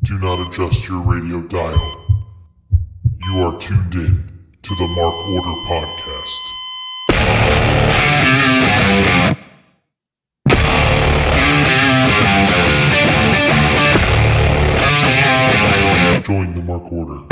Do not adjust your radio dial. You are tuned in to the Mark Order Podcast. Join the Mark Order.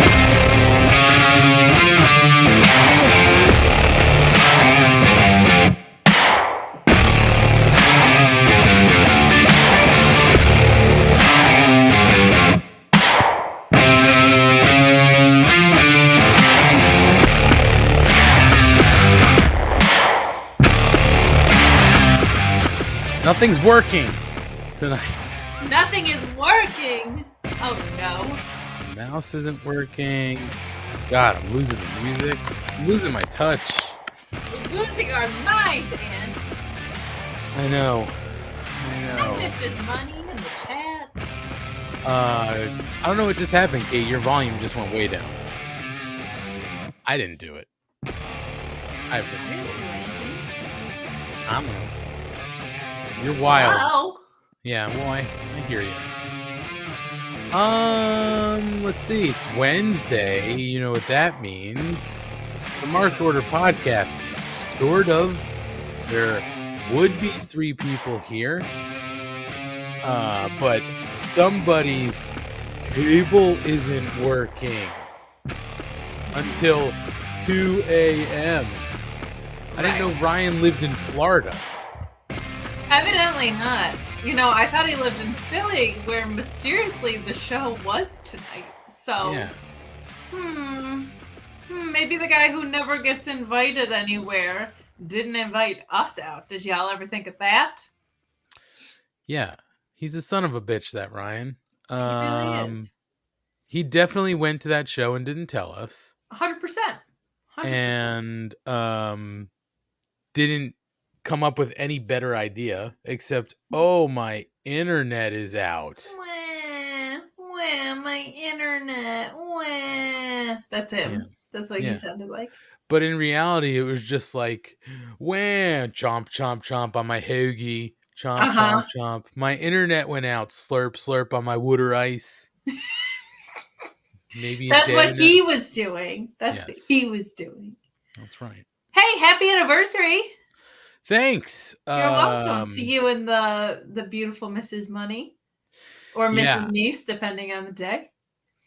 Nothing's working tonight. Nothing is working. Oh no. Mouse isn't working. God, I'm losing the music. I'm losing my touch. We're losing our minds, Ant. I know. I miss his money in the chat. I don't know what just happened, Kate. Your volume just went way down. I didn't do it. I didn't do anything. I don't know. You're wild. Wow. Yeah, well, I hear you. Let's see. It's Wednesday. You know what that means. It's the Mark Order Podcast. Sort of. There would be 3 people here. But somebody's cable isn't working until 2 a.m. I didn't know Ryan lived in Florida. Evidently not. You know, I thought he lived in Philly, where mysteriously the show was tonight. So, Yeah. Maybe the guy who never gets invited anywhere didn't invite us out. Did y'all ever think of that? Yeah. He's a son of a bitch, that Ryan. He really is. He definitely went to that show and didn't tell us. 100%. 100%. And didn't come up with any better idea except, oh, my internet is out. My internet. That's him. Yeah. That's what he sounded like. But in reality, it was just like, chomp, chomp, chomp on my hoagie. Chomp, chomp, chomp. My internet went out. Slurp, slurp on my water ice. Maybe that's what he was doing. That's what he was doing. That's right. Hey, happy anniversary. Thanks. You're welcome to you and the beautiful Mrs. Money. Or Mrs. Niece, depending on the day.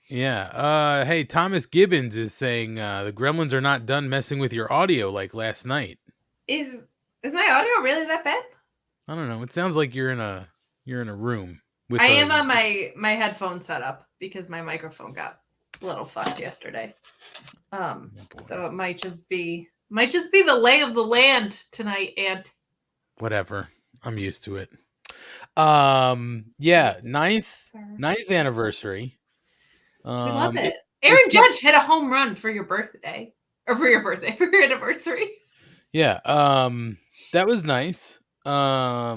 Yeah. Hey, Thomas Gibbons is saying the Gremlins are not done messing with your audio like last night. Is my audio really that bad? I don't know. It sounds like you're in a room. I am on my headphone setup because my microphone got a little fucked yesterday. So it might just be the lay of the land tonight, Ant. Whatever. I'm used to it. Yeah, ninth anniversary. We love it. Aaron Judge hit a home run for your birthday. Or for your anniversary. Yeah. That was nice. Yeah,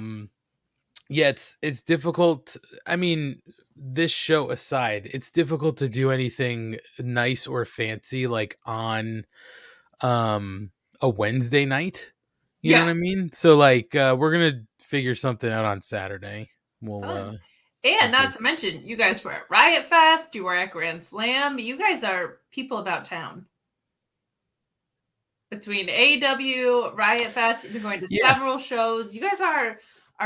it's difficult. I mean, this show aside, it's difficult to do anything nice or fancy like on a Wednesday night. You know what I mean? So like we're gonna figure something out on Saturday. We'll and not to mention, you guys were at Riot Fest, you were at Grand Slam. You guys are people about town. Between AEW, Riot Fest, you've been going to several shows. You guys are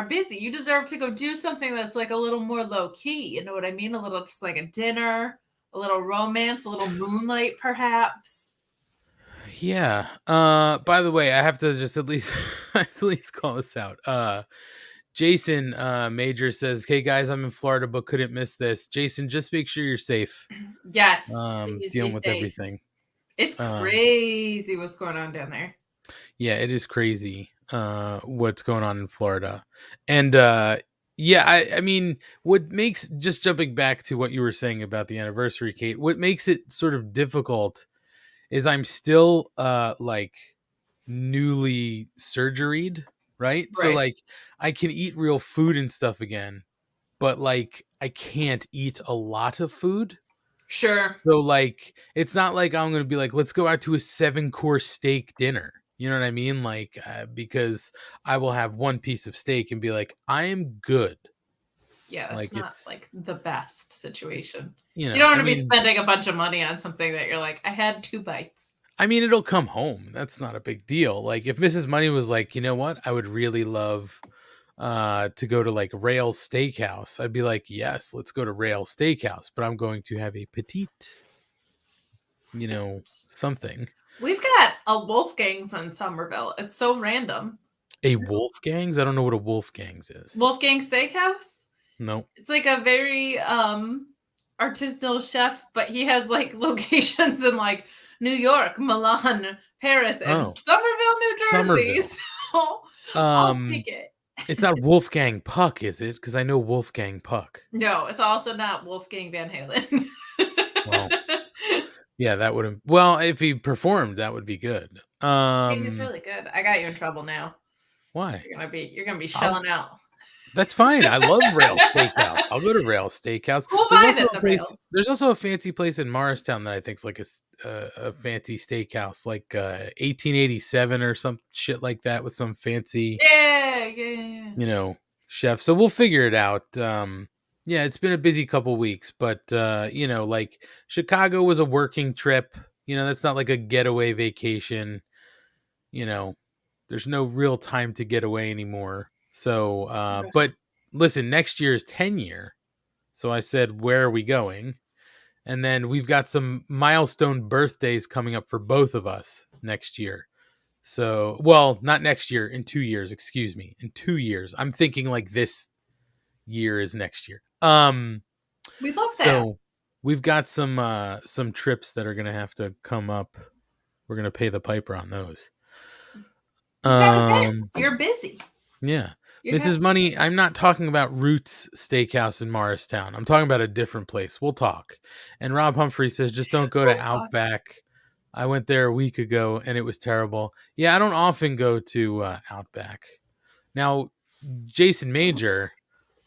busy. You deserve to go do something that's like a little more low key. You know what I mean? A little just like a dinner, a little romance, a little moonlight, perhaps. Yeah. By the way, I have to just at least call this out. Jason Major says, "Hey guys, I'm in Florida, but couldn't miss this." Jason, just make sure you're safe. Yes. Dealing with everything. It's crazy what's going on down there. Yeah, it is crazy what's going on in Florida. And I mean, what makes, just jumping back to what you were saying about the anniversary, Kate, what makes it sort of difficult is I'm still like newly surgeried, right? So like I can eat real food and stuff again, but like I can't eat a lot of food. Sure. So like it's not like I'm going to be like, let's go out to a 7-course steak dinner. You know what I mean? Like because I will have one piece of steak and be like, I am good. Yeah, that's Like not it's, like the best situation. you You know, don't I want to be mean, spending a bunch of money on something that you're like, I had 2 bites. it'll come home. That's not a big deal. Like if Mrs. Money was like, you know what, I would really love to go to like Rail Steakhouse, I'd be like, yes, let's go to Rail Steakhouse, but I'm going to have a petite, something. We've got a Wolfgang's in Somerville. It's so random. A Wolfgang's? I don't know what a Wolfgang's is. Wolfgang Steakhouse? No. It's like a very artisanal chef, but he has like locations in like New York, Milan, Paris, and Somerville, New Jersey. Somerville. So I'll take it. It's not Wolfgang Puck, is it? Because I know Wolfgang Puck. No, it's also not Wolfgang Van Halen. Well, yeah, that would have. Well, if he performed, that would be good. He's really good. I got you in trouble now. Why? You're gonna be shelling out. That's fine. I love Rail Steakhouse. I'll go to Rail Steakhouse. We'll There's also a fancy place in Morristown that I think is like a fancy steakhouse, like 1887 or some shit like that, with some fancy, chef. So we'll figure it out. Yeah, it's been a busy couple weeks, but like Chicago was a working trip. That's not like a getaway vacation. There's no real time to get away anymore. So, but listen, next year is 10-year. So I said, where are we going? And then we've got some milestone birthdays coming up for both of us next year. So, well, not next year, in 2 years, excuse me. In 2 years. I'm thinking like this year is next year. We love that. So we've got some trips that are going to have to come up. We're going to pay the piper on those. You're busy. Yeah. Mrs. Money, I'm not talking about Roots Steakhouse in Morristown. I'm talking about a different place. We'll talk. And Rob Humphrey says, just don't go to Outback. I went there a week ago and it was terrible. Yeah, I don't often go to Outback. Now, Jason Major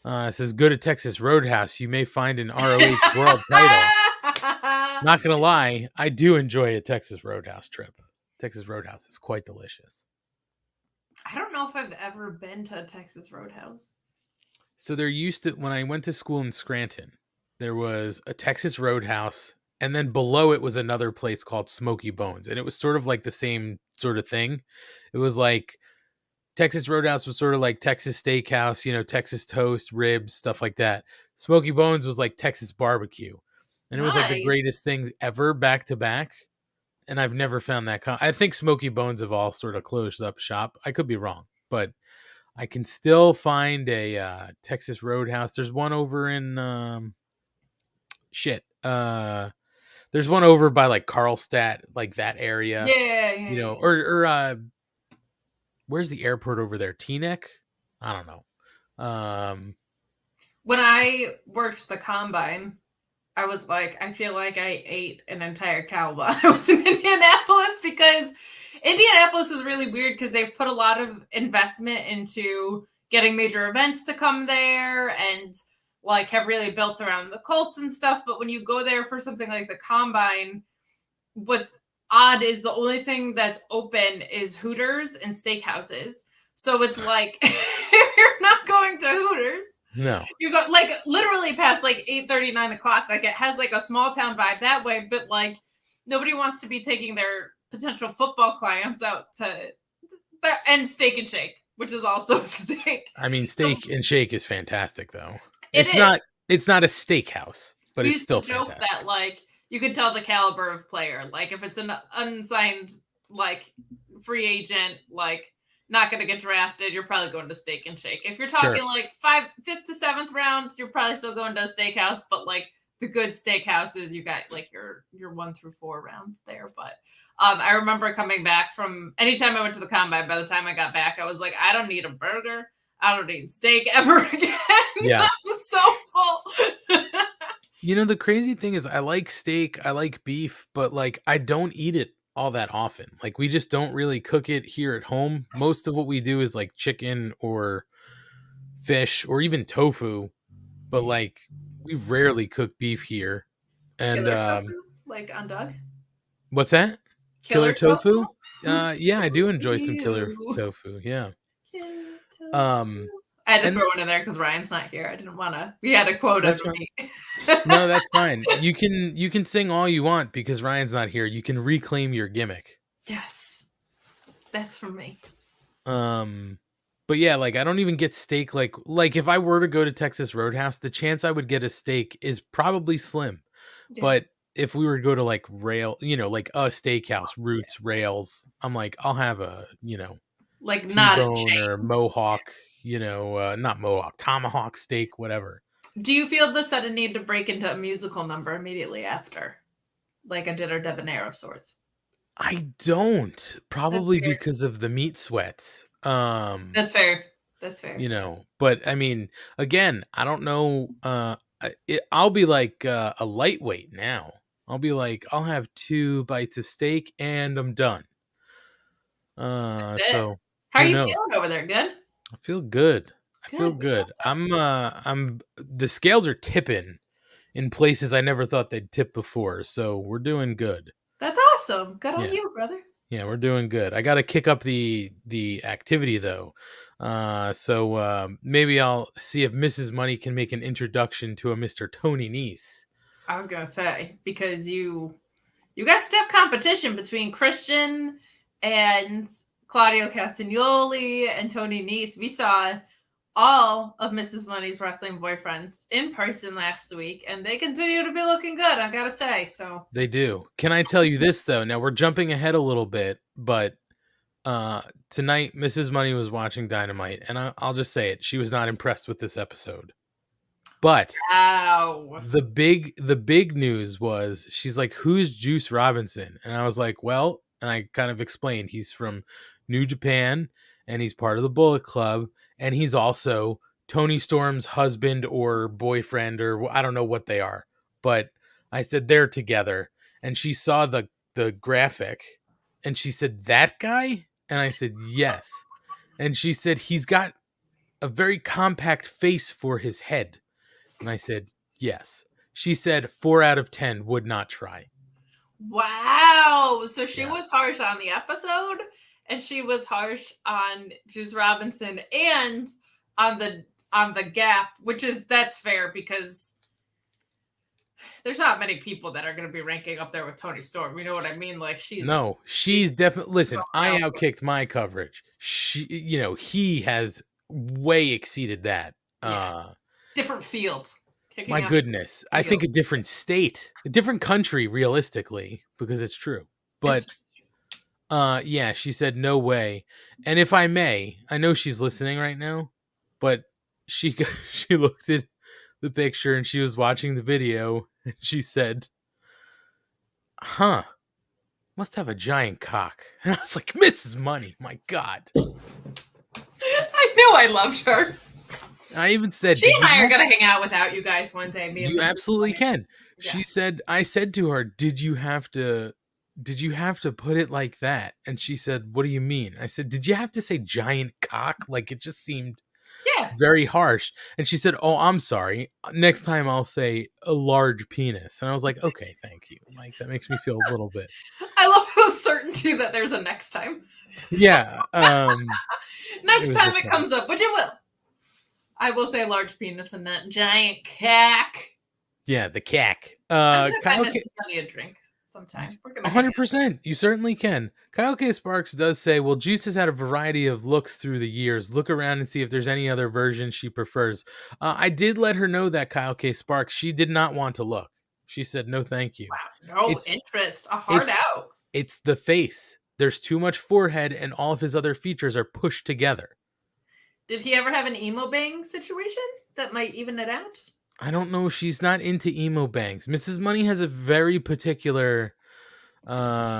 says, go to Texas Roadhouse. You may find an ROH World title. Not going to lie, I do enjoy a Texas Roadhouse trip. Texas Roadhouse is quite delicious. I don't know if I've ever been to a Texas Roadhouse. So there used to, when I went to school in Scranton, there was a Texas Roadhouse, and then below it was another place called Smoky Bones. And it was sort of like the same sort of thing. It was like Texas Roadhouse was sort of like Texas Steakhouse, Texas toast, ribs, stuff like that. Smoky Bones was like Texas barbecue. And it was like the greatest things ever back to back. And I've never found that. I think Smoky Bones have all sort of closed up shop. I could be wrong, but I can still find a Texas Roadhouse. There's one over in there's one over by like Carlstadt, like that area. Yeah. Or where's the airport over there? Teaneck? I don't know. When I worked the combine, I was like, I feel like I ate an entire cow while I was in Indianapolis, because Indianapolis is really weird because they've put a lot of investment into getting major events to come there and like have really built around the Colts and stuff. But when you go there for something like the combine, what's odd is the only thing that's open is Hooters and steakhouses. So it's like, if you're not going to Hooters, no, you go like literally past like 8:30, 9 o'clock. Like it has like a small town vibe that way, but like nobody wants to be taking their potential football clients out to and Steak and Shake, which is also steak. I mean, Steak and Shake is fantastic though. It's not a steakhouse, but it's still fantastic. Joke that like you could tell the caliber of player. Like if it's an unsigned like free agent, like not going to get drafted, you're probably going to Steak and Shake. If you're talking like 5th to 7th rounds, you're probably still going to a steakhouse. But like the good steakhouses, you got like your 1 through 4 rounds there. But I remember coming back from anytime I went to the combine. By the time I got back, I was like, I don't need a burger. I don't need steak ever again. Yeah, I was so full. The crazy thing is, I like steak, I like beef, but like I don't eat it all that often. Like we just don't really cook it here at home. Most of what we do is like chicken or fish or even tofu, but like we rarely cook beef here. And tofu? Like on Doug? What's that? Killer tofu? Yeah, I do enjoy some killer Ew. tofu. Yeah. I had to throw one in there because Ryan's not here. I didn't want to. We had a quota. That's fine. No, that's fine. You can sing all you want because Ryan's not here. You can reclaim your gimmick. Yes, that's for me. But yeah, like I don't even get steak. Like if I were to go to Texas Roadhouse, the chance I would get a steak is probably slim. Yeah. But if we were to go to like Rail, like a steakhouse, Roots, Rails, I'm like, I'll have a, like T-bone not a chain. or Mohawk, not Mohawk, tomahawk steak, whatever. Do you feel the sudden need to break into a musical number immediately after, like a dinner debonair of sorts? I don't, probably because of the meat sweats. That's fair. That's fair. But I mean, again, I don't know. I'll be like a lightweight now. I'll be like, I'll have 2 bites of steak and I'm done. So how are you feeling over there? Good? I feel good. I feel good. I'm the scales are tipping in places I never thought they'd tip before. So we're doing good. That's awesome. Good on you, brother. Yeah, we're doing good. I got to kick up the activity though. So maybe I'll see if Mrs. Money can make an introduction to a Mr. Tony Nese. I was going to say, because you got stiff competition between Christian and Claudio Castagnoli and Tony Nese. We saw all of Mrs. Money's wrestling boyfriends in person last week, and they continue to be looking good, I gotta say. So they do. Can I tell you this though? Now we're jumping ahead a little bit, but tonight Mrs. Money was watching Dynamite, and I'll just say it, she was not impressed with this episode. But the big news was, she's like, who's Juice Robinson? And I was like, well, and I kind of explained, he's from New Japan and he's part of the Bullet Club, and he's also Tony Storm's husband or boyfriend, or I don't know what they are. But I said they're together, and she saw the graphic and she said, that guy? And I said, yes. And she said, he's got a very compact face for his head. And I said, yes. She said 4 out of 10 would not try. Wow. So she was harsh on the episode, and she was harsh on Juice Robinson and on the Gap, that's fair, because there's not many people that are going to be ranking up there with Tony Storm. You know what I mean? Like she's definitely, listen, I outkicked my coverage. He has way exceeded that. Different field. My goodness. I think a different state, a different country, realistically, because it's true. But she said no way. And if I may, I know she's listening right now, but she looked at the picture and she was watching the video and she said, must have a giant cock. And I was like, Mrs. Money, my God. I knew I loved her. I even said, she and I are going to hang out without you guys one day. You absolutely can. Yeah. She said, I said to her, did you have to put it like that? And she said, what do you mean? I said, did you have to say giant cock? Like, it just seemed very harsh. And she said, oh, I'm sorry. Next time I'll say a large penis. And I was like, okay, thank you. Like, that makes me feel a little bit. I love the certainty that there's a next time. Yeah. Next time it comes up, which it will. I will say large penis and that giant cack. Yeah, the cack. I'm gonna find a drink sometime. 100%. You certainly can. Kyle K. Sparks does say, well, Juice has had a variety of looks through the years. Look around and see if there's any other version she prefers. I did let her know that, Kyle K. Sparks, she did not want to look. She said, no, thank you. Wow, no interest. A hard out. It's the face. There's too much forehead and all of his other features are pushed together. Did he ever have an emo bang situation that might even it out? I don't know. She's not into emo bangs. Mrs. Money has a very particular, look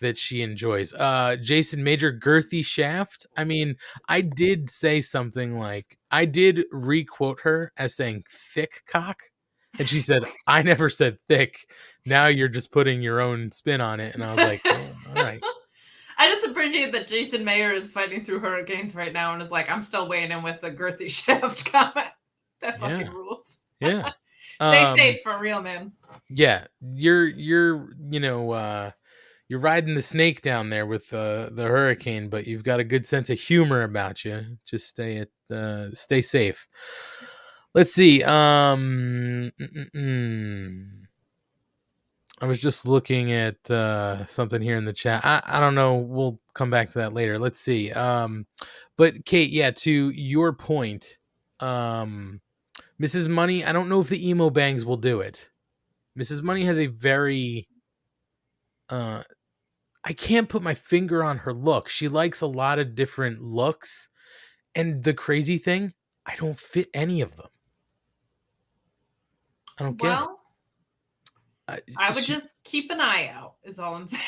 that she enjoys. Jason, major girthy shaft. I mean, I did say something like, I did re-quote her as saying thick cock. And she said, I never said thick. Now you're just putting your own spin on it. And I was like, oh, all right. I just appreciate that Jason Mayer is fighting through hurricanes right now and is like, I'm still weighing in with the girthy shaft comment. That fucking rules. Yeah. Stay safe for real, man. Yeah. Your you're riding the snake down there with the hurricane, but you've got a good sense of humor about you. Just stay safe. Let's see. I was just looking at something here in the chat. I don't know. We'll come back to that later. Let's see. But Kate, yeah, to your point, Mrs. Money, I don't know if the emo bangs will do it. Mrs. Money has a very I can't put my finger on her look. She likes a lot of different looks, and the crazy thing, I don't fit any of them. I don't get it. I would just keep an eye out, is all I'm saying.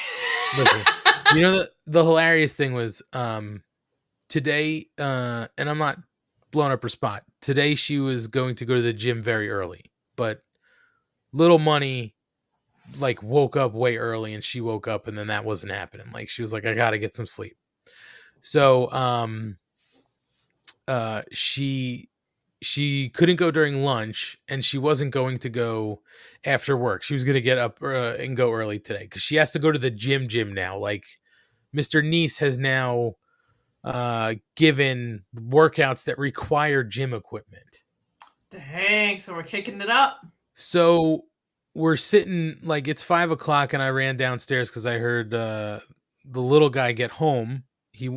Listen, the hilarious thing was today, and I'm not blowing up her spot. Today she was going to go to the gym very early, but Little Money like woke up way early, and she woke up, and then that wasn't happening. Like she was like, I gotta get some sleep. So she couldn't go during lunch, and she wasn't going to go after work. She was going to get up and go early today because she has to go to the gym now. Like Mr. Nice has now given workouts that require gym equipment. Dang, so we're kicking it up. So we're sitting, like, it's 5:00, and I ran downstairs because I heard the little guy get home. He,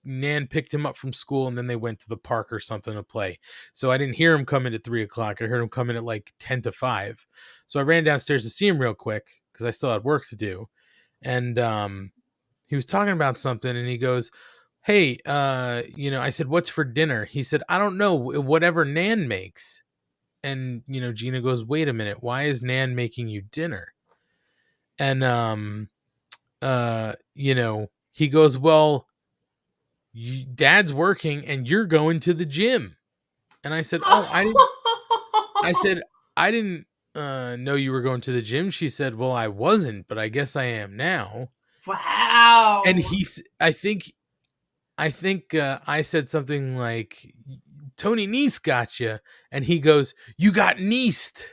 Nan picked him up from school, and then they went to the park or something to play. So I didn't hear him come in at 3:00. I heard him come in at like 10:55. So I ran downstairs to see him real quick because I still had work to do. And he was talking about something, and he goes, hey, I said, what's for dinner? He said, I don't know, whatever Nan makes. And, Gina goes, wait a minute, why is Nan making you dinner? And, he goes, well, Dad's working and you're going to the gym. And I said, oh, I didn't know you were going to the gym. She said, well, I wasn't, but I guess I am now. Wow. And I think I said something like, Tony Nese got you. And he goes, you got Neased.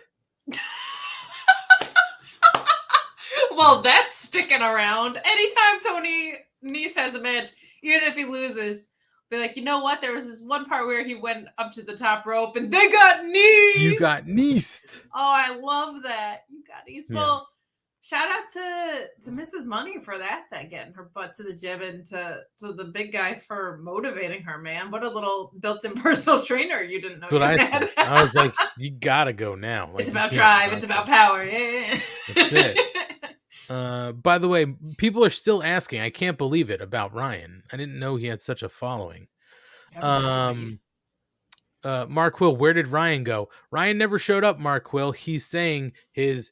Well, that's sticking around. Anytime Tony Nese has a match, even if he loses, be like, you know what? There was this one part where he went up to the top rope and they got Neased. You got Neased. Oh, I love that. You got Neased. Yeah. Well, shout out to Mrs. Money for that getting her butt to the gym, and to the big guy for motivating her, man. What a little built-in personal trainer you didn't know. That's what I said. I was like, you gotta go now. Like, it's about drive. It's about power. Yeah. That's it. By the way, people are still asking, I can't believe it, about Ryan. I didn't know he had such a following. Mark Will, where did Ryan go? Ryan never showed up, Mark Will. He's saying his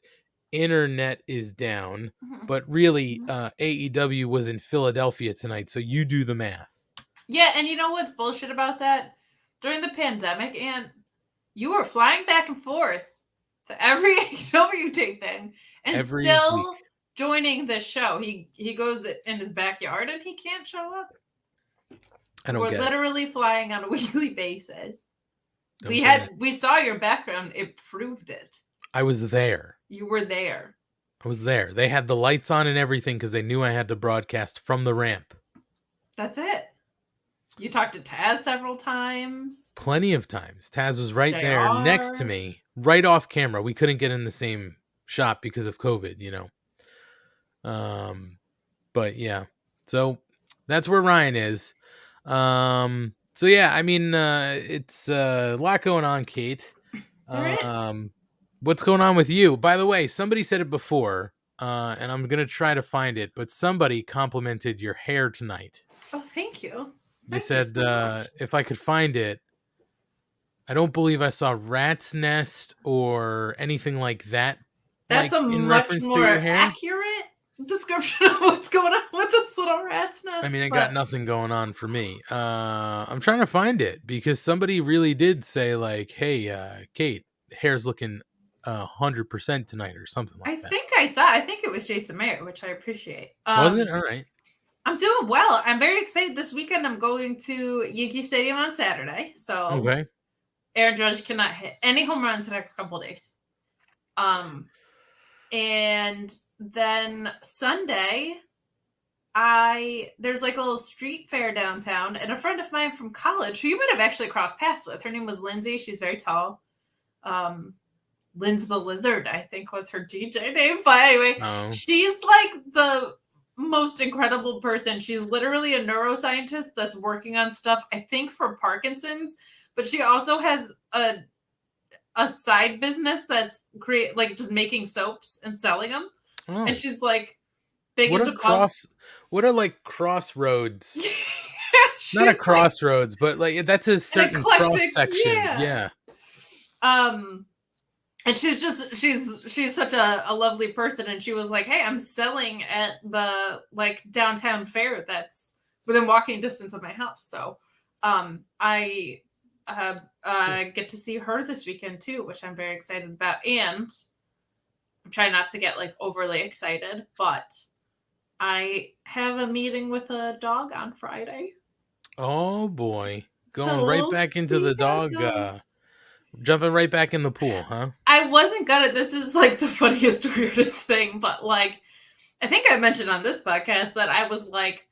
internet is down, but really AEW was in Philadelphia tonight, so you do the math. Yeah, and you know what's bullshit about that? During the pandemic, and you were flying back and forth to every AEW taping and Every still week. Joining this show. He goes in his backyard and he can't show up. We're literally flying on a weekly basis. We saw your background. It proved it. I was there. You were there. I was there. They had the lights on and everything because they knew I had to broadcast from the ramp. That's it. You talked to Taz several times. Plenty of times. Taz was right there next to me, right off camera. We couldn't get in the same shot because of COVID, But yeah, so that's where Ryan is. So yeah, I mean, it's a lot going on, Kate. There is. What's going on with you? By the way, somebody said it before, and I'm going to try to find it, but somebody complimented your hair tonight. Oh, thank you. They said, if I could find it, I don't believe I saw Rat's Nest or anything like that. That's like, a in much reference more to your hair. accurate description of what's going on with this little rat's nest. I mean, I got nothing going on for me. I'm trying to find it because somebody really did say, like, hey, Kate, hair's looking 100% tonight or something like that. I think it was Jason Mayer, which I appreciate. Was it? All right. I'm doing well. I'm very excited. This weekend, I'm going to Yankee Stadium on Saturday. So okay. Aaron Judge cannot hit any home runs the next couple of days. And then Sunday, there's like a little street fair downtown, and a friend of mine from college, who you might have actually crossed paths with, her name was Lindsay. She's very tall. Lynn's the Lizard, I think, was her DJ name. But anyway, she's like the most incredible person. She's literally a neuroscientist that's working on stuff, I think, for Parkinson's, but she also has a side business that's just making soaps and selling them. Oh. And she's like big into what are like crossroads? Not a crossroads, but like that's a certain cross section. Yeah. And she's such a lovely person, and she was like, "Hey, I'm selling at the like downtown fair that's within walking distance of my house." So, I get to see her this weekend too, which I'm very excited about. And I'm trying not to get like overly excited, but I have a meeting with a dog on Friday. Oh boy, going right back into the dog. Jumping right back in the pool, huh? I wasn't gonna. This is like the funniest, weirdest thing, but like, I think I mentioned on this podcast that I was like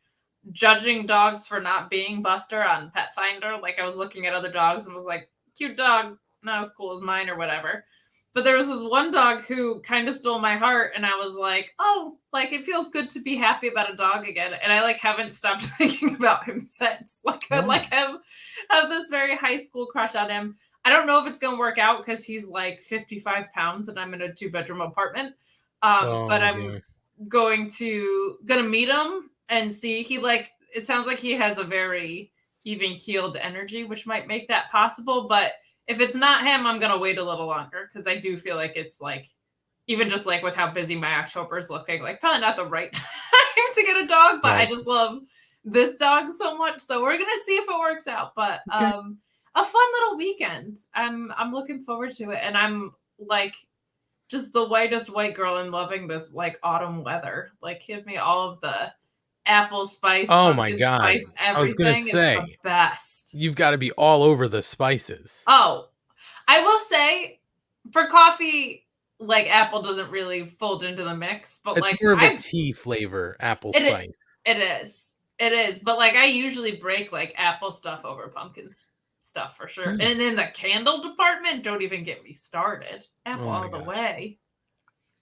judging dogs for not being Buster on Pet Finder. Like, I was looking at other dogs and was like, cute dog, not as cool as mine or whatever. But there was this one dog who kind of stole my heart, and I was like, oh, like, it feels good to be happy about a dog again. And I like haven't stopped thinking about him since. Like, I like have this very high school crush on him. I don't know if it's going to work out because he's like 55 pounds and I'm in a 2-bedroom apartment. But I'm going to meet him and see. It sounds like he has a very even keeled energy, which might make that possible. But if it's not him, I'm going to wait a little longer because I do feel like it's like, even just like with how busy my October is looking, like probably not the right time to get a dog, but I just love this dog so much. So we're going to see if it works out. But, a fun little weekend. I'm looking forward to it, and I'm like just the whitest white girl and loving this like autumn weather. Like, give me all of the apple spice. Oh my god! Spice, everything. I was gonna say, it's the best. You've got to be all over the spices. Oh, I will say, for coffee, like apple doesn't really fold into the mix, but it's like more of a tea flavor, apple spice. It is, but like I usually break like apple stuff over pumpkins stuff for sure. And in the candle department, don't even get me started. Apple all the way.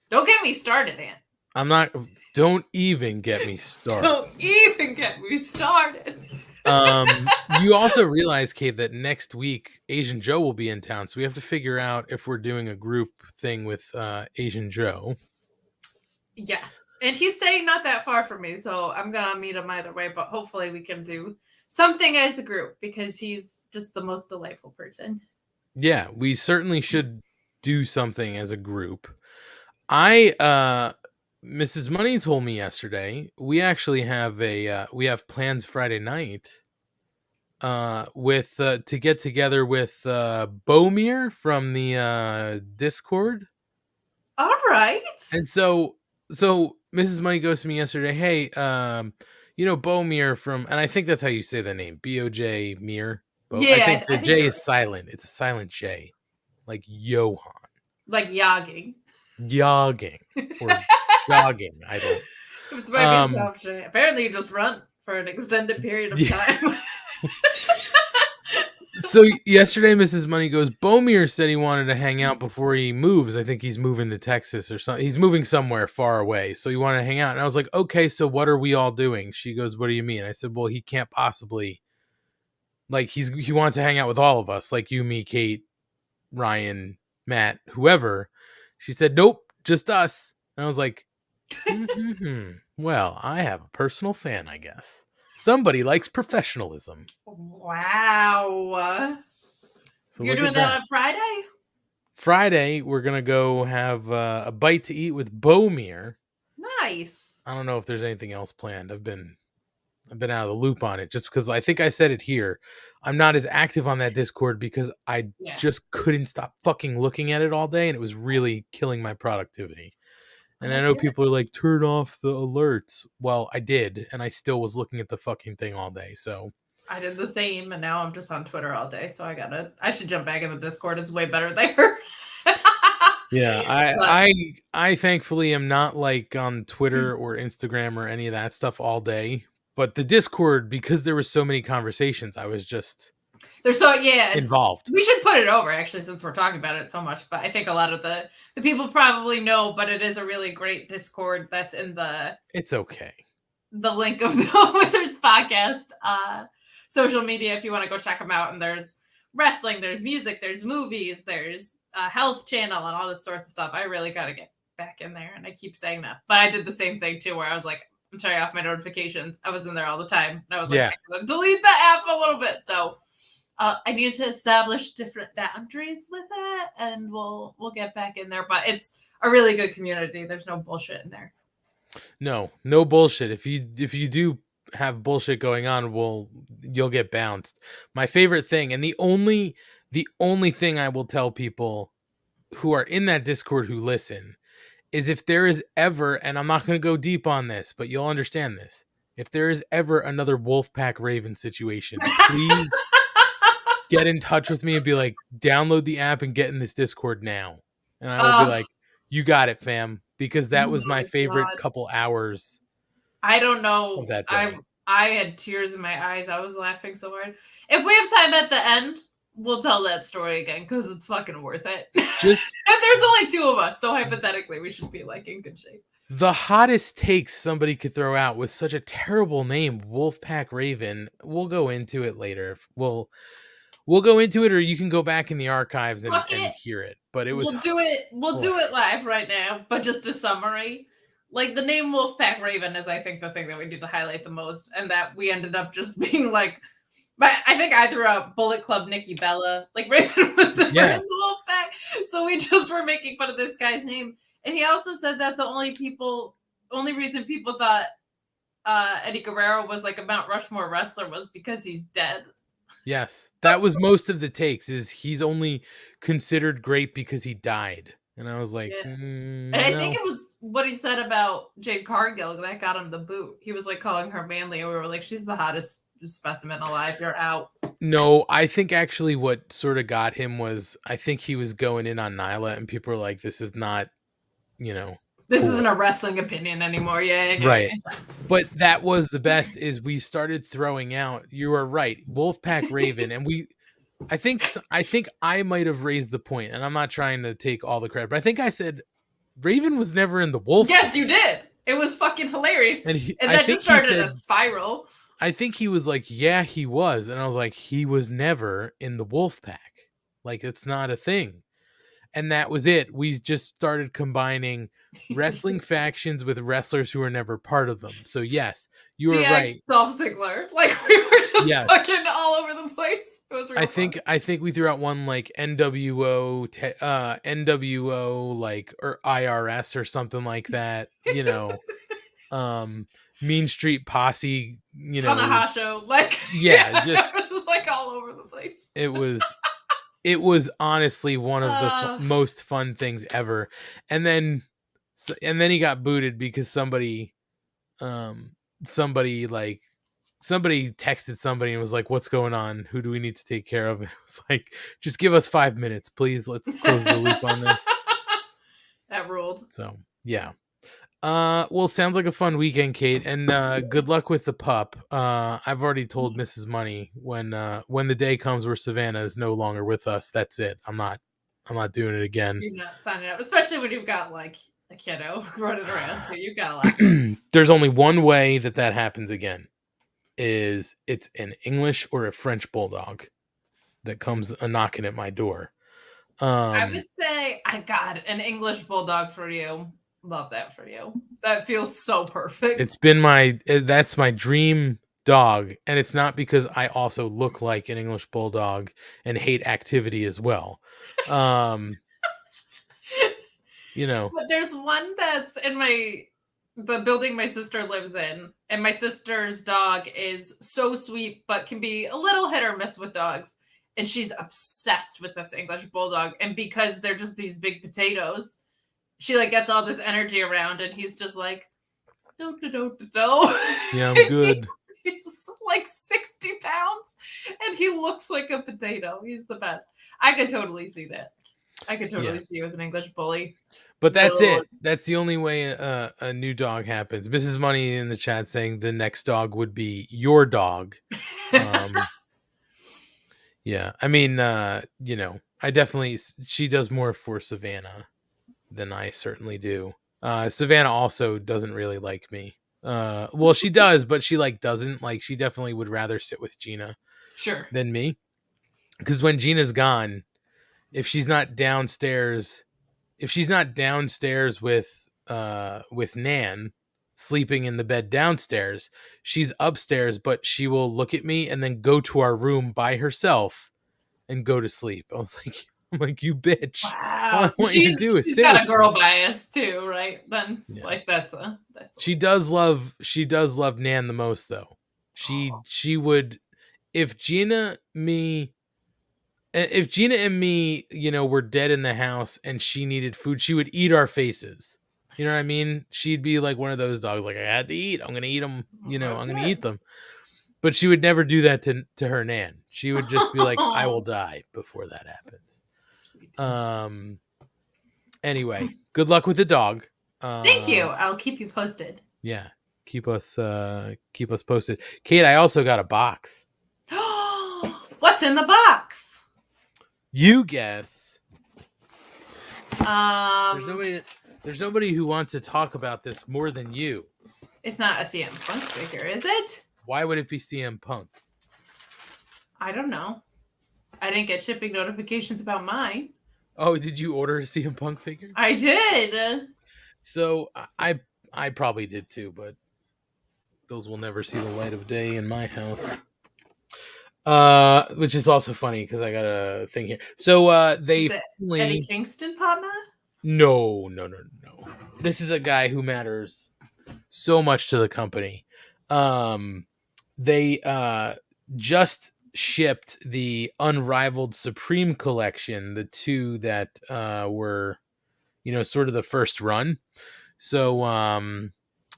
Don't get me started, Aunt. Don't even get me started. Don't even get me started. You also realize, Kate, that next week Asian Joe will be in town, so we have to figure out if we're doing a group thing with Asian Joe. Yes, and he's staying not that far from me, so I'm gonna meet him either way. But hopefully, we can do something as a group because he's just the most delightful person. Yeah, we certainly should do something as a group. Mrs. Money told me yesterday we actually have we have plans Friday night with to get together with Bomir from the Discord. All right. And so Mrs. Money goes to me yesterday, hey, you know Bomir from, and I think that's how you say the name, B-O-J Mir. Yeah, I think the J is silent. It's a silent J, like Johan. Like yogging. Yogging or jogging. I don't. It's might be soft J. Apparently, you just run for an extended period of time. So yesterday, Mrs. Money goes, Bomir said he wanted to hang out before he moves. I think he's moving to Texas or something. He's moving somewhere far away. So he wanted to hang out. And I was like, okay, so what are we all doing? She goes, what do you mean? I said, well, he can't possibly. Like, he wants to hang out with all of us, like you, me, Kate, Ryan, Matt, whoever. She said, nope, just us. And I was like, well, I have a personal fan, I guess. Somebody likes professionalism. Wow. So you're doing that on Friday? Friday, we're going to go have a bite to eat with Bomir. Nice. I don't know if there's anything else planned. I've been out of the loop on it just because I think I said it here. I'm not as active on that Discord because I just couldn't stop fucking looking at it all day, and it was really killing my productivity. And I know people are like, turn off the alerts. Well, I did, and I still was looking at the fucking thing all day. So I did the same, and now I'm just on Twitter all day. So I should jump back in the Discord. It's way better there. Yeah, But I thankfully am not like on Twitter or Instagram or any of that stuff all day. But the Discord, because there were so many conversations, I was just there's it's involved. we should put it over actually since we're talking about it so much. But I think a lot of the people probably know, but it is a really great Discord that's in It's okay. the link of the Wizards podcast social media if you want to go check them out. And there's wrestling, there's music, there's movies, there's a health channel, and all this sorts of stuff. I really got to get back in there, and I keep saying that. But I did the same thing too, where I was like, I'm turning off my notifications. I was in there all the time, and I was like, I'm gonna delete the app a little bit. So I need to establish different boundaries with it, and we'll get back in there. But it's a really good community. There's no bullshit in there. No bullshit. If you do have bullshit going on, you'll get bounced. My favorite thing, and the only thing I will tell people who are in that Discord who listen, is if there is ever, and I'm not going to go deep on this, but you'll understand this. If there is ever another Wolfpack Raven situation, please get in touch with me and be like, download the app and get in this Discord now. And I will be like, you got it, fam. Because that was my favorite couple hours. I don't know. Of that day. I had tears in my eyes. I was laughing so hard. If we have time at the end, we'll tell that story again because it's fucking worth it. And there's only two of us, so hypothetically we should be like in good shape. The hottest takes somebody could throw out with such a terrible name, Wolfpack Raven. We'll go into it later. We'll go into it, or you can go back in the archives and hear it. But it was. We'll do it. We'll do it live right now. But just a summary. Like the name Wolfpack Raven is, I think, the thing that we need to highlight the most, and that we ended up just being like. But I think I threw out Bullet Club Nikki Bella. Like Raven was in the Wolfpack, so we just were making fun of this guy's name. And he also said that the only reason people thought Eddie Guerrero was like a Mount Rushmore wrestler was because he's dead. Yes, that was most of the takes. Is he's only considered great because he died, and I was like, and I think it was what he said about Jade Cargill that got him the boot. He was like calling her manly, and we were like, she's the hottest specimen alive. You're out. No, I think actually what sort of got him was I think he was going in on Nyla, and people were like, this is not, this isn't a wrestling opinion anymore. Yeah. Right. But that was the best is we started throwing out, you are right, Wolfpack Raven. And I think I might have raised the point, and I'm not trying to take all the credit, but I think I said Raven was never in the Wolfpack. Yes, you did. It was fucking hilarious. And that just started a spiral. I think he was like, yeah, he was. And I was like, he was never in the Wolfpack. Like, it's not a thing. And that was it. We just started combining wrestling factions with wrestlers who were never part of them. So yes, you were right. Dolph Ziggler, like we were just fucking all over the place. It was real fun. I think we threw out one like NWO, like or IRS or something like that. Mean Street Posse. Tanahashi, like just it was like all over the place. It was honestly one of the most fun things ever. And then he got booted because somebody texted somebody and was like, what's going on? Who do we need to take care of? And it was like, just give us 5 minutes, please. Let's close the loop on this. That ruled. So, yeah. Well, sounds like a fun weekend, Kate, and good luck with the pup. I've already told Mrs. Money when the day comes where Savannah is no longer with us, that's it. I'm not doing it again. You're not signing up, especially when you've got like a kiddo running around. So you've got a lot. There's only one way that happens again. Is it's an English or a French bulldog that comes a knocking at my door. I would say I got an English bulldog for you. Love that for you. That feels so perfect. It's been that's my dream dog, and it's not because I also look like an English bulldog and hate activity as well. But there's one that's in the building my sister lives in, and my sister's dog is so sweet but can be a little hit or miss with dogs, and she's obsessed with this English bulldog, and because they're just these big potatoes, she like gets all this energy around, and he's just like, do. Yeah, I'm good. He's like 60 pounds, and he looks like a potato. He's the best. I could totally see that. I could totally see you with an English bully. But that's No. it. That's the only way a new dog happens. Mrs. Money in the chat saying the next dog would be your dog. Yeah, I mean, I definitely, she does more for Savannah than I certainly do. Savannah also doesn't really like me. Well, she does, but she doesn't like. She definitely would rather sit with Gina than me. Because when Gina's gone, if she's not downstairs with Nan sleeping in the bed downstairs, she's upstairs, but she will look at me and then go to our room by herself and go to sleep. I'm like, you bitch. Wow. All I want you to do is she's sit got with a girl me. bias too, right? Then that's she does love Nan the most though. She would, if Gina and me, were dead in the house and she needed food, she would eat our faces. You know what I mean? She'd be like one of those dogs, like, I had to eat. I'm gonna eat them. I'm gonna eat them. But she would never do that to her Nan. She would just be like, I will die before that happens. Sweet. Anyway, good luck with the dog. Thank you. I'll keep you posted. Yeah, keep us posted. Kate, I also got a box. What's in the box? You guess. There's nobody who wants to talk about this more than you. It's not a CM Punk figure, is it? Why would it be CM Punk? I don't know. I didn't get shipping notifications about mine. Oh, did you order a CM Punk figure? I did. So I probably did too, but those will never see the light of day in my house. Which is also funny because I got a thing here. So they is it Eddie Kingston partner? No. This is a guy who matters so much to the company. They just shipped the Unrivaled Supreme collection, the two that were, sort of the first run. So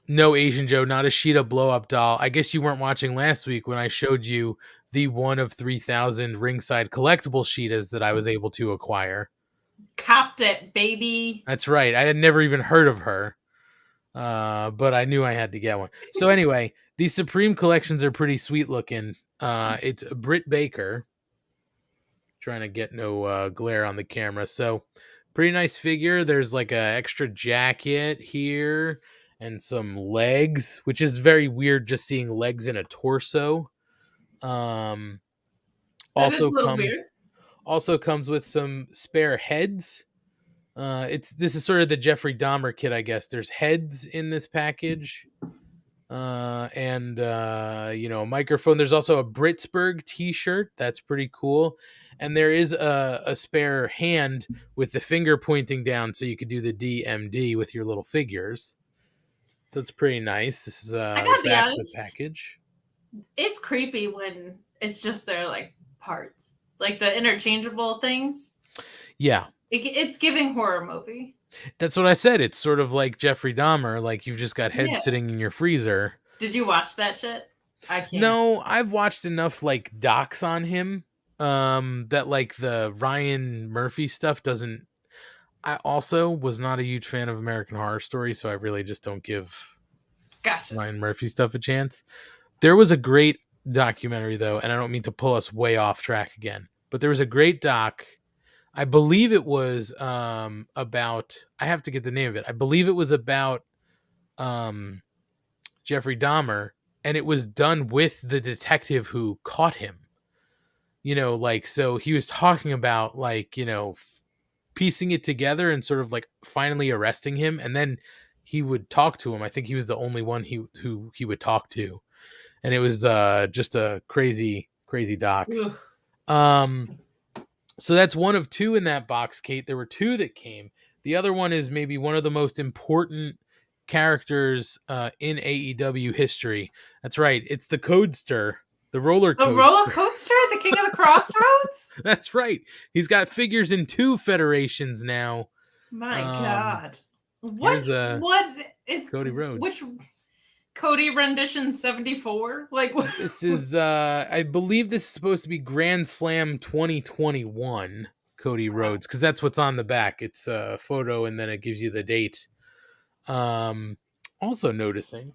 no Asian Joe, not a Sheeta blow up doll. I guess you weren't watching last week when I showed you the 1 of 3,000 ringside collectible Sheetas that I was able to acquire. Copped it, baby. That's right. I had never even heard of her. But I knew I had to get one. So anyway, these Supreme collections are pretty sweet looking. It's Britt Baker. Trying to get no glare on the camera. So pretty nice figure. There's like a extra jacket here and some legs, which is very weird just seeing legs in a torso. Also comes with some spare heads. This is sort of the Jeffrey Dahmer kit, I guess. There's heads in this package. And a microphone. There's also a Britsburg t-shirt. That's pretty cool. And there is a spare hand with the finger pointing down so you could do the DMD with your little figures. So it's pretty nice. This is the back of the package. It's creepy when it's just their like parts, like the interchangeable things. Yeah. It's giving horror movie. That's what I said. It's sort of like Jeffrey Dahmer, like you've just got heads sitting in your freezer. Did you watch that shit? I can't. No, I've watched enough like docs on him that like the Ryan Murphy stuff doesn't. I also was not a huge fan of American Horror Story, so I really just don't give Ryan Murphy stuff a chance. There was a great documentary though, and I don't mean to pull us way off track again, but there was a great doc. I believe it was about, I have to get the name of it. I believe it was about Jeffrey Dahmer, and it was done with the detective who caught him. So he was talking about piecing it together and sort of like finally arresting him, and then he would talk to him. I think he was the only one who he would talk to. And it was just a crazy, crazy doc. So that's one of two in that box, Kate. There were two that came. The other one is maybe one of the most important characters in AEW history. That's right. It's the Codester, the roller coaster. The roller coaster? The King of the Crossroads? That's right. He's got figures in 2 federations now. My God. What is Cody Rhodes? Which Cody rendition 74? Like what? This is I believe this is supposed to be Grand Slam 2021 Cody Rhodes, because that's what's on the back. It's a photo and then it gives you the date. Also noticing.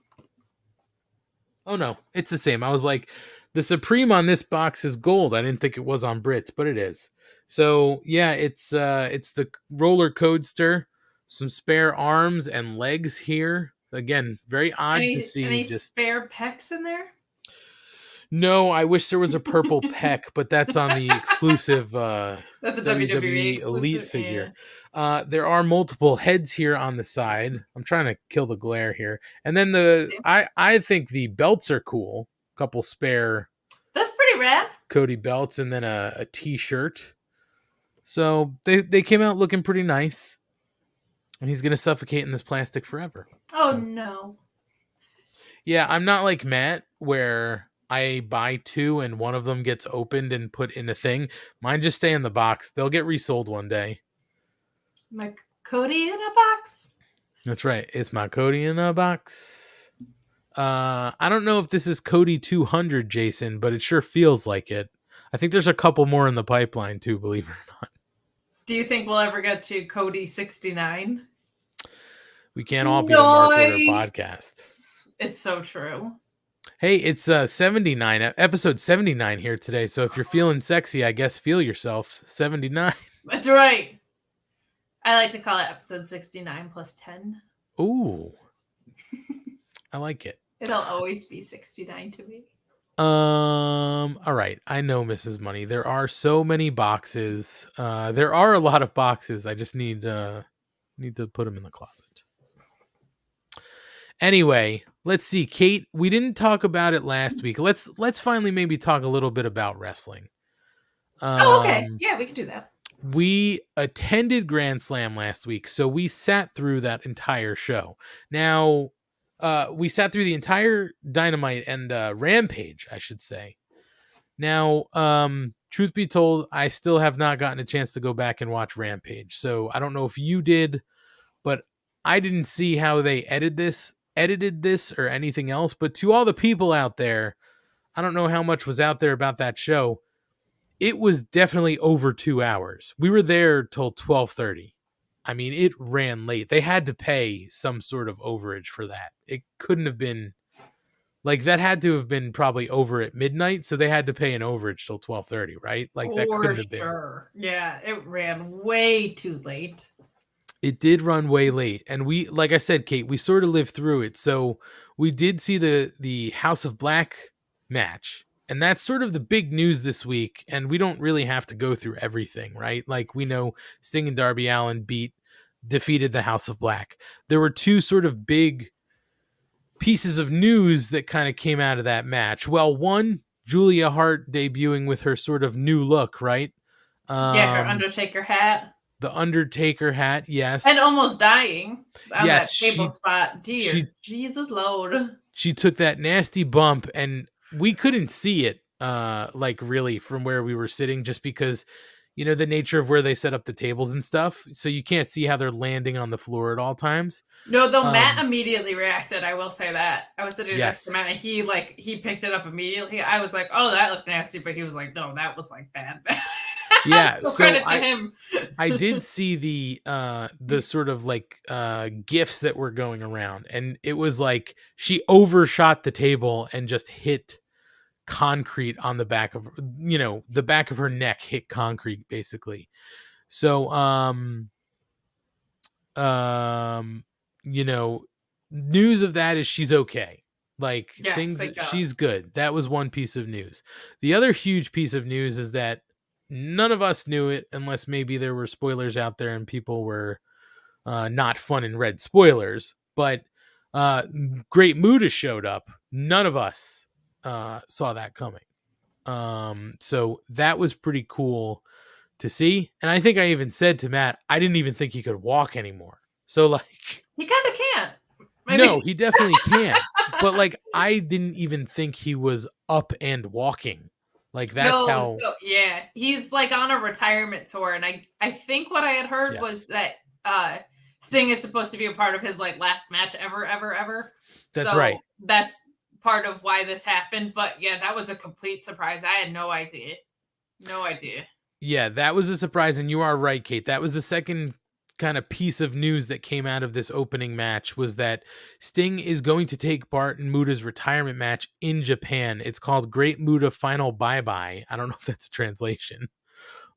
Oh no, it's the same. I was like, the Supreme on this box is gold. I didn't think it was on Brits, but it is. So yeah, it's the roller coaster, some spare arms and legs here. Again, very odd to see. Any spare pecs in there? No, I wish there was a purple peck, but that's on the exclusive That's a WWE WWE Elite exclusive, figure. Yeah. There are multiple heads here on the side. I'm trying to kill the glare here. And then I think the belts are cool. Couple spare. That's pretty rad. Cody belts and then a t-shirt. So they came out looking pretty nice. And he's going to suffocate in this plastic forever. Oh, so. No. Yeah, I'm not like Matt where I buy two and one of them gets opened and put in a thing. Mine just stay in the box. They'll get resold one day. My Cody in a box? That's right. It's my Cody in a box. I don't know if this is Cody 200, Jason, but it sure feels like it. I think there's a couple more in the pipeline too, believe it or not. Do you think we'll ever get to Cody 69? We can't all be the Mark Order podcast. It's so true. Hey, it's 79, episode 79 here today. So if you're feeling sexy, I guess feel yourself 79. That's right. I like to call it episode 69 plus 10. Ooh. I like it. It'll always be 69 to me. All right. I know, Mrs. Money. There are so many boxes. There are a lot of boxes. I just need to put them in the closet. Anyway, let's see. Kate, we didn't talk about it last week. Let's finally maybe talk a little bit about wrestling. Okay. Yeah, we can do that. We attended Grand Slam last week, so we sat through that entire show. Now, we sat through the entire Dynamite and Rampage, I should say. Now, truth be told, I still have not gotten a chance to go back and watch Rampage. So I don't know if you did, but I didn't see how they edited this or anything else. But to all the people out there, I don't know how much was out there about that show. It was definitely over 2 hours. We were there till 12:30. I mean, it ran late. They had to pay some sort of overage for that. It couldn't have been like that. Had to have been probably over at midnight, so they had to pay an overage till 12:30, right? Like that couldn't have been. Sure. Yeah, it ran way too late. It did run way late, and we, like I said, Kate, we sort of lived through it. So we did see the House of Black match. And that's sort of the big news this week. And we don't really have to go through everything, right? Like we know Sting and Darby Allin defeated the House of Black. There were two sort of big pieces of news that kind of came out of that match. Well, one, Julia Hart debuting with her sort of new look, right? Yeah, her Undertaker hat. The Undertaker hat, yes. And almost dying on that table spot. Dear Jesus Lord. She took that nasty bump and we couldn't see it, like really from where we were sitting, just because, you know, the nature of where they set up the tables and stuff. So you can't see how they're landing on the floor at all times. No, though Matt immediately reacted. I will say that. I was sitting next to Matt and he picked it up immediately. I was like, oh, that looked nasty. But he was like, no, that was like bad. Yeah. So credit to him. I did see the sort of like gifs that were going around, and it was like she overshot the table and just hit concrete on the back of, you know, the back of her neck hit concrete basically. So you know, news of that is she's okay. Like she's good. That was one piece of news. The other huge piece of news is that none of us knew it, unless maybe there were spoilers out there and people were not fun and read spoilers, but Great Muta showed up. None of us saw that coming. So that was pretty cool to see. And I think I even said to Matt, I didn't even think he could walk anymore. So like he kind of can't. No, he definitely can't. But like I didn't even think he was up and walking. Like that's how. So, yeah, he's like on a retirement tour, and I think what I had heard was that Sting is supposed to be a part of his like last match ever. That's right. That's part of why this happened. But yeah, that was a complete surprise. I had no idea. No idea. Yeah, that was a surprise, and you are right, Kate. That was the second kind of piece of news that came out of this opening match, was that Sting is going to take part in Muda's retirement match in Japan. It's called Great Muda Final Bye Bye. I don't know if that's a translation.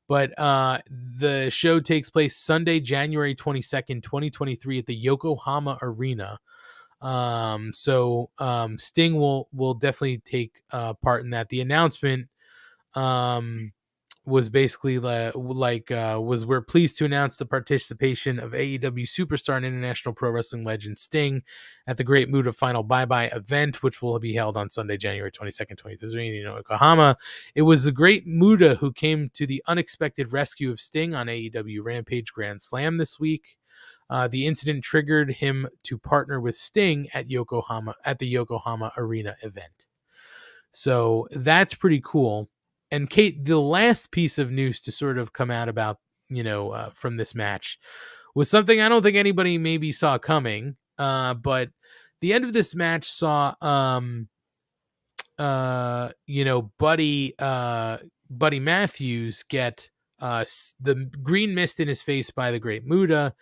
But the show takes place Sunday, January 22nd, 2023 at the Yokohama Arena. Sting will definitely take part in that. The announcement was basically was we're pleased to announce the participation of AEW superstar and international pro wrestling legend Sting at the Great Muda Final Bye Bye event, which will be held on Sunday, January 22nd, 2023 in Yokohama. It was the Great Muda who came to the unexpected rescue of Sting on AEW Rampage Grand Slam this week. The incident triggered him to partner with Sting at the Yokohama Arena event. So that's pretty cool. And Kate, the last piece of news to sort of come out about, from this match was something I don't think anybody maybe saw coming. But the end of this match saw, Buddy Matthews get the green mist in his face by the Great Muda,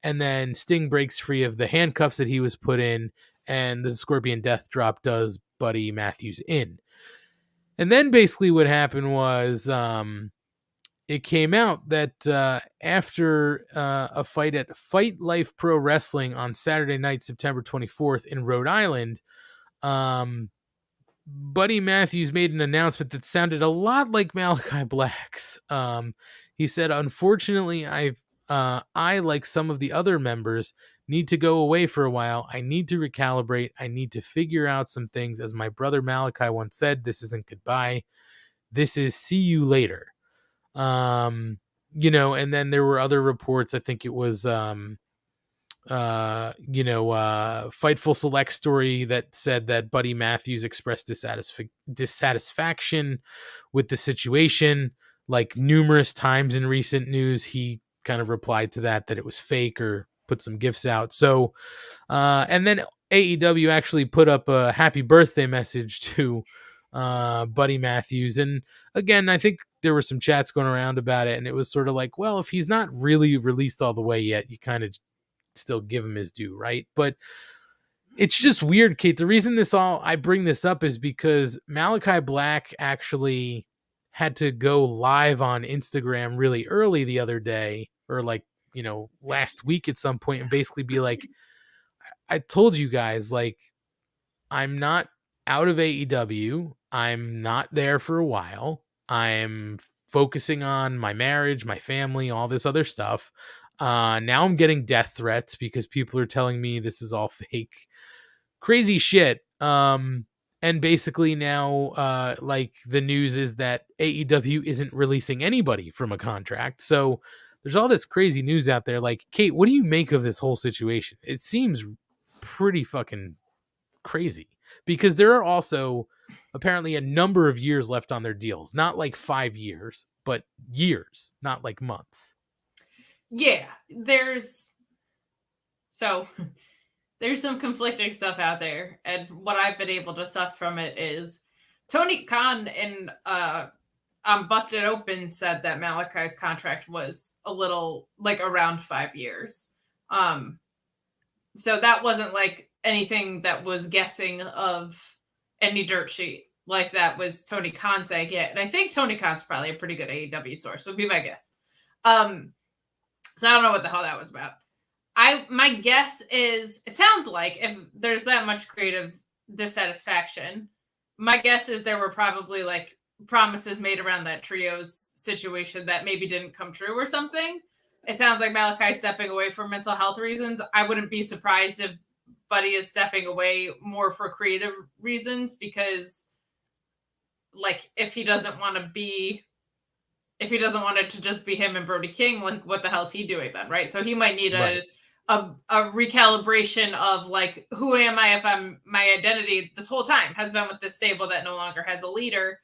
and then Sting breaks free of the handcuffs that he was put in, and the Scorpion Death Drop does Buddy Matthews in. And then basically what happened was it came out that after a fight at Fight Life Pro Wrestling on Saturday night, September 24th in Rhode Island, Buddy Matthews made an announcement that sounded a lot like Malachi Black's. He said, "Unfortunately, I, like some of the other members, need to go away for a while. I need to recalibrate. I need to figure out some things. As my brother Malachi once said, this isn't goodbye. This is see you later." And then there were other reports. I think it was, Fightful Select story that said that Buddy Matthews expressed dissatisfaction with the situation. Like numerous times in recent news, he kind of replied to that it was fake or put some gifts out. So, and then AEW actually put up a happy birthday message to Buddy Matthews. And again, I think there were some chats going around about it, and it was sort of like, well, if he's not really released all the way yet, you kind of still give him his due, right? But it's just weird, Kate. The reason I bring this up is because Malachi Black actually had to go live on Instagram really early the other day, or last week at some point, and basically be like, I told you guys, like, I'm not out of AEW. I'm not there for a while. I'm focusing on my marriage, my family, all this other stuff. Now I'm getting death threats because people are telling me this is all fake. Crazy shit. And basically now, the news is that AEW isn't releasing anybody from a contract. So there's all this crazy news out there. Like, Kate, what do you make of this whole situation? It seems pretty fucking crazy because there are also apparently a number of years left on their deals. Not like 5 years, but years, not like months. Yeah, there's some conflicting stuff out there, and what I've been able to suss from it is Tony Khan in Busted Open said that Malachi's contract was a little like around 5 years. So that wasn't like anything that was guessing of any dirt sheet. Like that was Tony Khan saying it. And I think Tony Khan's probably a pretty good AEW source, would be my guess. So I don't know what the hell that was about. My guess is, it sounds like if there's that much creative dissatisfaction, my guess is there were probably like promises made around that trios situation that maybe didn't come true or something. It sounds like Malachi stepping away for mental health reasons. I wouldn't be surprised if Buddy is stepping away more for creative reasons, because like if he doesn't want it to just be him and Brody King, like what the hell is he doing then, right? So he might need a recalibration of like, who am I if my identity this whole time has been with this stable that no longer has a leader.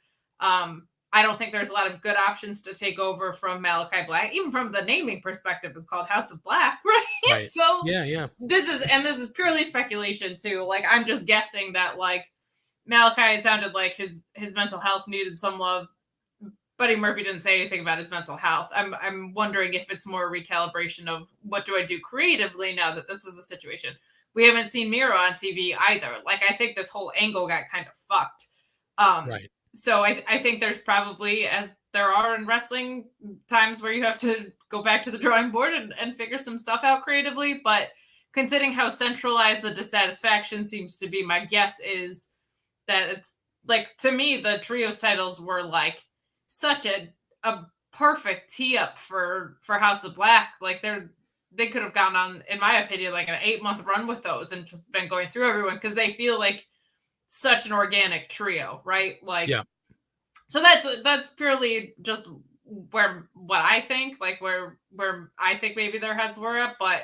I don't think there's a lot of good options to take over from Malachi Black, even from the naming perspective. It's called House of Black, right? So yeah. This is purely speculation too. Like I'm just guessing that like Malachi, it sounded like his mental health needed some love. Buddy Murphy didn't say anything about his mental health. I'm wondering if it's more a recalibration of what do I do creatively now that this is a situation. We haven't seen Miro on TV either. Like, I think this whole angle got kind of fucked. Right. So I think there's probably, as there are in wrestling, times where you have to go back to the drawing board and figure some stuff out creatively. But considering how centralized the dissatisfaction seems to be, my guess is that it's like, to me, the trios titles were like such a perfect tee up for House of Black. Like, they could have gone on, in my opinion, like an 8-month run with those and just been going through everyone, because they feel like such an organic trio, right? Like, yeah. So that's purely just what I think, like where I think maybe their heads were at. But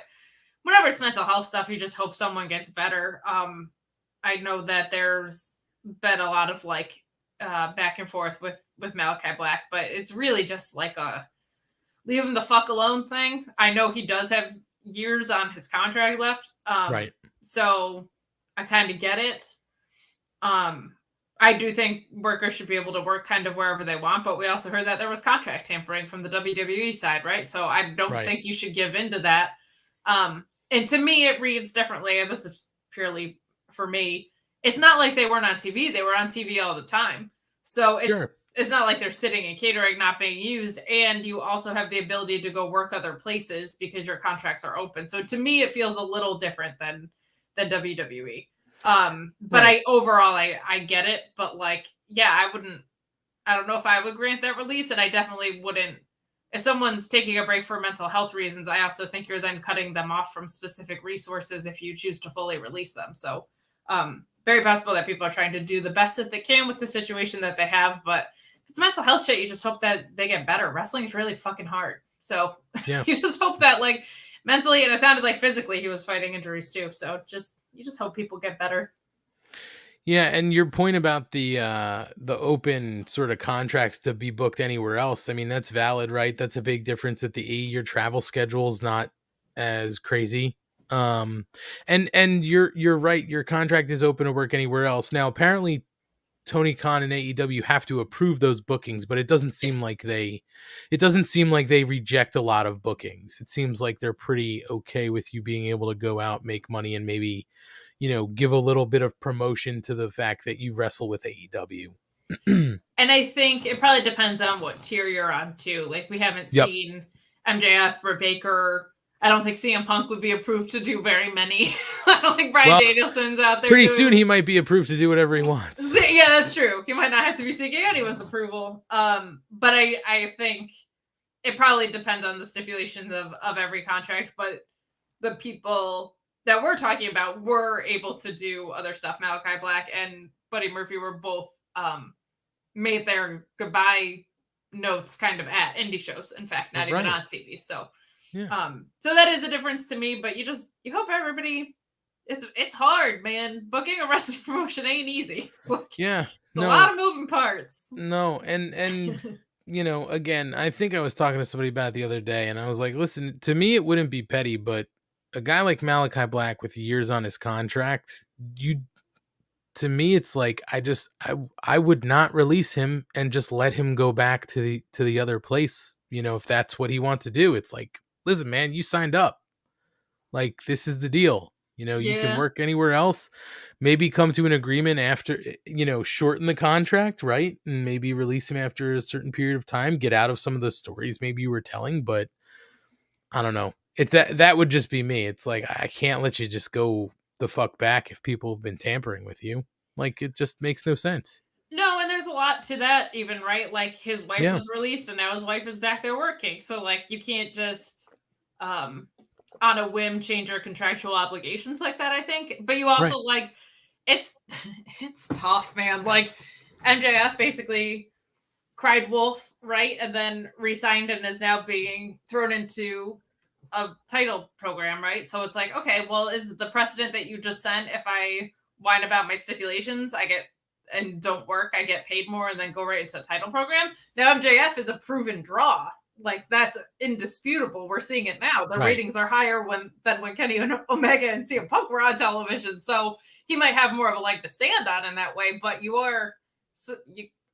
whenever it's mental health stuff, you just hope someone gets better. I know that there's been a lot of like back and forth with Malachi Black, but it's really just like a leave him the fuck alone thing. I know he does have years on his contract left, Right. So I kind of get it. I do think workers should be able to work kind of wherever they want, but we also heard that there was contract tampering from the WWE side, right? So I don't think you should give in to that. And to me, it reads differently, and this is purely for me. It's not like they weren't on TV. They were on TV all the time. So it's not like they're sitting in catering, not being used. And you also have the ability to go work other places because your contracts are open. So to me, it feels a little different than WWE. But I get it, but like, yeah, I don't know if I would grant that release, and I definitely wouldn't, if someone's taking a break for mental health reasons, I also think you're then cutting them off from specific resources if you choose to fully release them. So, very possible that people are trying to do the best that they can with the situation that they have, but if it's mental health shit, you just hope that they get better. Wrestling is really fucking hard. So you just hope that like mentally, and it sounded like physically he was fighting injuries too. So you just hope people get better. Yeah, and your point about the open sort of contracts to be booked anywhere else, I mean, that's valid, right? That's a big difference at the E. Your travel schedule's not as crazy. And you're right, your contract is open to work anywhere else. Now, apparently Tony Khan and AEW have to approve those bookings, but it doesn't seem like they reject a lot of bookings. It seems like they're pretty okay with you being able to go out, make money, and maybe, give a little bit of promotion to the fact that you wrestle with AEW. And I think it probably depends on what tier you're on too. Like, we haven't seen MJF or Baker. I don't think CM Punk would be approved to do very many. I don't think Bryan Danielson's out there. Pretty soon he might be approved to do whatever he wants. Yeah, that's true. He might not have to be seeking anyone's approval. But I think it probably depends on the stipulations of every contract. But the people that we're talking about were able to do other stuff. Malachi Black and Buddy Murphy were both made their goodbye notes kind of at indie shows. In fact, not even on TV. So, so that is a difference to me. But you hope everybody. It's hard, man. Booking a wrestling promotion ain't easy. It's a lot of moving parts. No, and again, I think I was talking to somebody about it the other day, and I was like, listen, to me, it wouldn't be petty, but a guy like Malachi Black with years on his contract, to me, it's like, I would not release him and just let him go back to the other place. If that's what he wants to do, it's like, listen, man, you signed up. Like, this is the deal. You can work anywhere else, maybe come to an agreement after, shorten the contract, right? And maybe release him after a certain period of time, get out of some of the stories maybe you were telling, but I don't know. That would just be me. It's like, I can't let you just go the fuck back if people have been tampering with you. Like, it just makes no sense. No, and there's a lot to that even, right? Like, his wife was released and now his wife is back there working. So like, you can't just on a whim change your contractual obligations like that, I think. But you also like, it's tough, man. Like, MJF basically cried wolf, right? And then re-signed and is now being thrown into a title program, right? So it's like, okay, well, is the precedent that you just sent, if I whine about my stipulations, I get and don't work, I get paid more and then go right into a title program? Now MJF is a proven draw. Like, that's indisputable. We're seeing it now. The ratings are higher than when Kenny and Omega and CM Punk were on television. So he might have more of a leg to stand on in that way, but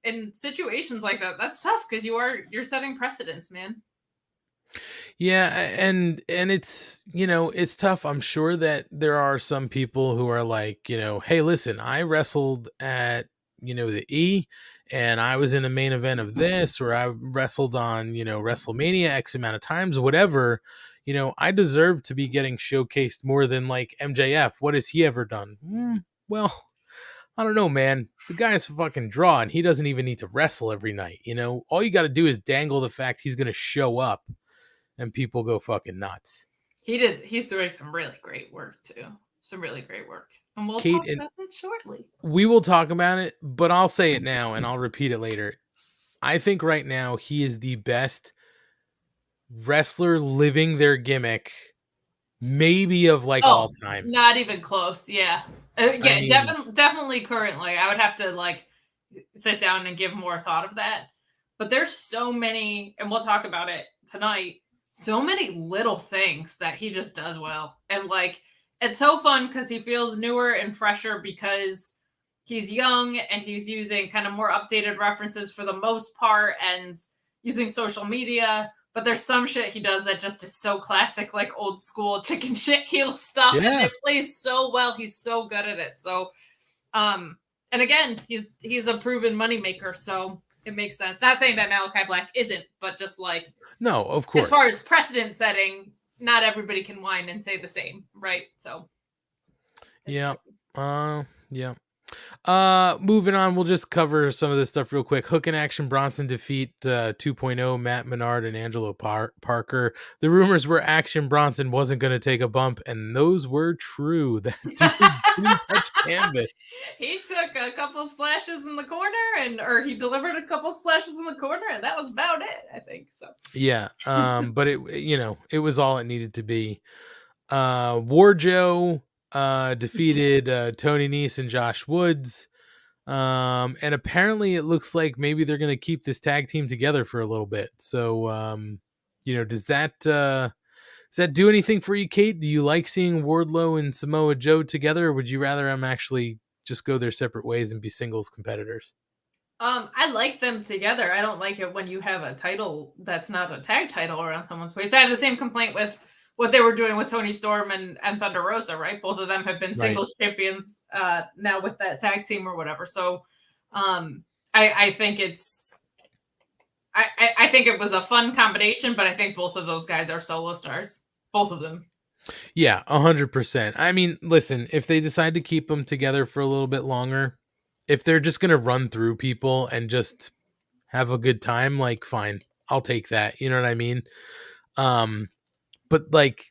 in situations like that, that's tough because you're setting precedents, man. Yeah, and it's, it's tough. I'm sure that there are some people who are like, hey, listen, I wrestled at, the E, and I was in a main event of this, or I wrestled on, WrestleMania X amount of times, whatever. I deserve to be getting showcased more than like MJF. What has he ever done? Well, I don't know, man. The guy's a fucking draw, and he doesn't even need to wrestle every night. All you got to do is dangle the fact he's going to show up, and people go fucking nuts. He's doing some really great work too. Some really great work. And we'll Kate, talk about that shortly. We will talk about it, but I'll say it now and I'll repeat it later. I think right now he is the best wrestler living their gimmick, maybe of like all time. Not even close. Yeah. Definitely currently. I would have to like sit down and give more thought of that. But there's so many, and we'll talk about it tonight, so many little things that he just does well. And like, it's so fun because he feels newer and fresher because he's young and he's using kind of more updated references for the most part and using social media. But there's some shit he does that just is so classic, like old school chicken shit heel stuff. Yeah. And it plays so well. He's so good at it. So, and again, he's a proven moneymaker. So it makes sense. Not saying that Malachi Black isn't, but just like, no, of course. As far as precedent setting, not everybody can whine and say the same, right? So, yeah. Moving on, we'll just cover some of this stuff real quick. Hook and Action Bronson defeat 2.0 Matt Menard and Angelo Parker. The rumors were Action Bronson wasn't going to take a bump, and those were true. That dude didn't touch canvas. He took a couple splashes in the corner, or he delivered a couple splashes in the corner, and that was about it, I think. So yeah, but it was all it needed to be. Warjo defeated Tony Nese and Josh Woods. And apparently it looks like maybe they're going to keep this tag team together for a little bit. So, does that do anything for you, Kate? Do you like seeing Wardlow and Samoa Joe together, or would you rather them actually just go their separate ways and be singles competitors? I like them together. I don't like it when you have a title that's not a tag title around someone's waist. I have the same complaint with what they were doing with Tony Storm and Thunder Rosa, right? Both of them have been singles champions now with that tag team or whatever. So I think I think it was a fun combination, but I think both of those guys are solo stars. Both of them. Yeah, 100%. I mean, listen, if they decide to keep them together for a little bit longer, if they're just going to run through people and just have a good time, like, fine, I'll take that. You know what I mean? But like,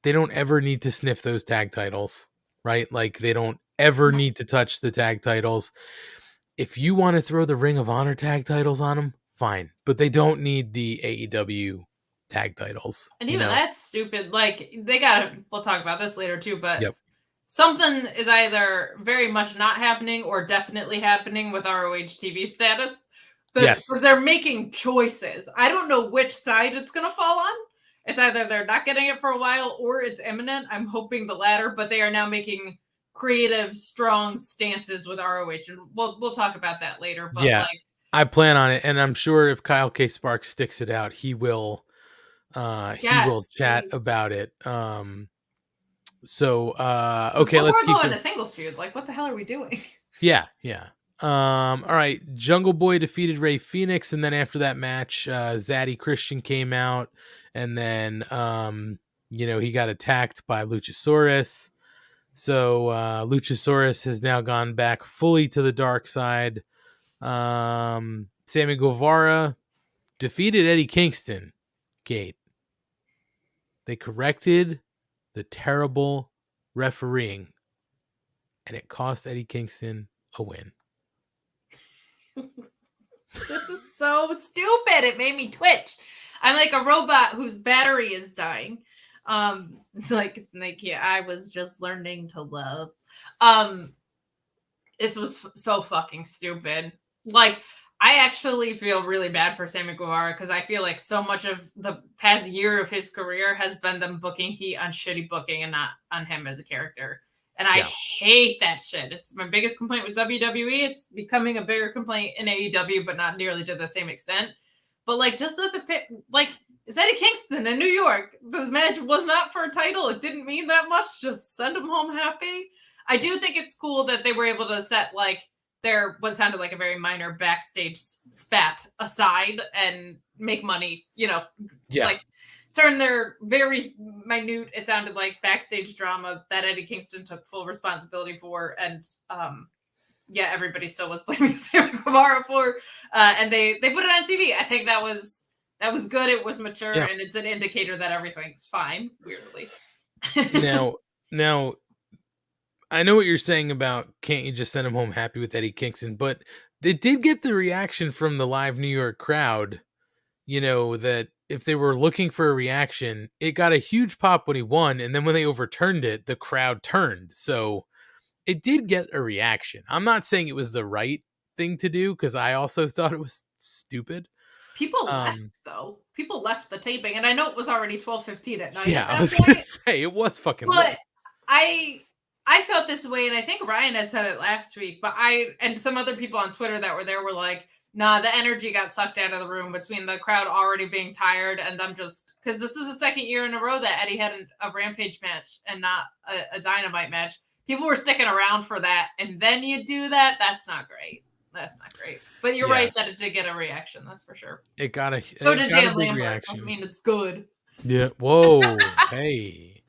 they don't ever need to sniff those tag titles, right? Like, they don't ever need to touch the tag titles. If you want to throw the Ring of Honor tag titles on them, fine. But they don't need the AEW tag titles. And even that's stupid. Like, we'll talk about this later too, but something is either very much not happening or definitely happening with ROH TV status. Yes. They're making choices. I don't know which side it's going to fall on. It's either they're not getting it for a while or it's imminent. I'm hoping the latter, but they are now making creative, strong stances with ROH. And we'll talk about that later. But I plan on it. And I'm sure if Kyle K. Sparks sticks it out, he will chat about it. Okay, let's keep going to singles feud. Like, what the hell are we doing? Yeah. All right. Jungle Boy defeated Rey Fenix, and then after that match, Zaddy Christian came out, and then he got attacked by Luchasaurus. So Luchasaurus has now gone back fully to the dark side. Sammy Guevara defeated Eddie Kingston. Kate. They corrected the terrible refereeing, and it cost Eddie Kingston a win. This is so stupid. It made me twitch. I'm like a robot whose battery is dying. It's like I was just learning to love. This was so fucking stupid. Like, I actually feel really bad for Sammy Guevara because I feel like so much of the past year of his career has been them booking heat on shitty booking and not on him as a character. And I hate that shit. It's my biggest complaint with WWE. It's becoming a bigger complaint in AEW, but not nearly to the same extent. But like, just let the fit, like, it's Eddie Kingston in New York. This match was not for a title. It didn't mean that much. Just send him home happy. I do think it's cool that they were able to set like their what sounded like a very minor backstage spat aside and make money, like turn their very minute, it sounded like backstage drama that Eddie Kingston took full responsibility for. And everybody still was blaming Sammy Guevara for, and they put it on TV. I think that was good. It was mature, and it's an indicator that everything's fine, weirdly. Now, I know what you're saying about can't you just send him home happy with Eddie Kingston, but they did get the reaction from the live New York crowd, that if they were looking for a reaction, it got a huge pop when he won, and then when they overturned it, the crowd turned. So it did get a reaction. I'm not saying it was the right thing to do, because I also thought it was stupid. People left, though. People left the taping, and I know it was already 12:15 at night. Yeah, I was going to say, it was fucking late. I felt this way, and I think Ryan had said it last week, but and some other people on Twitter that were there were like, nah, the energy got sucked out of the room between the crowd already being tired and them just, because this is the second year in a row that Eddie had a Rampage match and not a Dynamite match. People were sticking around for that, and then you do that. That's not great. But you're right that it did get a reaction. That's for sure. It got a big reaction. Doesn't mean it's good. Yeah. Whoa. Hey.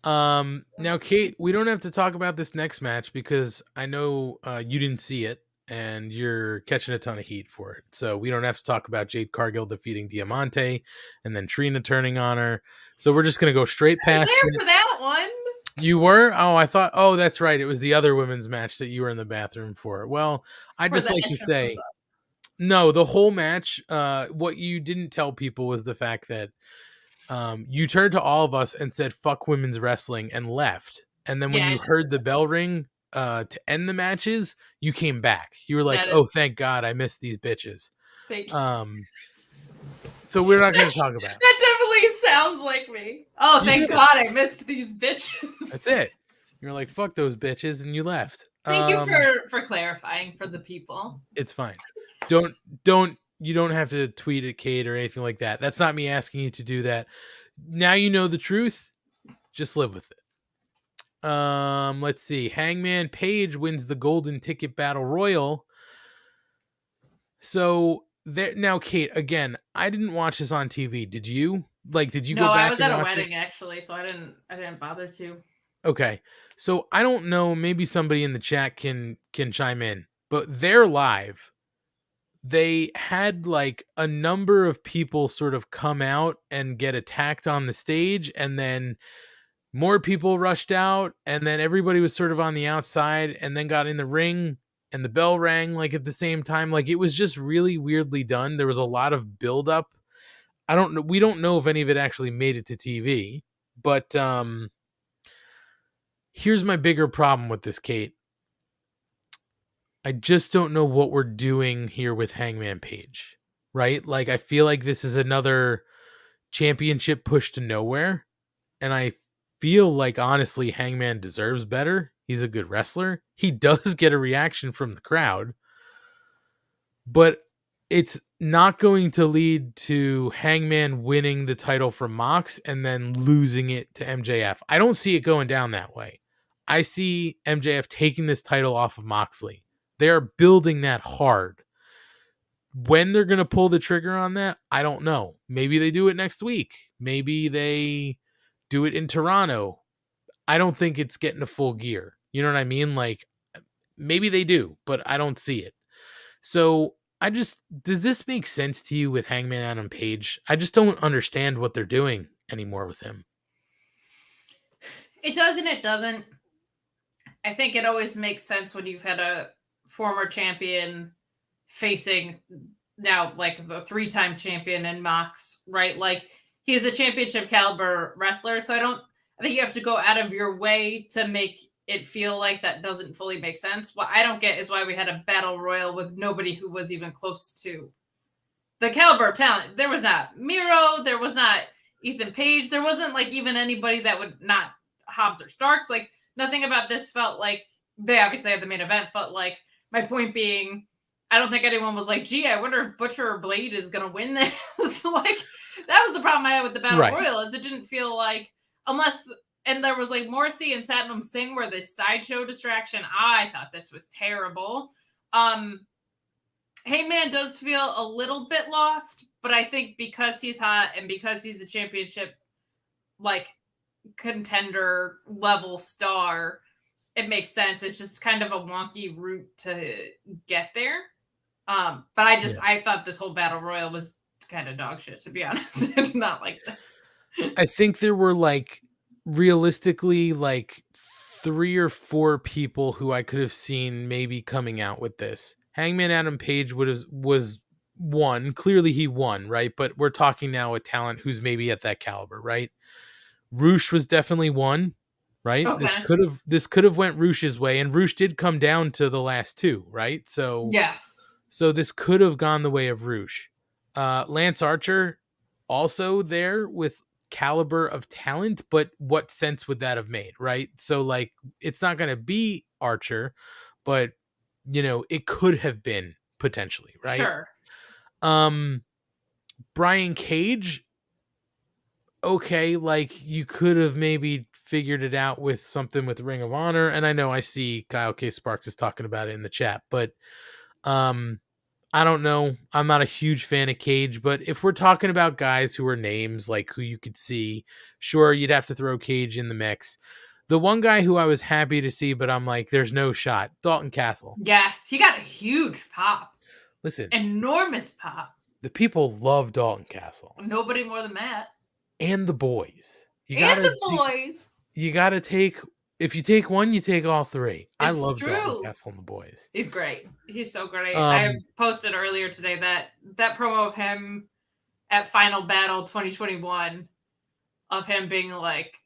Now, Kate, we don't have to talk about this next match because I know you didn't see it and you're catching a ton of heat for it. So we don't have to talk about Jade Cargill defeating Diamante and then Trina turning on her. So we're just going to go straight past it. For that one. You were? Oh, I thought, that's right. It was the other women's match that you were in the bathroom for. Well, I'd just like to say, no, the whole match, what you didn't tell people was the fact that you turned to all of us and said, fuck women's wrestling, and left. And then when you heard the bell ring to end the matches, you came back. You were like, thank God I missed these bitches. Thank you. So we're not going to talk about it. That definitely sounds like me. Oh, thank God I missed these bitches. That's it. You're like, fuck those bitches, and you left. Thank you for clarifying for the people. It's fine. You don't have to tweet at Kate or anything like that. That's not me asking you to do that. Now you know the truth. Just live with it. Let's see. Hangman Page wins the Golden Ticket Battle Royal. So there now, Kate, again, I didn't watch this on TV. Did you? Did you go back? No, I was at a wedding actually, so I didn't bother to. Okay. So I don't know, maybe somebody in the chat can chime in, but they're live. They had a number of people sort of come out and get attacked on the stage, and then more people rushed out, and then everybody was sort of on the outside and then got in the ring, and the bell rang at the same time. It was just really weirdly done. There was a lot of buildup. I don't know. We don't know if any of it actually made it to TV, but here's my bigger problem with this, Kate. I just don't know what we're doing here with Hangman Page, right? I feel like this is another championship push to nowhere. And I feel like, honestly, Hangman deserves better. He's a good wrestler. He does get a reaction from the crowd. But it's not going to lead to Hangman winning the title from Mox and then losing it to MJF. I don't see it going down that way. I see MJF taking this title off of Moxley. They're building that hard. When they're going to pull the trigger on that, I don't know. Maybe they do it next week. Maybe they do it in Toronto. I don't think it's getting a full gear. You know what I mean? Maybe they do, but I don't see it. So does this make sense to you with Hangman Adam Page? I just don't understand what they're doing anymore with him. It does and it doesn't. I think it always makes sense when you've had a former champion facing now the 3-time champion in Mox, right? He is a championship caliber wrestler. So I think you have to go out of your way to make it feel like that doesn't fully make sense. What I don't get is why we had a battle royal with nobody who was even close to the caliber of talent. There was not Miro. There was not Ethan Page. There wasn't even anybody that would not Hobbs or Starks. nothing about this felt like they obviously had the main event, but like my point being, I don't think anyone was like, gee, I wonder if Butcher or Blade is gonna win this. Like that was the problem I had with the Battle Royal, is it didn't feel like, unless, and there was like Morrissey and Satnam Singh were the sideshow distraction. I thought this was terrible. Heyman does feel a little bit lost, but I think because he's hot and because he's a championship like contender level star, it makes sense. It's just kind of a wonky route to get there. But I thought this whole Battle Royal was kind of dog shit, to be honest. I did not like this. I think there were like realistically like 3 or 4 people who I could have seen maybe coming out with this. Hangman Adam Page was one. Clearly he won, right? But we're talking now a talent who's maybe at that caliber, right? Roosh was definitely one, right? Okay. This could have went Roosh's way, and Roosh did come down to the last 2, right? So yes. So this could have gone the way of Roosh. Lance Archer also there with caliber of talent, but what sense would that have made, right? So like it's not going to be Archer, but you know, it could have been potentially, right? Sure. Brian Cage, okay, like you could have maybe figured it out with something with Ring of Honor, and I know I see Kyle K. Sparks is talking about it in the chat, but I don't know. I'm not a huge fan of Cage, but if we're talking about guys who are names, like who you could see, sure, you'd have to throw Cage in the mix. The one guy who I was happy to see, but I'm like, there's no shot, Dalton Castle. Yes, he got a huge pop. Listen. Enormous pop. The people love Dalton Castle. Nobody more than Matt. And the boys. You gotta take, if you take one, you take all 3. I love true. Dalton Castle and the boys. He's great. He's so great. I posted earlier today that promo of him at Final Battle 2021 of him being like,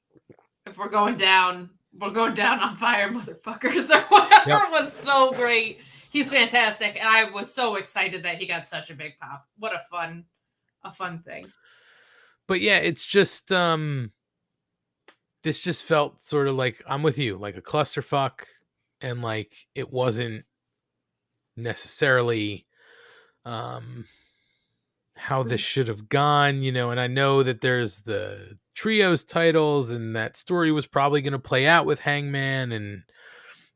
if we're going down on fire, motherfuckers, or whatever, was so great. He's fantastic. And I was so excited that he got such a big pop. What a fun thing. But yeah, it's just this just felt sort of like, I'm with you, like a clusterfuck, and like it wasn't necessarily how this should have gone, you know. And I know that there's the trios titles, and that story was probably going to play out with Hangman and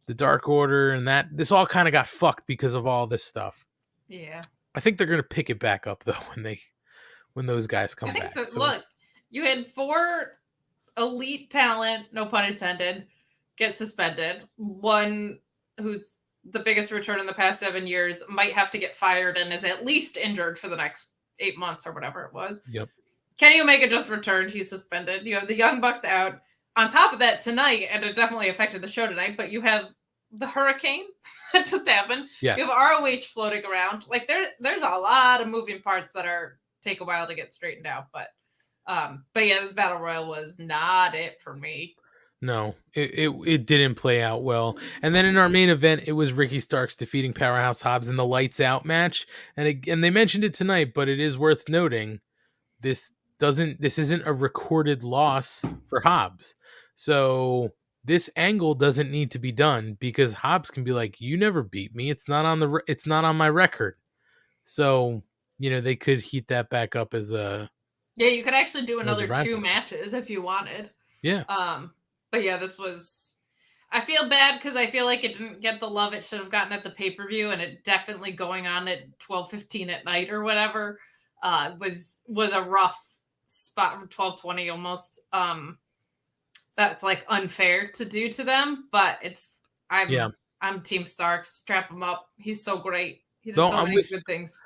the Dark Order, and that this all kind of got fucked because of all this stuff. Yeah, I think they're going to pick it back up though when those guys come back. So. Look, you had 4 elite talent, no pun intended, get suspended. One who's the biggest return in the past 7 years might have to get fired and is at least injured for the next 8 months or whatever it was. Yep. Kenny Omega just returned. He's suspended. You have the Young Bucks out. On top of that, tonight, and it definitely affected the show tonight, but you have the Hurricane that just happened. Yes. You have ROH floating around. Like there's a lot of moving parts that take a while to get straightened out. But yeah, this Battle Royal was not it for me. No, it didn't play out well. And then in our main event, it was Ricky Starks defeating Powerhouse Hobbs in the Lights Out match. And they mentioned it tonight, but it is worth noting this isn't a recorded loss for Hobbs. So this angle doesn't need to be done, because Hobbs can be like, you never beat me. It's not on my record. So, you know, they could heat that back up as a... Yeah, you could actually do another 2 matches if you wanted. Yeah. But yeah, this was... I feel bad because I feel like it didn't get the love it should have gotten at the pay-per-view, and it definitely going on at 12:15 at night or whatever was a rough spot, 12:20 almost. That's like unfair to do to them, but I'm Team Starks. Strap him up. He's so great. He did so many good things.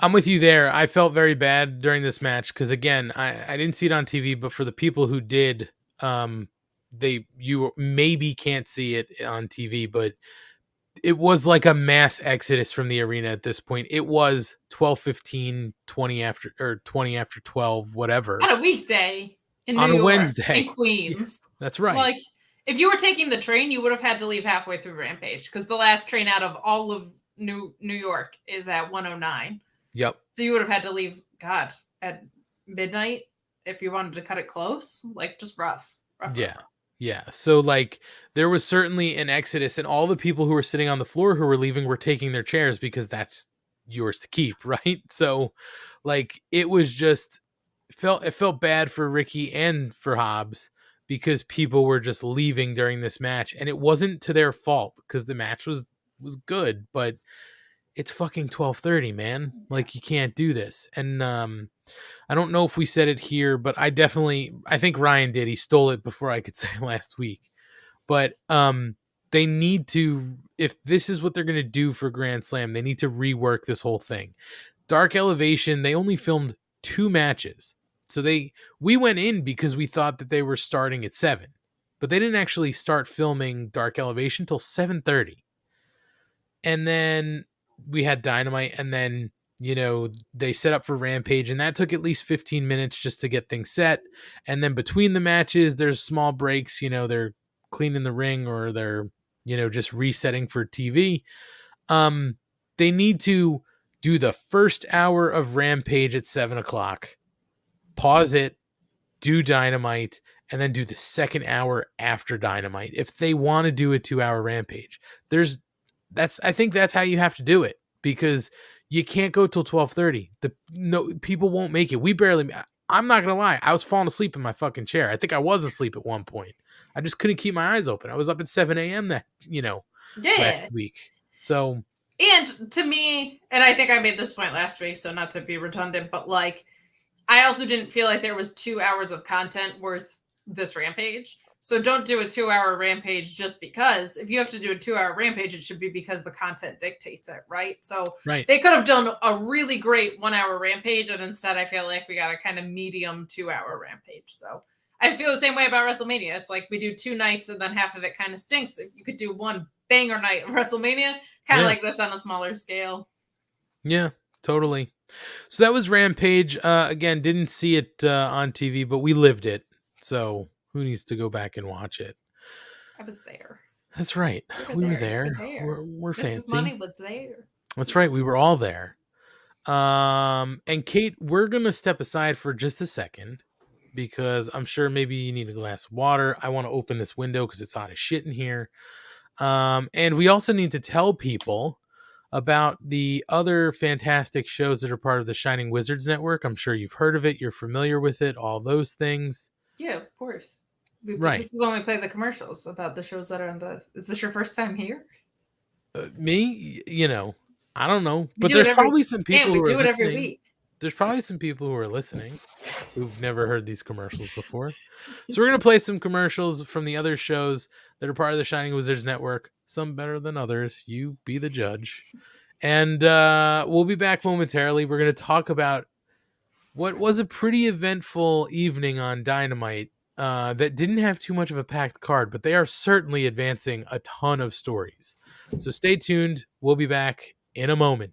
I'm with you there. I felt very bad during this match because, again, I didn't see it on TV, but for the people who did, you maybe can't see it on TV, but it was like a mass exodus from the arena at this point. It was 12:15, 20 after 12, whatever. On a weekday in on New a York, Wednesday in Queens. Yeah, that's right. Like, if you were taking the train, you would have had to leave halfway through Rampage, because the last train out of all of New York is at 1:09. Yep. So you would have had to leave, at midnight if you wanted to cut it close. Like, just rough. Yeah. Yeah. So like there was certainly an exodus, and all the people who were sitting on the floor who were leaving were taking their chairs because that's yours to keep, right? So like it was just it felt bad for Ricky and for Hobbs because people were just leaving during this match, and it wasn't to their fault because the match was good, but it's fucking 12:30, man. Like you can't do this. And I don't know if we said it here, but I think Ryan did. He stole it before I could say last week. But they need to, if this is what they're going to do for Grand Slam, they need to rework this whole thing. Dark Elevation, they only filmed 2 matches. So we went in because we thought that they were starting at 7. But they didn't actually start filming Dark Elevation till 7:30. And then we had Dynamite, and then they set up for Rampage, and that took at least 15 minutes just to get things set. And then between the matches, there's small breaks. They're cleaning the ring, or they're just resetting for TV. They need to do the first hour of Rampage at 7:00, pause it, do Dynamite, and then do the second hour after Dynamite if they want to do a 2-hour Rampage. I think that's how you have to do it, because you can't go till 12:30. People won't make it. I'm not gonna lie, I was falling asleep in my fucking chair. I think I was asleep at one point. I just couldn't keep my eyes open. I was up at 7 a.m. last week. So, and to me, and I think I made this point last week, so not to be redundant, but like I also didn't feel like there was 2 hours of content worth this Rampage. So don't do a 2-hour Rampage just because. If you have to do a 2-hour Rampage, it should be because the content dictates it, right? So They could have done a really great 1-hour Rampage, and instead I feel like we got a kind of medium 2-hour Rampage. So I feel the same way about WrestleMania. It's like we do 2 nights and then half of it kind of stinks. You could do one banger night of WrestleMania, kind of like this on a smaller scale. Yeah, totally. So that was Rampage. Again, didn't see it on TV, but we lived it. So who needs to go back and watch it? I was there. That's right. We were there. We're fancy. Mrs. Money was there. That's right. We were all there. And Kate, we're going to step aside for just a second because I'm sure maybe you need a glass of water. I want to open this window because it's hot as shit in here. And we also need to tell people about the other fantastic shows that are part of the Shining Wizards Network. I'm sure you've heard of it. You're familiar with it. All those things. Yeah, of course. Right. This is when we play the commercials about the shows that are on the... Is this your first time here? Me? I don't know. But there's probably some people who are listening. We do it every week. There's probably some people who are listening who've never heard these commercials before. So we're going to play some commercials from the other shows that are part of the Shining Wizards Network. Some better than others. You be the judge. And we'll be back momentarily. We're going to talk about what was a pretty eventful evening on Dynamite that didn't have too much of a packed card, but they are certainly advancing a ton of stories. So stay tuned. We'll be back in a moment.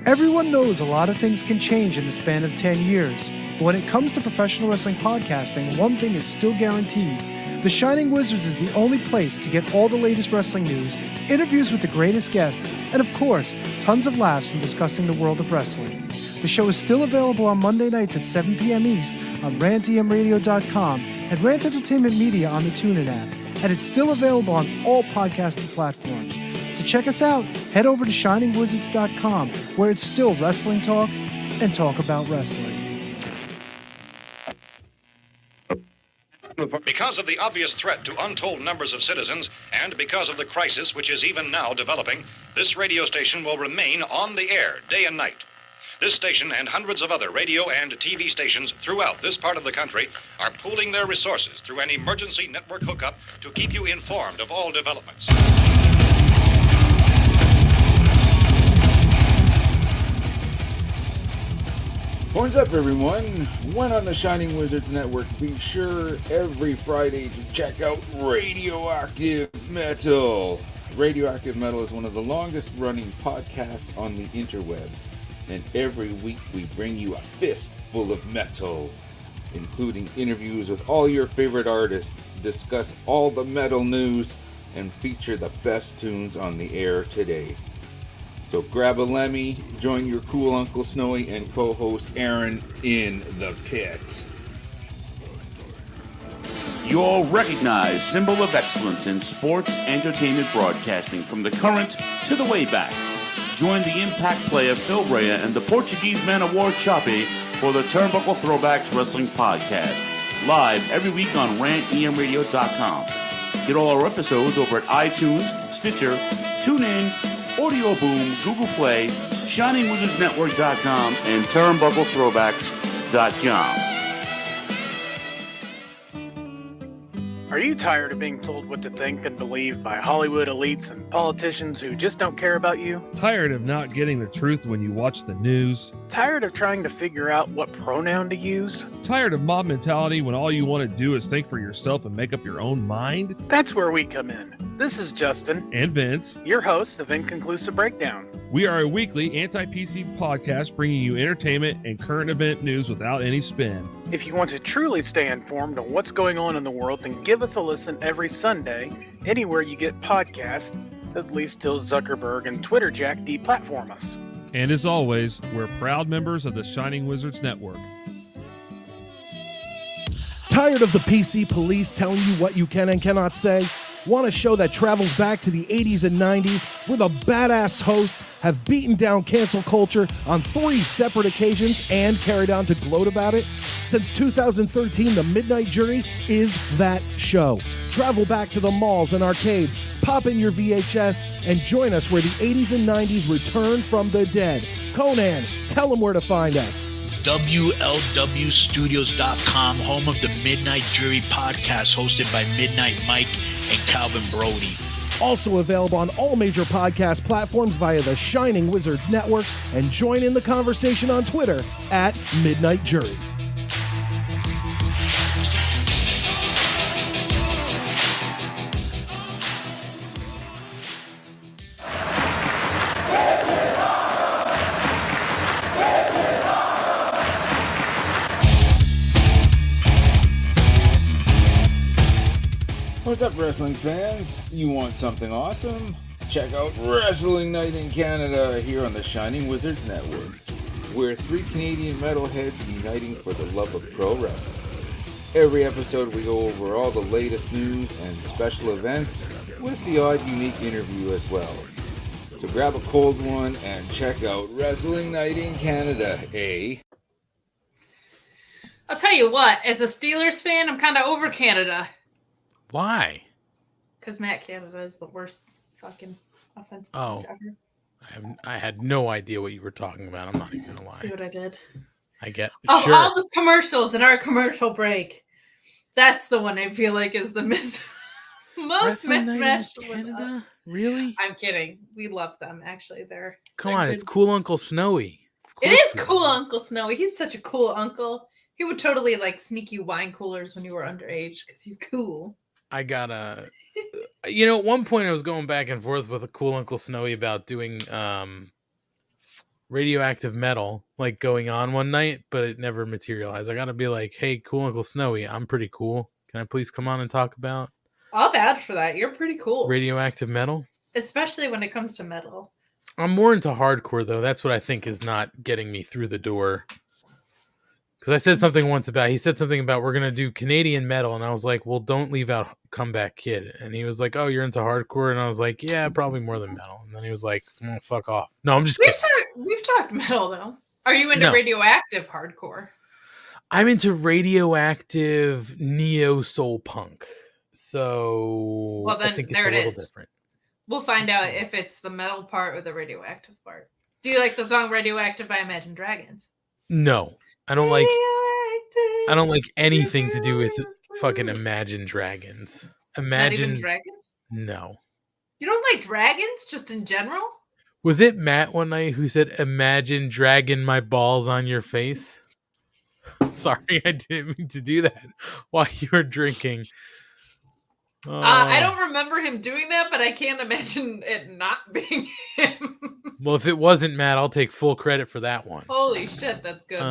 Everyone knows a lot of things can change in the span of 10 years. But when it comes to professional wrestling podcasting, one thing is still guaranteed. The Shining Wizards is the only place to get all the latest wrestling news, interviews with the greatest guests, and of course, tons of laughs in discussing the world of wrestling. The show is still available on Monday nights at 7 p.m. East on rantdmradio.com and Rant Entertainment Media on the TuneIn app. And it's still available on all podcasting platforms. To check us out, head over to shiningwizards.com, where it's still wrestling talk and talk about wrestling. Because of the obvious threat to untold numbers of citizens, and because of the crisis which is even now developing, this radio station will remain on the air day and night. This station and hundreds of other radio and TV stations throughout this part of the country are pooling their resources through an emergency network hookup to keep you informed of all developments. Horns up, everyone. When on the Shining Wizards Network, be sure every Friday to check out Radioactive Metal. Radioactive Metal is one of the longest running podcasts on the interweb. And every week we bring you a fistful of metal, including interviews with all your favorite artists, discuss all the metal news, and feature the best tunes on the air today. So grab a Lemmy, join your cool Uncle Snowy and co-host Aaron in the pit. your recognized symbol of excellence in sports entertainment broadcasting from the current to the way back. Join the Impact player Phil Brea and the Portuguese man of war Choppy for the Turnbuckle Throwbacks Wrestling Podcast, live every week on rantemradio.com. Get all our episodes over at iTunes, Stitcher, TuneIn, Audio Boom, Google Play, ShiningWizardsNetwork.com, and TurnbuckleThrowbacks.com. Are you tired of being told what to think and believe by Hollywood elites and politicians who just don't care about you? Tired of not getting the truth when you watch the news? Tired of trying to figure out what pronoun to use? Tired of mob mentality when all you want to do is think for yourself and make up your own mind? That's where we come in. This is Justin and Vince, your hosts of Inconclusive Breakdown. We are a weekly anti-PC podcast bringing you entertainment and current event news without any spin. If you want to truly stay informed on what's going on in the world, then give us a listen every Sunday, anywhere you get podcasts, at least till Zuckerberg and Twitter Jack deplatform us. And as always, we're proud members of the Shining Wizards Network. Tired of the PC police telling you what you can and cannot say? Want a show that travels back to the 80s and 90s, where the badass hosts have beaten down cancel culture on 3 separate occasions and carried on to gloat about it? Since 2013, The Midnight Jury is that show. Travel back to the malls and arcades, pop in your VHS, and join us where the 80s and 90s return from the dead. Conan, tell them where to find us. WLWstudios.com, home of the Midnight Jury podcast, hosted by Midnight Mike and Calvin Brody. Also available on all major podcast platforms via the Shining Wizards Network, and join in the conversation on Twitter at Midnight Jury. What's up, wrestling fans? You want something awesome? Check out Wrestling Night in Canada here on the Shining Wizards Network. We're 3 Canadian metalheads uniting for the love of pro wrestling. Every episode we go over all the latest news and special events with the odd unique interview as well. So grab a cold one and check out Wrestling Night in Canada, eh? I'll tell you what, as a Steelers fan, I'm kind of over Canada. Why? Because Matt Canada is the worst fucking offensive coach ever. I had no idea what you were talking about. I'm not even gonna lie. See what I did? I get of sure. all the commercials in our commercial break, that's the one I feel like is the most mismatched. Canada? Really? I'm kidding. We love them. Actually, they're on. good. It's Cool Uncle Snowy. It is Cool Uncle Snowy. He's such a cool uncle. He would totally like sneak you wine coolers when you were underage because he's cool. I got at one point I was going back and forth with a Cool Uncle Snowy about doing radioactive metal, like going on one night, but it never materialized. I gotta be like, hey, Cool Uncle Snowy, I'm pretty cool. Can I please come on and talk about I'll vouch for that. You're pretty cool. Radioactive metal? Especially when it comes to metal. I'm more into hardcore, though. That's what I think is not getting me through the door. Because I said something once he said something about we're going to do Canadian metal. And I was like, well, don't leave out Comeback Kid. And he was like, oh, you're into hardcore? And I was like, yeah, probably more than metal. And then he was like, oh, fuck off. No, I'm just kidding. We've talked metal, though. Are you into radioactive hardcore? I'm into radioactive neo-soul punk. So well, then, I think it's there a little is. different. We'll find out if it's the metal part or the radioactive part. Do you like the song Radioactive by Imagine Dragons? No. I don't like anything to do with fucking Imagine Dragons. Not even Dragons? No. You don't like dragons just in general? Was it Matt one night who said, imagine dragging my balls on your face? Sorry, I didn't mean to do that while you were drinking. I don't remember him doing that, but I can't imagine it not being him. Well, if it wasn't Matt, I'll take full credit for that one. Holy shit, that's good.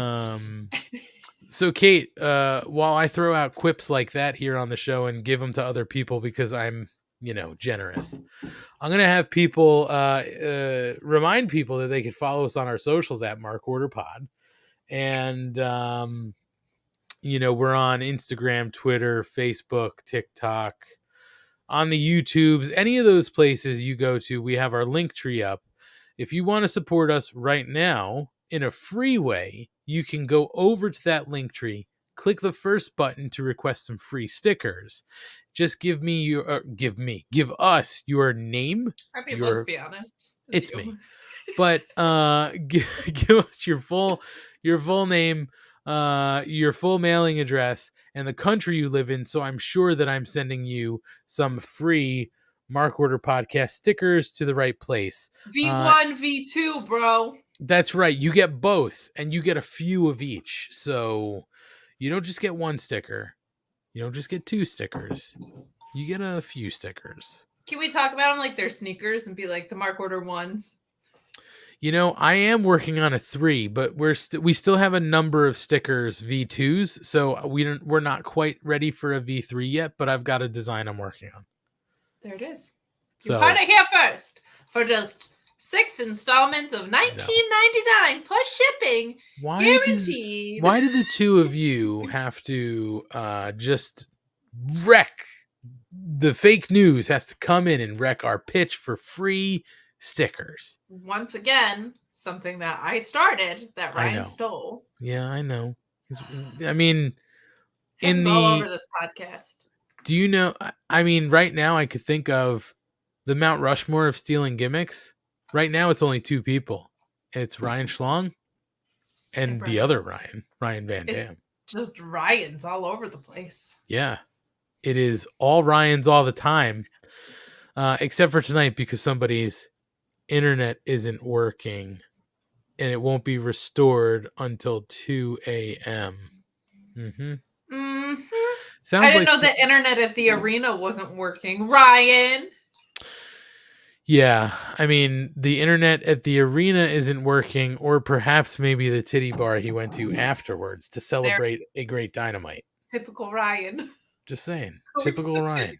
So, Kate, while I throw out quips like that here on the show and give them to other people because I'm, generous, I'm going to have people remind people that they could follow us on our socials at Mark Order Pod. And we're on Instagram, Twitter, Facebook, TikTok, on the YouTubes, any of those places you go to, we have our link tree up. If you want to support us right now in a free way, you can go over to that link tree, click the first button to request some free stickers. Just give us your name. I mean, let's be honest. It's me. But give us your full name, your full mailing address, and the country you live in. So I'm sure that I'm sending you some free Mark Order Podcast stickers to the right place. V1, V2, bro. That's right. You get both, and you get a few of each. So you don't just get one sticker. You don't just get 2 stickers. You get a few stickers. Can we talk about them like they're sneakers and be like the Mark Order ones? I am working on a 3, but we still have a number of stickers V2s, so we're not quite ready for a V3 yet, but I've got a design I'm working on. There it is. So, you heard it here first. For just 6 installments of $19.99 plus shipping, guaranteed. Why do the 2 of you have to just wreck? The fake news has to come in and wreck our pitch for free stickers. Once again, something that I started that Ryan stole. Yeah, I know. I mean, all over this podcast. Do you know? I mean, right now I could think of the Mount Rushmore of stealing gimmicks. Right now, it's only 2 people. It's Ryan Schlong and the other Ryan Van Dam. Just Ryans all over the place. Yeah, it is all Ryans all the time, except for tonight because somebody's internet isn't working and it won't be restored until 2 a.m. Sounds I didn't know the internet at the arena wasn't working. Ryan. Yeah, I mean, the internet at the arena isn't working, or perhaps maybe the titty bar he went to afterwards to celebrate a great Dynamite. Typical Ryan. Just saying. Typical Ryan.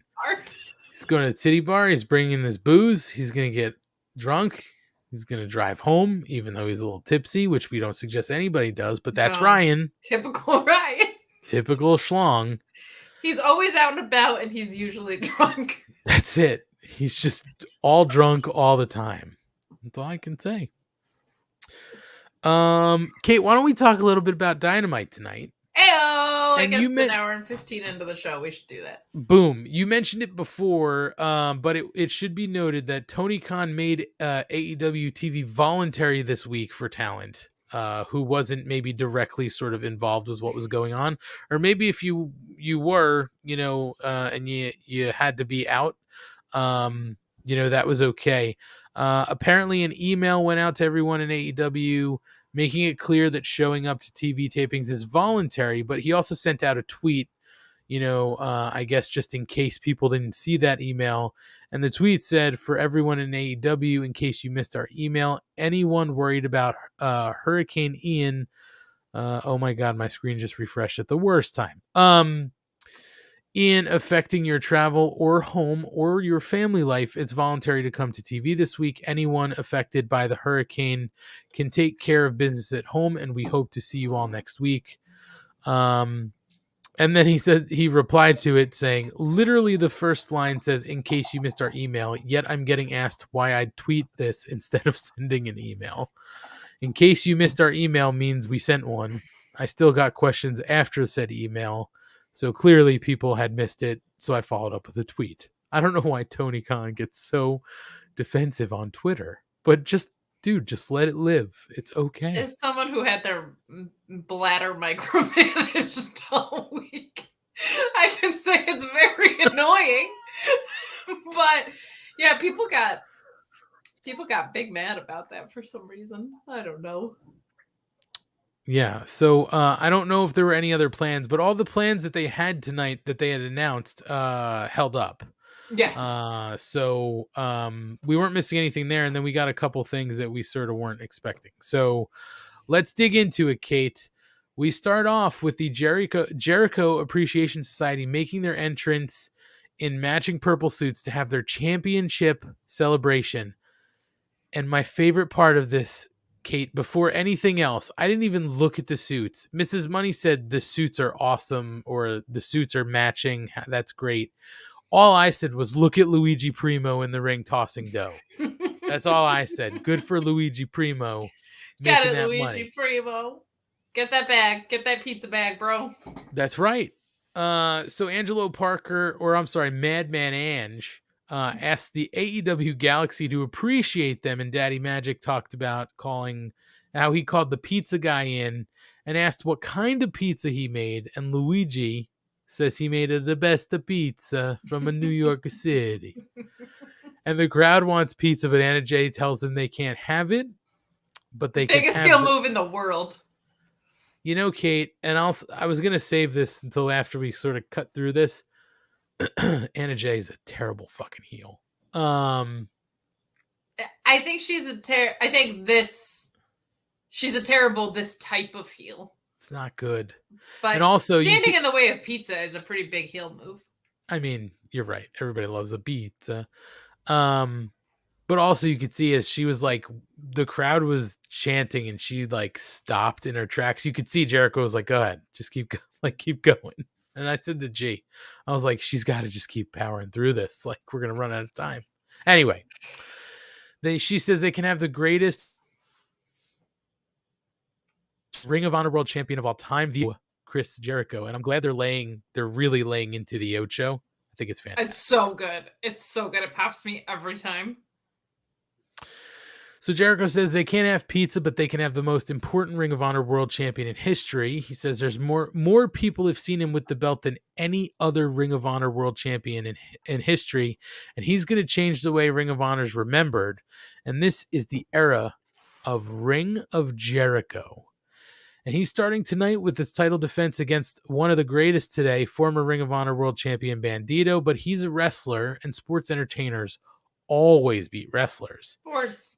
He's going to the titty bar. He's bringing his booze. He's going to get drunk. He's going to drive home, even though he's a little tipsy, which we don't suggest anybody does, but that's Ryan. Typical Ryan. Typical Schlong. He's always out and about, and he's usually drunk. That's it. He's just all drunk all the time. That's all I can say. Kate, why don't we talk a little bit about Dynamite tonight? Ayo! I guess it's an hour and 15 into the show. We should do that. Boom. You mentioned it before, but it should be noted that Tony Khan made AEW TV voluntary this week for talent who wasn't maybe directly sort of involved with what was going on. Or maybe if you were, and you had to be out, that was okay. Apparently an email went out to everyone in AEW making it clear that showing up to TV tapings is voluntary, but he also sent out a tweet, I guess just in case people didn't see that email. And the tweet said, for everyone in AEW, in case you missed our email, anyone worried about Hurricane Ian, oh my God, my screen just refreshed at the worst time. In affecting your travel or home or your family life, it's voluntary to come to TV this week. Anyone affected by the hurricane can take care of business at home, and we hope to see you all next week. And then he replied to it saying, literally the first line says, in case you missed our email, yet I'm getting asked why I'd tweet this instead of sending an email. In case you missed our email means we sent one. I still got questions after said email. So clearly people had missed it, so I followed up with a tweet. I don't know why Tony Khan gets so defensive on Twitter, but just let it live. It's okay. As someone who had their bladder micromanaged all week, I can say it's very annoying. But yeah, people got big mad about that for some reason. I don't know. Yeah, so I don't know if there were any other plans, but all the plans that they had tonight that they had announced held up. Yes. So we weren't missing anything there, and then we got a couple things that we sort of weren't expecting. So let's dig into it, Kate. We start off with the Jericho Appreciation Society making their entrance in matching purple suits to have their championship celebration. And my favorite part of this Kate, before anything else, I didn't even look at the suits. Mrs. Money said the suits are awesome or the suits are matching. That's great. All I said was, look at Luigi Primo in the ring tossing dough. That's all I said. Good for Luigi Primo making Got it, that Luigi money. Primo. Get that bag. Get that pizza bag, bro. That's right. So Angelo Parker, or I'm sorry, Madman Ange, asked the AEW Galaxy to appreciate them, and Daddy Magic talked about how he called the pizza guy in and asked what kind of pizza he made, and Luigi says he made it the best of pizza from a New York City. And the crowd wants pizza, but Anna Jay tells them they can't have it, but they Biggest can heel have move in the world. You know, Kate, and I was going to save this until after we sort of cut through this. Anna Jay is a terrible fucking heel. I think she's she's a terrible this type of heel. It's not good. But and also standing in the way of pizza is a pretty big heel move. I mean, you're right. Everybody loves a pizza. But also you could see as she was like, the crowd was chanting and she like stopped in her tracks. You could see Jericho was like, go ahead, just keep going. And I said to G, I was like, she's got to just keep powering through this. Like, we're going to run out of time. Anyway, she says they can have the greatest Ring of Honor World Champion of all time, Chris Jericho. And I'm glad they're really laying into the Ocho. I think it's fantastic. It's so good. It's so good. It pops me every time. So Jericho says they can't have pizza, but they can have the most important Ring of Honor World Champion in history. He says there's more people have seen him with the belt than any other Ring of Honor World Champion in history, and he's going to change the way Ring of Honor is remembered. And this is the era of Ring of Jericho. And he's starting tonight with his title defense against one of the greatest today, former Ring of Honor World Champion Bandito, but he's a wrestler, and sports entertainers always beat wrestlers. Sports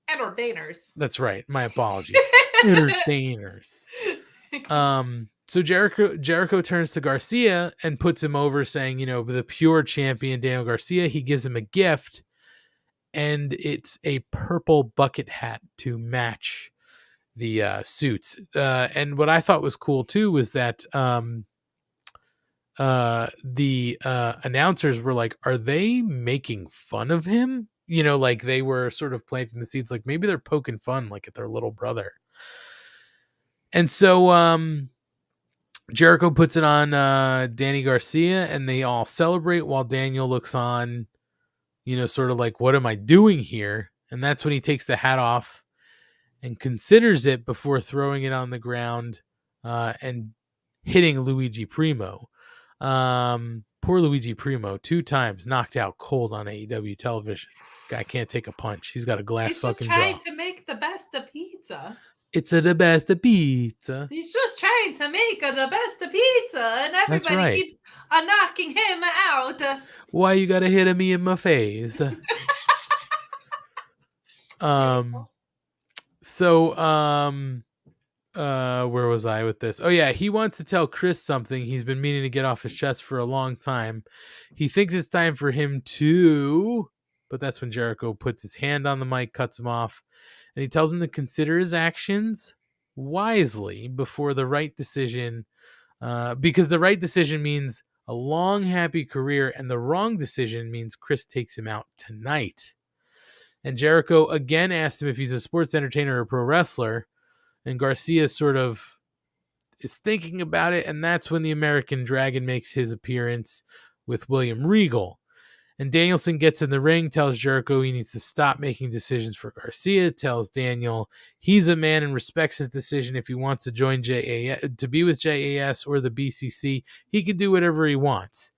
entertainers. That's right. My apologies. Entertainers. So Jericho turns to Garcia and puts him over, saying, the pure champion, Daniel Garcia. He gives him a gift, and it's a purple bucket hat to match the suits. And what I thought was cool too was that the announcers were like, are they making fun of him? Like they were sort of planting the seeds, like maybe they're poking fun like at their little brother. And so Jericho puts it on Danny Garcia, and they all celebrate while Daniel looks on, sort of like, what am I doing here? And that's when he takes the hat off and considers it before throwing it on the ground and hitting Luigi Primo. Poor Luigi Primo, 2 times knocked out cold on AEW television. Guy can't take a punch. He's got a glass fucking jaw. He's just trying to make the best of pizza. It's the best of pizza. He's just trying to make the best of pizza, and everybody keeps knocking him out. Why you gotta hit me in my face? Where was I with this? Oh yeah, he wants to tell Chris something he's been meaning to get off his chest for a long time. He thinks it's time for him to, but that's when Jericho puts his hand on the mic, cuts him off, and he tells him to consider his actions wisely before the right decision, because the right decision means a long, happy career, and the wrong decision means Chris takes him out tonight. And Jericho again asked him if he's a sports entertainer or pro wrestler, and Garcia sort of is thinking about it, and that's when the American Dragon makes his appearance with William Regal. And Danielson gets in the ring, tells Jericho he needs to stop making decisions for Garcia, tells Daniel he's a man and respects his decision. If he wants to join to be with JAS or the BCC, he can do whatever he wants.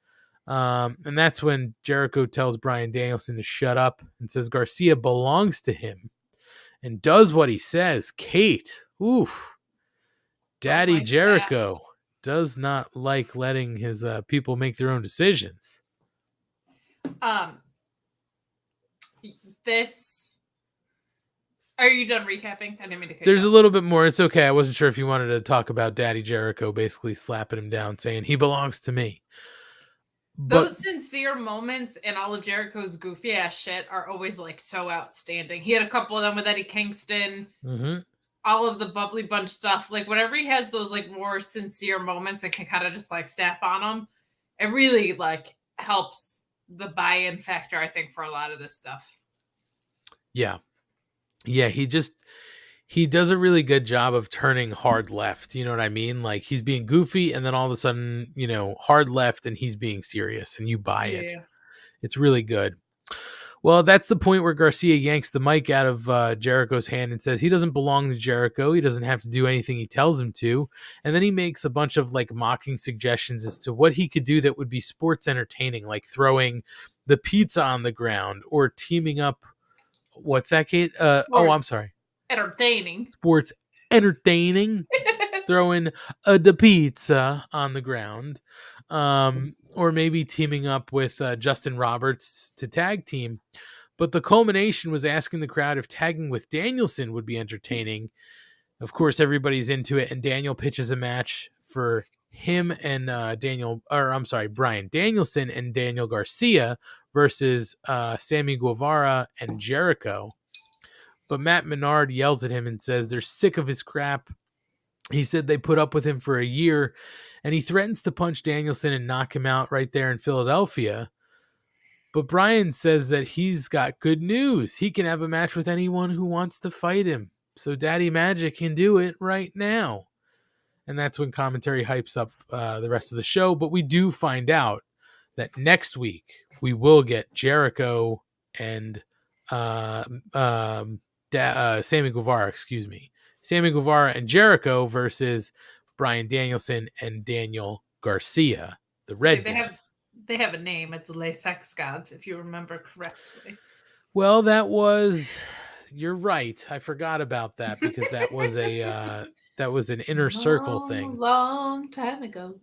And that's when Jericho tells Bryan Danielson to shut up and says Garcia belongs to him and does what he says. Kate, oof. Daddy Jericho does not like letting his people make their own decisions. Are you done recapping? I didn't mean to cut There's you a little bit more. It's okay. I wasn't sure if you wanted to talk about Daddy Jericho basically slapping him down, saying he belongs to me. Those sincere moments and all of Jericho's goofy ass shit are always like so outstanding. He had a couple of them with Eddie Kingston. Mm-hmm. All of the bubbly bunch stuff, like whenever he has those like more sincere moments and can kind of just like snap on them, it really like helps the buy-in factor, I think, for a lot of this stuff. Yeah. He does a really good job of turning hard left. You know what I mean? Like he's being goofy and then all of a sudden, hard left and he's being serious and you buy it. It's really good. Well, that's the point where Garcia yanks the mic out of Jericho's hand and says he doesn't belong to Jericho. He doesn't have to do anything he tells him to. And then he makes a bunch of like mocking suggestions as to what he could do that would be sports entertaining, like throwing the pizza on the ground or teaming up. What's that, Kate? I'm sorry. Entertaining. Sports entertaining. Throwing the pizza on the ground. Or maybe teaming up with Justin Roberts to tag team. But the culmination was asking the crowd if tagging with Danielson would be entertaining. Of course, everybody's into it, and Daniel pitches a match for him and Bryan Danielson and Daniel Garcia versus Sammy Guevara and Jericho. But Matt Menard yells at him and says they're sick of his crap. He said they put up with him for a year, and he threatens to punch Danielson and knock him out right there in Philadelphia. But Bryan says that he's got good news. He can have a match with anyone who wants to fight him. So Daddy Magic can do it right now. And that's when commentary hypes up the rest of the show. But we do find out that next week we will get Jericho and Sammy Guevara, Sammy Guevara and Jericho versus Bryan Danielson and Daniel Garcia, the Red Death. They have a name. It's Les Sex Gods, if you remember correctly. Well, you're right. I forgot about that because that was an inner circle thing. Long time ago.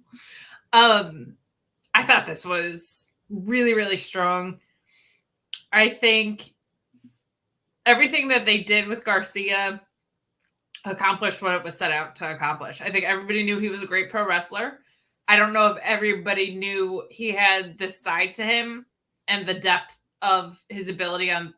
I thought this was really, really strong. I think everything that they did with Garcia accomplished what it was set out to accomplish. I think everybody knew he was a great pro wrestler. I don't know if everybody knew he had this side to him and the depth of his ability on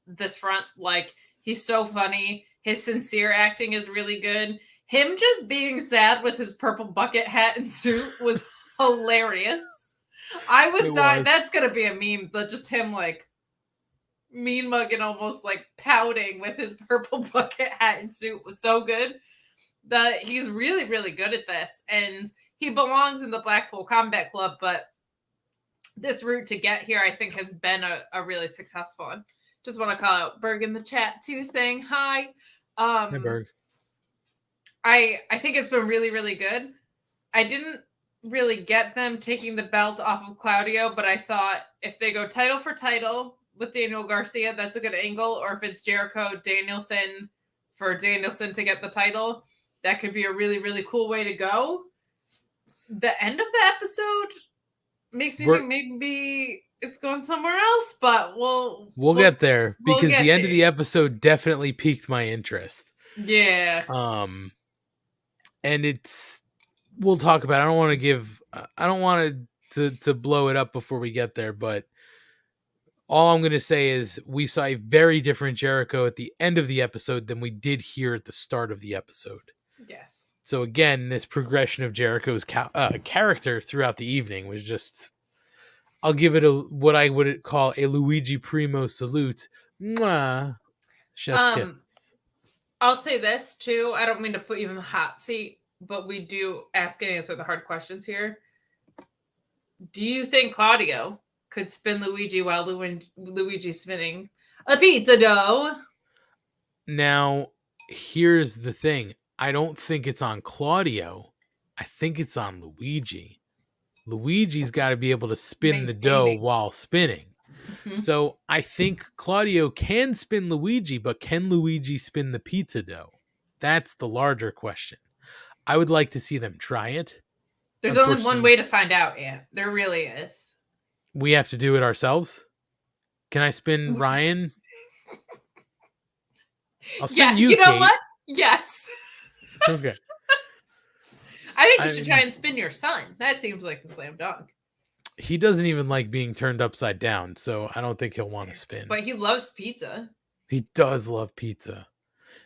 this front. Like, he's so funny. His sincere acting is really good. Him just being sad with his purple bucket hat and suit was hilarious. I was dying. That's going to be a meme, but just him like mean mugging, almost like pouting with his purple bucket hat and suit was so good. That he's really, really good at this, and he belongs in the Blackpool Combat Club. But this route to get here, I think, has been a really successful one. Just want to call out Berg in the chat too, saying hi. Hey, Berg. I think it's been really, really good. I didn't really get them taking the belt off of Claudio, but I thought if they go title for title with Daniel Garcia, that's a good angle. Or if it's Jericho Danielson for Danielson to get the title, that could be a really, really cool way to go. The end of the episode makes me think maybe it's going somewhere else, but we'll get there because the end of the episode definitely piqued my interest. Yeah. And we'll talk about it. I don't want to blow it up before we get there, but all I'm going to say is we saw a very different Jericho at the end of the episode than we did here at the start of the episode. Yes. So again, this progression of Jericho's character throughout the evening was just, I'll give it what I would call a Luigi Primo salute. Mwah. Chef's kiss. I'll say this too. I don't mean to put you in the hot seat, but we do ask and answer the hard questions here. Do you think Claudio could spin Luigi while Luigi's spinning a pizza dough? Now, here's the thing. I don't think it's on Claudio. I think it's on Luigi. Luigi's got to be able to spin the dough while spinning. Mm-hmm. So I think Claudio can spin Luigi, but can Luigi spin the pizza dough? That's the larger question. I would like to see them try it. There's only one way to find out. Yeah, there really is. We have to do it ourselves. Can I spin Ryan? I'll spin you, You know Kate. what? Yes. Okay. I think you should try and spin your son. That seems like a slam dunk. He doesn't even like being turned upside down, so I don't think he'll want to spin. But he loves pizza. He does love pizza.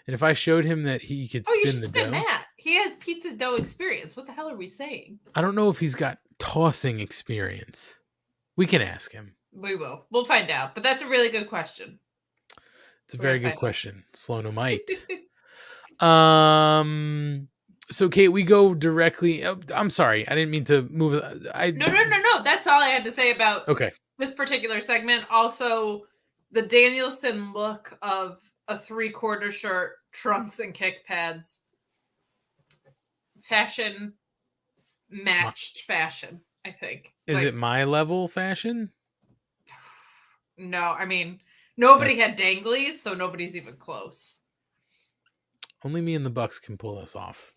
And if I showed him that he could You spin should the spin dough, Matt. He has pizza dough experience. What the hell are we saying? I don't know if he's got tossing experience. We can ask him. We will. We'll find out. But that's a really good question. It's a very good question. Slono might. So Kate, we go directly. I'm sorry, I didn't mean to move. No. That's all I had to say about Okay. this particular segment. Also, the Danielson look of a 3/4 shirt, trunks, and kick pads. Fashion matched fashion, I think. Is it my level fashion? No, I mean, nobody had danglies, so nobody's even close. Only me and the Bucks can pull this off.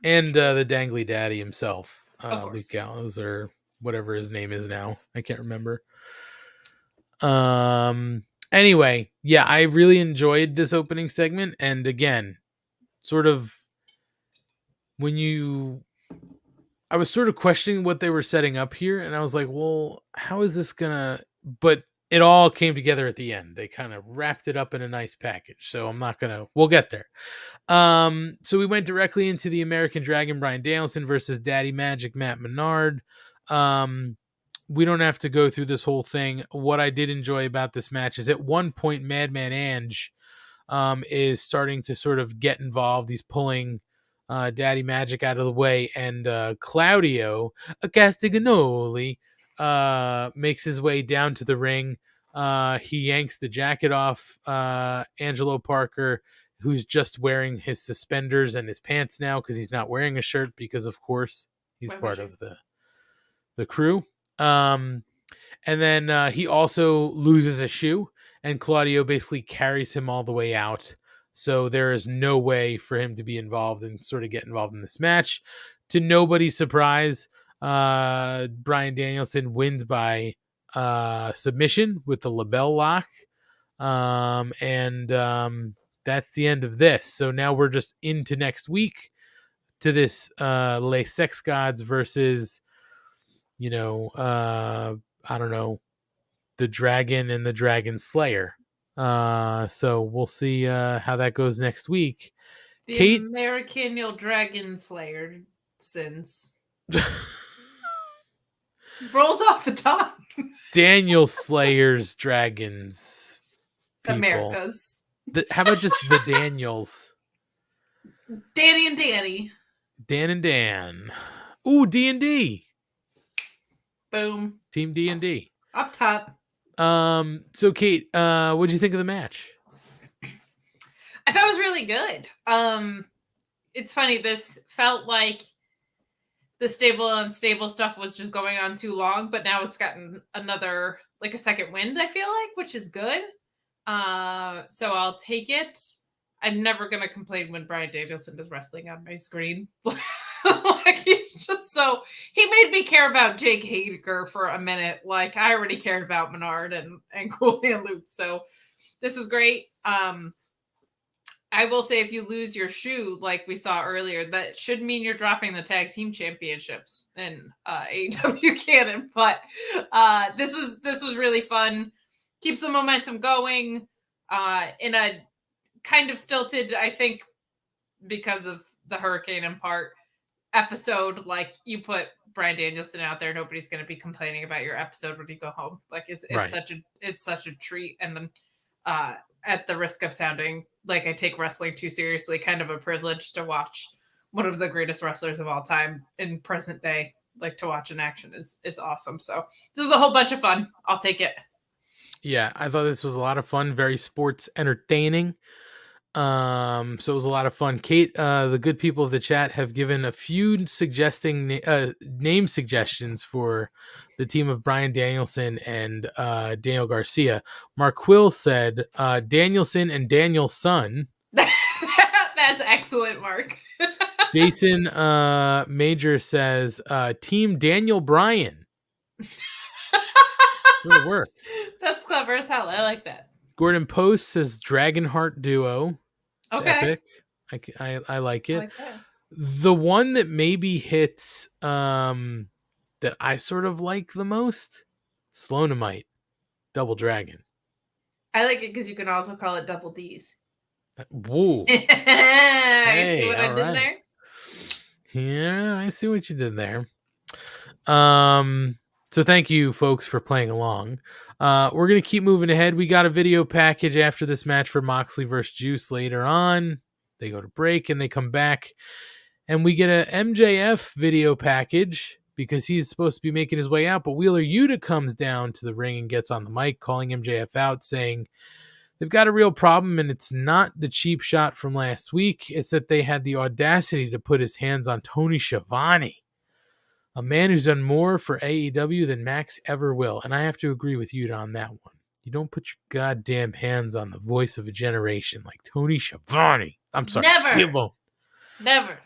And the dangly daddy himself, Luke Gallows, or whatever his name is now. I can't remember. Anyway, yeah, I really enjoyed this opening segment. And again, sort of I was sort of questioning what they were setting up here. And I was like, well, how is this gonna, but it all came together at the end. They kind of wrapped it up in a nice package. So we'll get there. So we went directly into the American Dragon, Bryan Danielson versus Daddy Magic, Matt Menard. We don't have to go through this whole thing. What I did enjoy about this match is at one point, Madman Ange is starting to sort of get involved. He's pulling Daddy Magic out of the way, and Claudio Castagnoli makes his way down to the ring. He yanks the jacket off Angelo Parker, who's just wearing his suspenders and his pants now because he's not wearing a shirt because, of course, he's part of the crew. And then he also loses a shoe, and Claudio basically carries him all the way out. So there is no way for him to be involved and sort of get involved in this match. To nobody's surprise, Bryan Danielson wins by submission with the label lock. And that's the end of this. So now we're just into next week to this Les Sex Gods versus, I don't know, the Dragon and the Dragon Slayer. So we'll see how that goes next week. The Kate, American Dragon Slayer sins. Rolls off the tongue. Daniel Slayer's Dragons. People. America's. How about just the Daniels? Danny and Danny. Dan and Dan. Ooh, D&D. Boom. Team D&D. Up top. So Kate, what'd you think of the match? I thought it was really good. It's funny, this felt like the stable and unstable stuff was just going on too long, but now it's gotten another, like a second wind, I feel like, which is good. So I'll take it. I'm never going to complain when Bryan Danielson is wrestling on my screen. Like, he's just he made me care about Jake Hager for a minute. Like, I already cared about Menard and Cooley and Luke. So this is great. I will say, if you lose your shoe, like we saw earlier, that should mean you're dropping the tag team championships in AEW canon. But this was really fun. Keeps the momentum going in a kind of stilted, I think, because of the hurricane in part episode. Like, you put Bryan Danielson out there, nobody's going to be complaining about your episode when you go home. Like, it's right. such a treat. And then at the risk of sounding like I take wrestling too seriously, kind of a privilege to watch one of the greatest wrestlers of all time in present day. Like, to watch in action is awesome. So this was a whole bunch of fun. I'll take it. Yeah, I thought this was a lot of fun, very sports entertaining. So it was a lot of fun. Kate, the good people of the chat have given a few suggesting name suggestions for the team of Bryan Danielson and Daniel Garcia. Mark Quill said Danielson and Daniel's son. That's excellent, Mark. Jason Major says Team Daniel Bryan. It works. That's clever as hell. I like that. Gordon Post says Dragonheart duo. It's okay. Epic. I like it. I like that. The one that maybe hits the that I sort of like the most, Dynamite, Double Dragon. I like it because you can also call it double D's. Whoa. See Hey, what I all did right. there? Yeah, I see what you did there. So thank you folks for playing along. We're going to keep moving ahead. We got a video package after this match for Moxley versus Juice later on. They go to break and they come back and we get a MJF video package because he's supposed to be making his way out, but Wheeler Yuta comes down to the ring and gets on the mic calling MJF out, saying they've got a real problem and it's not the cheap shot from last week. It's that they had the audacity to put his hands on Tony Schiavone, a man who's done more for AEW than Max ever will. And I have to agree with you on that one. You don't put your goddamn hands on the voice of a generation like Tony Schiavone. I'm sorry. Never.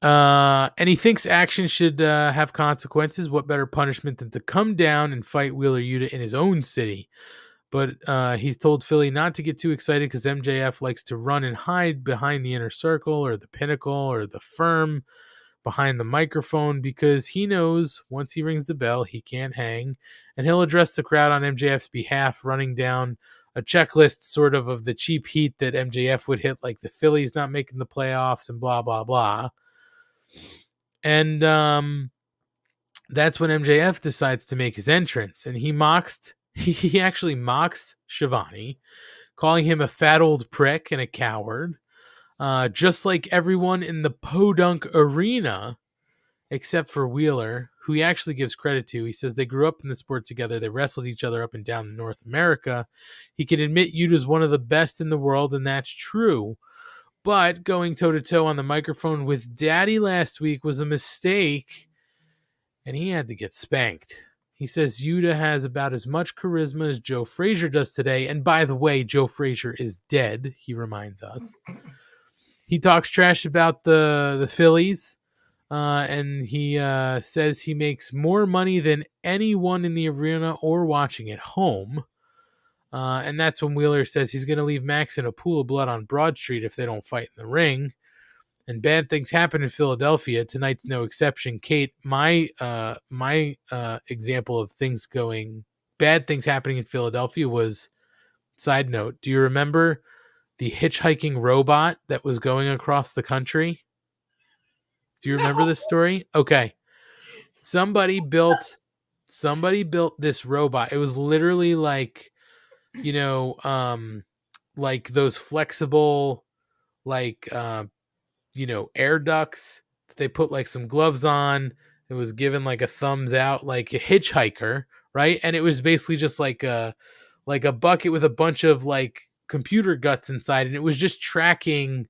And he thinks action should have consequences. What better punishment than to come down and fight Wheeler Yuta in his own city? But he's told Philly not to get too excited because MJF likes to run and hide behind the Inner Circle or the Pinnacle or the Firm behind the microphone because he knows once he rings the bell, he can't hang. And he'll address the crowd on MJF's behalf, running down a checklist sort of the cheap heat that MJF would hit, like the Phillies not making the playoffs and blah, blah, blah. And that's when MJF decides to make his entrance. And he actually mocks Schiavone, calling him a fat old prick and a coward. Just like everyone in the Podunk Arena, except for Wheeler, who he actually gives credit to. He says they grew up in the sport together. They wrestled each other up and down in North America. He can admit Yuta's one of the best in the world, and that's true. But going toe-to-toe on the microphone with Daddy last week was a mistake, and he had to get spanked. He says Yuta has about as much charisma as Joe Frazier does today. And by the way, Joe Frazier is dead, he reminds us. He talks trash about the Phillies, and he says he makes more money than anyone in the arena or watching at home. And that's when Wheeler says he's going to leave Max in a pool of blood on Broad Street if they don't fight in the ring. And bad things happen in Philadelphia. Tonight's no exception. Kate, my example of bad things happening in Philadelphia was, side note, do you remember the hitchhiking robot that was going across the country? Do you remember this story? Okay. Somebody built this robot. It was literally like, like those flexible, air ducts that they put like some gloves on. It was given like a thumbs out, like a hitchhiker, right? And it was basically just like a bucket with a bunch of like computer guts inside, and it was just tracking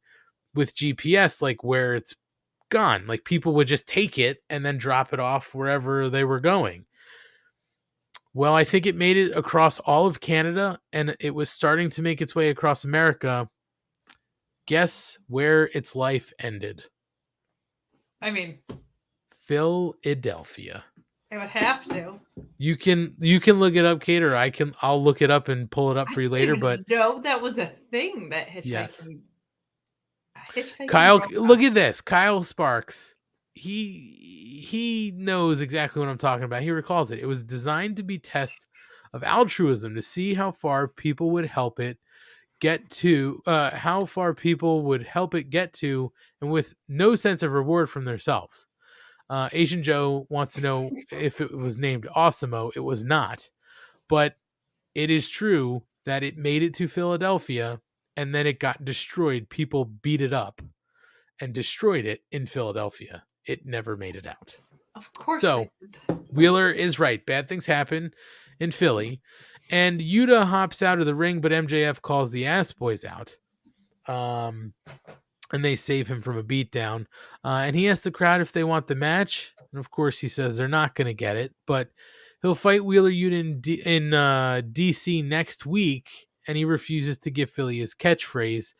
with GPS like where it's gone. Like people would just take it and then drop it off wherever they were going. Well, I think it made it across all of Canada, and it was starting to make its way across America. Guess where its life ended? I mean, Philadelphia. I would have to. You can look it up, Kate, or I'll look it up and pull it up for you later. But no, that was a thing that hitchhiking. Yes. Hitchhiking Kyle, robot. look at this. Kyle Sparks. He knows exactly what I'm talking about. He recalls it. It was designed to be a test of altruism to see how far people would help it get to, and with no sense of reward from themselves. Asian Joe wants to know if it was named Awesemo. It was not, but it is true that it made it to Philadelphia and then it got destroyed. People beat it up and destroyed it in Philadelphia. It never made it out. Of course. So Wheeler is right. Bad things happen in Philly. And Yuta hops out of the ring, but MJF calls the Ass Boys out. And they save him from a beatdown. And he asks the crowd if they want the match. And of course he says they're not going to get it. But he'll fight Wheeler Yuta in DC next week. And he refuses to give Philly his catchphrase.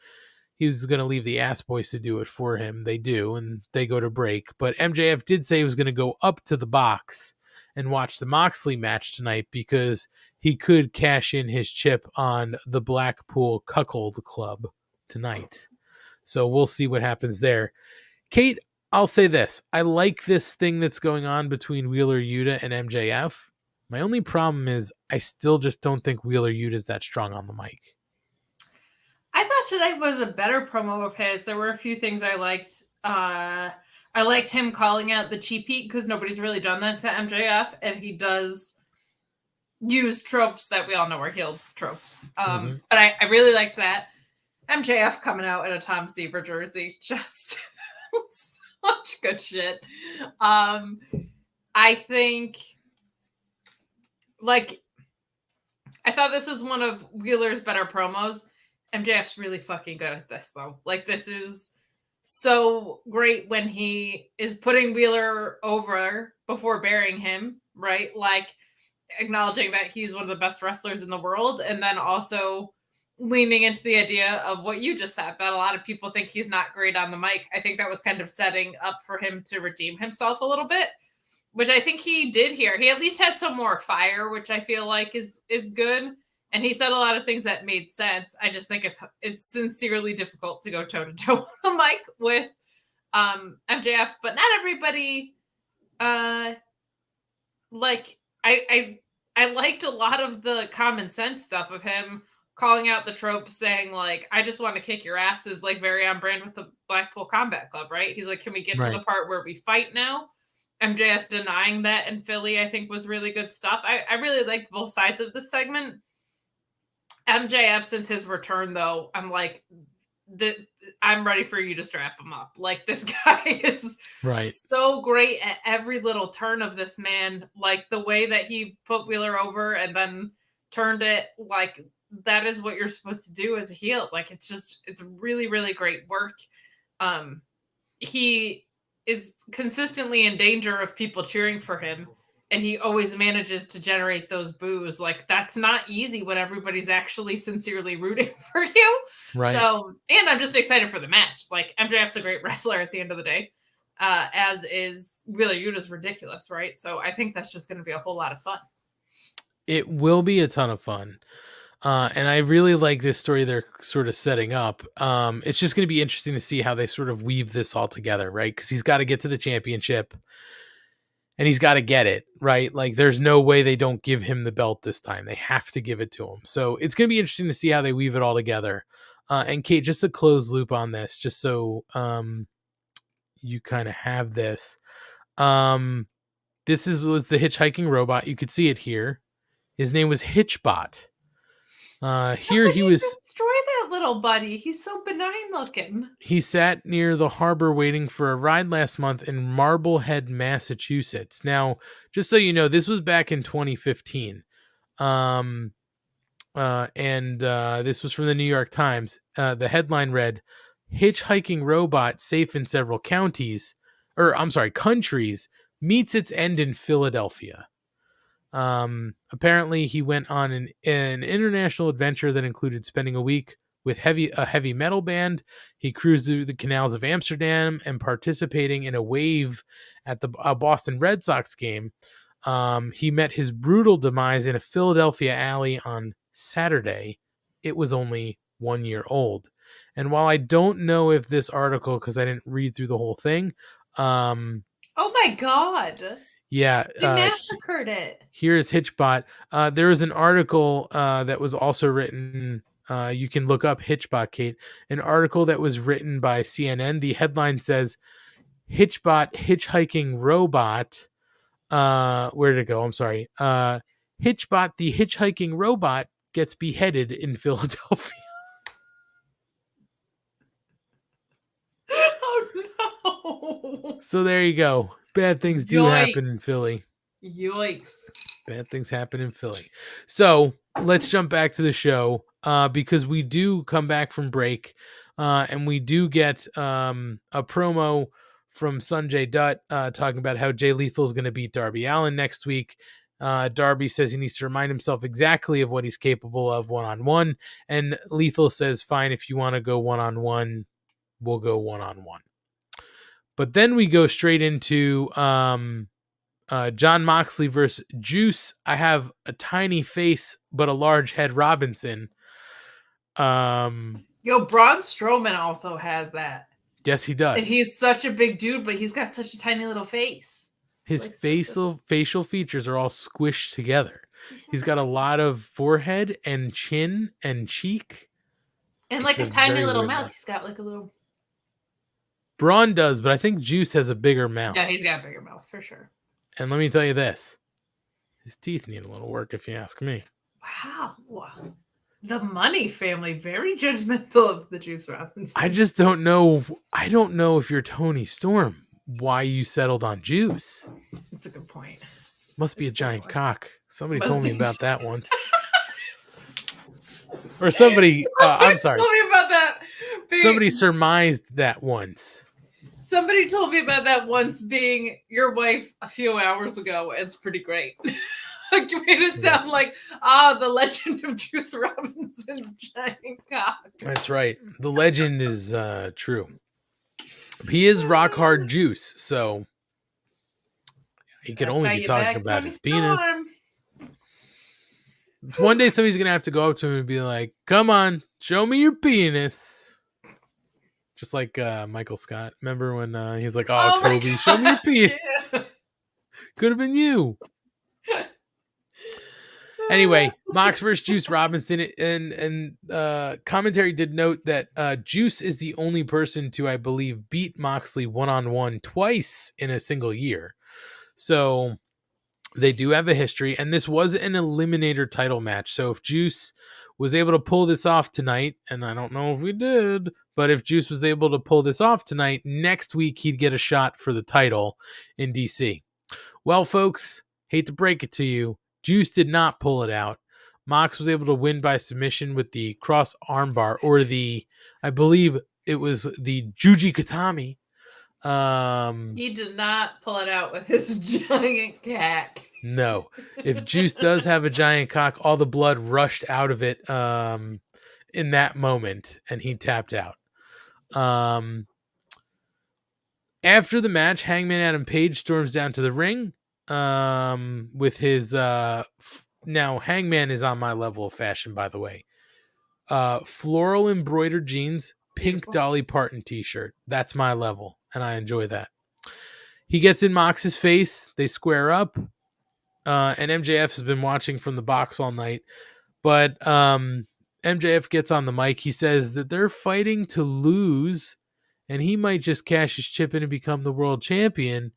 He was going to leave the Ass Boys to do it for him. They do, and they go to break. But MJF did say he was going to go up to the box and watch the Moxley match tonight because he could cash in his chip on the Blackpool Cuckold Club tonight. So we'll see what happens there. Kate, I'll say this. I like this thing that's going on between Wheeler Yuta and MJF. My only problem is I still just don't think Wheeler Yuta is that strong on the mic. I thought tonight was a better promo of his. There were a few things I liked. I liked him calling out the cheap heat because nobody's really done that to MJF, and he does use tropes that we all know are heel tropes. But I really liked that. MJF coming out in a Tom Seaver jersey, just such good shit. I think, like, I thought this was one of Wheeler's better promos. MJF's really fucking good at this, though. Like, this is so great when he is putting Wheeler over before burying him, right? Like, acknowledging that he's one of the best wrestlers in the world, and then also leaning into the idea of what you just said, that a lot of people think he's not great on the mic. I think that was kind of setting up for him to redeem himself a little bit, which I think he did here. He at least had some more fire, which I feel like is good. And he said a lot of things that made sense. I just think it's sincerely difficult to go toe to toe on the mic with MJF, but not everybody. I liked a lot of the common sense stuff of him calling out the trope, saying like, "I just want to kick your asses," like very on brand with the Blackpool Combat Club, right? He's like, "Can we get to the part where we fight now?" MJF denying that in Philly, I think, was really good stuff. I really liked both sides of this segment. MJF, since his return, though, I'm like, I'm ready for you to strap him up. Like, this guy is so great at every little turn of this man. Like, the way that he put Wheeler over and then turned it, like, that is what you're supposed to do as a heel. Like, it's really, really great work. He is consistently in danger of people cheering for him, and he always manages to generate those boos. Like, that's not easy when everybody's actually sincerely rooting for you. Right. So, and I'm just excited for the match. Like, MJF's a great wrestler at the end of the day, as is Wheeler Yuta's ridiculous, right? So I think that's just going to be a whole lot of fun. It will be a ton of fun. And I really like this story they're sort of setting up. It's just going to be interesting to see how they sort of weave this all together, right? Because he's got to get to the championship. And he's got to get it, right? Like, there's no way they don't give him the belt this time. They have to give it to him. So it's going to be interesting to see how they weave it all together. And Kate, just to close loop on this, just so you kind of have this. This was the hitchhiking robot. You could see it here. His name was Hitchbot. Here he was. Destroy that little buddy. He's so benign looking. He sat near the harbor waiting for a ride last month in Marblehead, Massachusetts. Now, just so you know, this was back in 2015. And this was from the New York Times. The headline read, "Hitchhiking robot safe in several countries, meets its end in Philadelphia." Apparently he went on an international adventure that included spending a week with a heavy metal band. He cruised through the canals of Amsterdam and participating in a wave at the Boston Red Sox game. He met his brutal demise in a Philadelphia alley on Saturday. It was only 1 year old. And while I don't know if this article, because I didn't read through the whole thing. Oh my God. Yeah. They massacred it. Here's Hitchbot. There is an article that was also written. You can look up Hitchbot, Kate. An article that was written by CNN. The headline says, "Hitchbot hitchhiking robot." Where did it go? I'm sorry. Hitchbot, the hitchhiking robot, gets beheaded in Philadelphia. Oh no. So there you go. Bad things do happen in Philly. Yikes. Bad things happen in Philly. So let's jump back to the show because we do come back from break and we do get a promo from Sanjay Dutt talking about how Jay Lethal is going to beat Darby Allin next week. Darby says he needs to remind himself exactly of what he's capable of one-on-one. And Lethal says, fine, if you want to go one-on-one, we'll go one-on-one. But then we go straight into Jon Moxley versus Juice. I have a tiny face, but a large head Robinson. Braun Strowman also has that. Yes, he does. And he's such a big dude, but he's got such a tiny little face. His facial features are all squished together. He's got a lot of forehead and chin and cheek. And like a tiny little mouth. He's got like a little... Braun does, but I think Juice has a bigger mouth. Yeah, he's got a bigger mouth for sure. And let me tell you this. His teeth need a little work, if you ask me. Wow. The Money family, very judgmental of the Juice Robinson. I just don't know. I don't know if you're Tony Storm, why you settled on Juice. That's a good point. Must be a giant cock. Somebody told me about that once. Or somebody, I'm sorry. Told me about that. Somebody surmised that once. Somebody told me about that once being your wife a few hours ago. It's pretty great. Like, you made it sound like, the legend of Juice Robinson's giant cock. That's right. The legend is true. He is rock hard Juice, so he can only be talking about his penis. One day somebody's going to have to go up to him and be like, come on, show me your penis. Just like Michael Scott. Remember when he's like, oh Toby, show me your penis. Yeah. Could have been you. Anyway, Mox versus Juice Robinson, and commentary did note that Juice is the only person to, I believe, beat Moxley one-on-one twice in a single year. So they do have a history, and this was an eliminator title match. So if Juice was able to pull this off tonight, and I don't know if we did, but if Juice was able to pull this off tonight, next week he'd get a shot for the title in DC. Well, folks, hate to break it to you, Juice did not pull it out. Mox was able to win by submission with the cross armbar, or I believe it was the Juji Katami. He did not pull it out with his giant cock. No. If Juice does have a giant cock, all the blood rushed out of it in that moment, and he tapped out. After the match, Hangman Adam Page storms down to the ring. With his now Hangman is on my level of fashion, by the way. Floral embroidered jeans, pink Dolly Parton t-shirt. That's my level, and I enjoy that. He gets in Mox's face. They square up, and MJF has been watching from the box all night. But MJF gets on the mic. He says that they're fighting to lose, and he might just cash his chip in and become the world champion,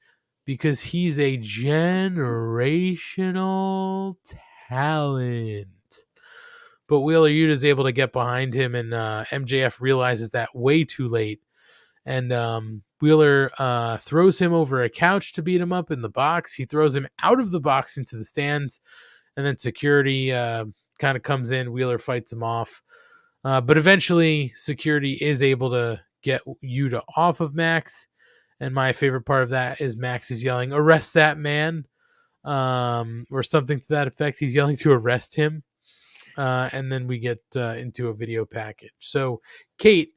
because he's a generational talent. But Wheeler Yuta is able to get behind him, and MJF realizes that way too late. And Wheeler throws him over a couch to beat him up in the box. He throws him out of the box into the stands, and then security kind of comes in. Wheeler fights him off. But eventually, security is able to get Yuta off of Max. And my favorite part of that is Max is yelling, "Arrest that man," or something to that effect. He's yelling to arrest him. And then we get into a video package. So, Kate,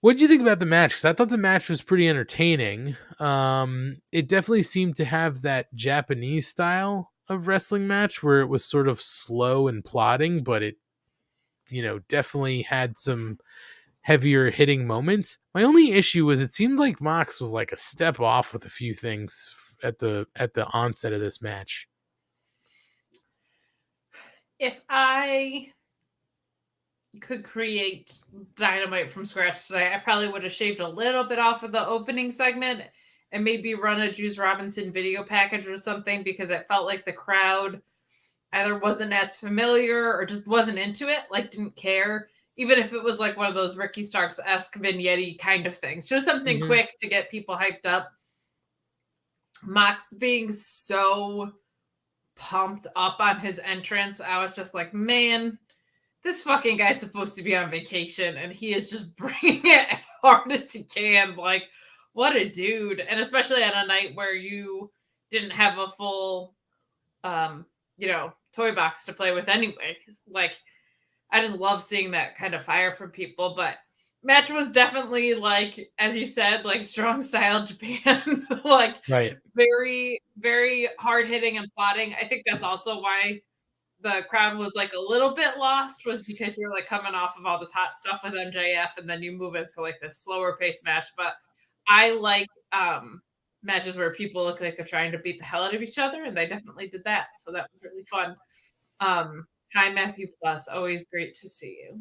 what did you think about the match? Because I thought the match was pretty entertaining. It definitely seemed to have that Japanese style of wrestling match where it was sort of slow and plodding, but it, definitely had some heavier hitting moments. My only issue was it seemed like Mox was like a step off with a few things at the onset of this match. If I could create Dynamite from scratch today, I probably would have shaved a little bit off of the opening segment and maybe run a Juice Robinson video package or something, because it felt like the crowd either wasn't as familiar or just wasn't into it, like didn't care. Even if it was like one of those Ricky Starks-esque vignette kind of things. Just something quick to get people hyped up. Mox being so pumped up on his entrance, I was just like, man, this fucking guy's supposed to be on vacation, and he is just bringing it as hard as he can. Like, what a dude. And especially on a night where you didn't have a full, toy box to play with anyway. Like, I just love seeing that kind of fire from people. But match was definitely, like, as you said, like strong style Japan, like right. Very, very hard hitting and plotting. I think that's also why the crowd was like a little bit lost was because you're like coming off of all this hot stuff with MJF, and then you move into like this slower pace match. But I like matches where people look like they're trying to beat the hell out of each other, and they definitely did that. So that was really fun. Hi, Matthew Plus. Always great to see you.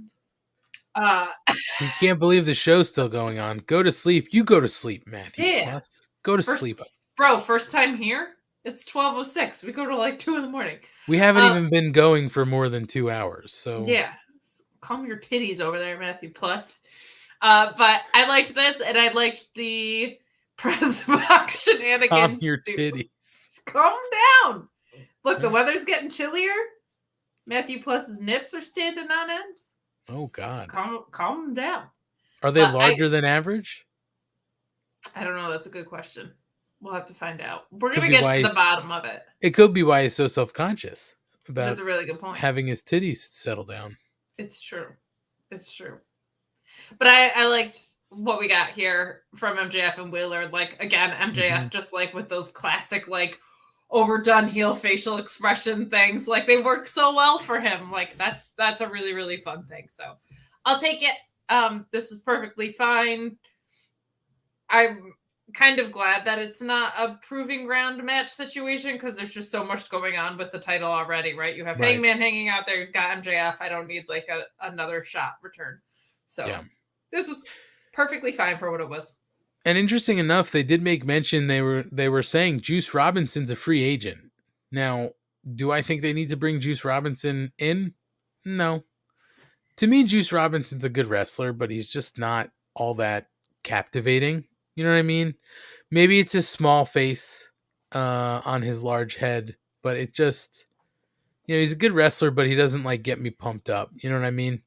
You can't believe the show's still going on. Go to sleep. You go to sleep, Matthew Plus. Go to sleep. Bro, first time here? It's 12:06. We go to like 2 a.m. We haven't even been going for more than 2 hours. So yeah, calm your titties over there, Matthew Plus. But I liked this, and I liked the press box shenanigans. Calm your titties. Calm down. Look, the weather's getting chillier. Matthew Plus's nips are standing on end. Oh God. Calm down. Are they larger than average? I don't know. That's a good question. We'll have to find out. We're going to get to the bottom of it. It could be why he's so self-conscious about That's a really good point. Having his titties settle down. It's true. It's true. But I liked what we got here from MJF and Wheeler. Like, again, MJF just like with those classic, like, overdone heel facial expression things. Like, they work so well for him. Like, that's a really, really fun thing. So I'll take it. This is perfectly fine. I'm kind of glad that it's not a proving ground match situation because there's just so much going on with the title already, right? You have Hangman hanging out there. You've got MJF. I don't need like another shot return. So this was perfectly fine for what it was. And interesting enough, they did make mention they were saying Juice Robinson's a free agent. Now, do I think they need to bring Juice Robinson in? No. To me, Juice Robinson's a good wrestler, but he's just not all that captivating. You know what I mean? Maybe it's his small face on his large head, but it just, he's a good wrestler, but he doesn't like get me pumped up. You know what I mean?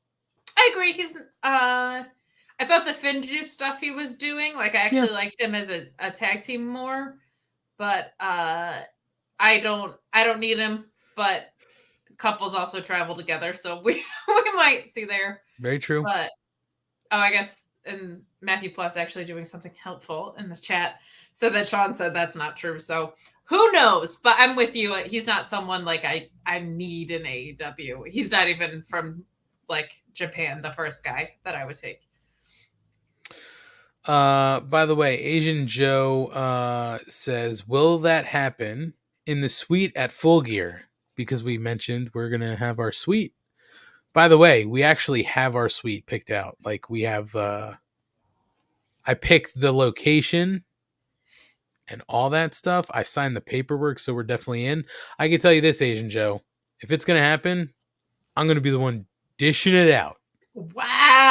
I agree. He's I thought the Finn Juice stuff he was doing, like I actually liked him as a tag team more, but I don't need him, but couples also travel together, so we might see there. Very true. But I guess and Matthew Plus actually doing something helpful in the chat said that Sean said that's not true. So who knows? But I'm with you. He's not someone like I need an AEW. He's not even from like Japan, the first guy that I would take. By the way, Asian Joe says, will that happen in the suite at Full Gear? Because we mentioned we're going to have our suite. By the way, we actually have our suite picked out. Like we have, I picked the location and all that stuff. I signed the paperwork, so we're definitely in. I can tell you this, Asian Joe, if it's going to happen, I'm going to be the one dishing it out. Wow.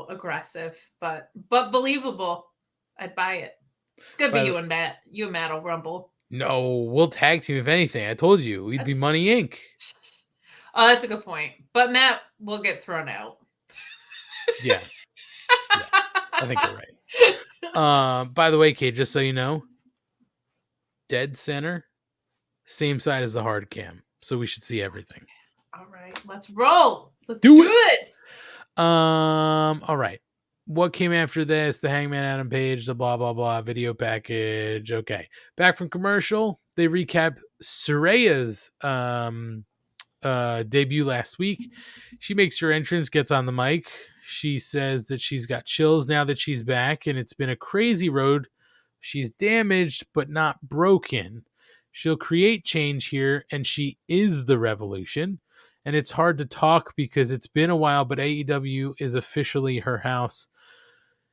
Aggressive, but believable. I'd buy it. It's going to be you and Matt. You and Matt will rumble. No, we'll tag team if anything. I told you, we'd be Money Inc. Oh, that's a good point. But Matt will get thrown out. Yeah. I think you're right. By the way, Kate, just so you know, dead center, same side as the hard cam. So we should see everything. All right, let's roll. Let's do this. All right. What came after this? The Hangman Adam Page, the blah, blah, blah video package. Okay. Back from commercial, they recap Saraya's debut last week. She makes her entrance, gets on the mic. She says that she's got chills now that she's back, and it's been a crazy road. She's damaged, but not broken. She'll create change here, and she is the revolution. And it's hard to talk because it's been a while, but AEW is officially her house.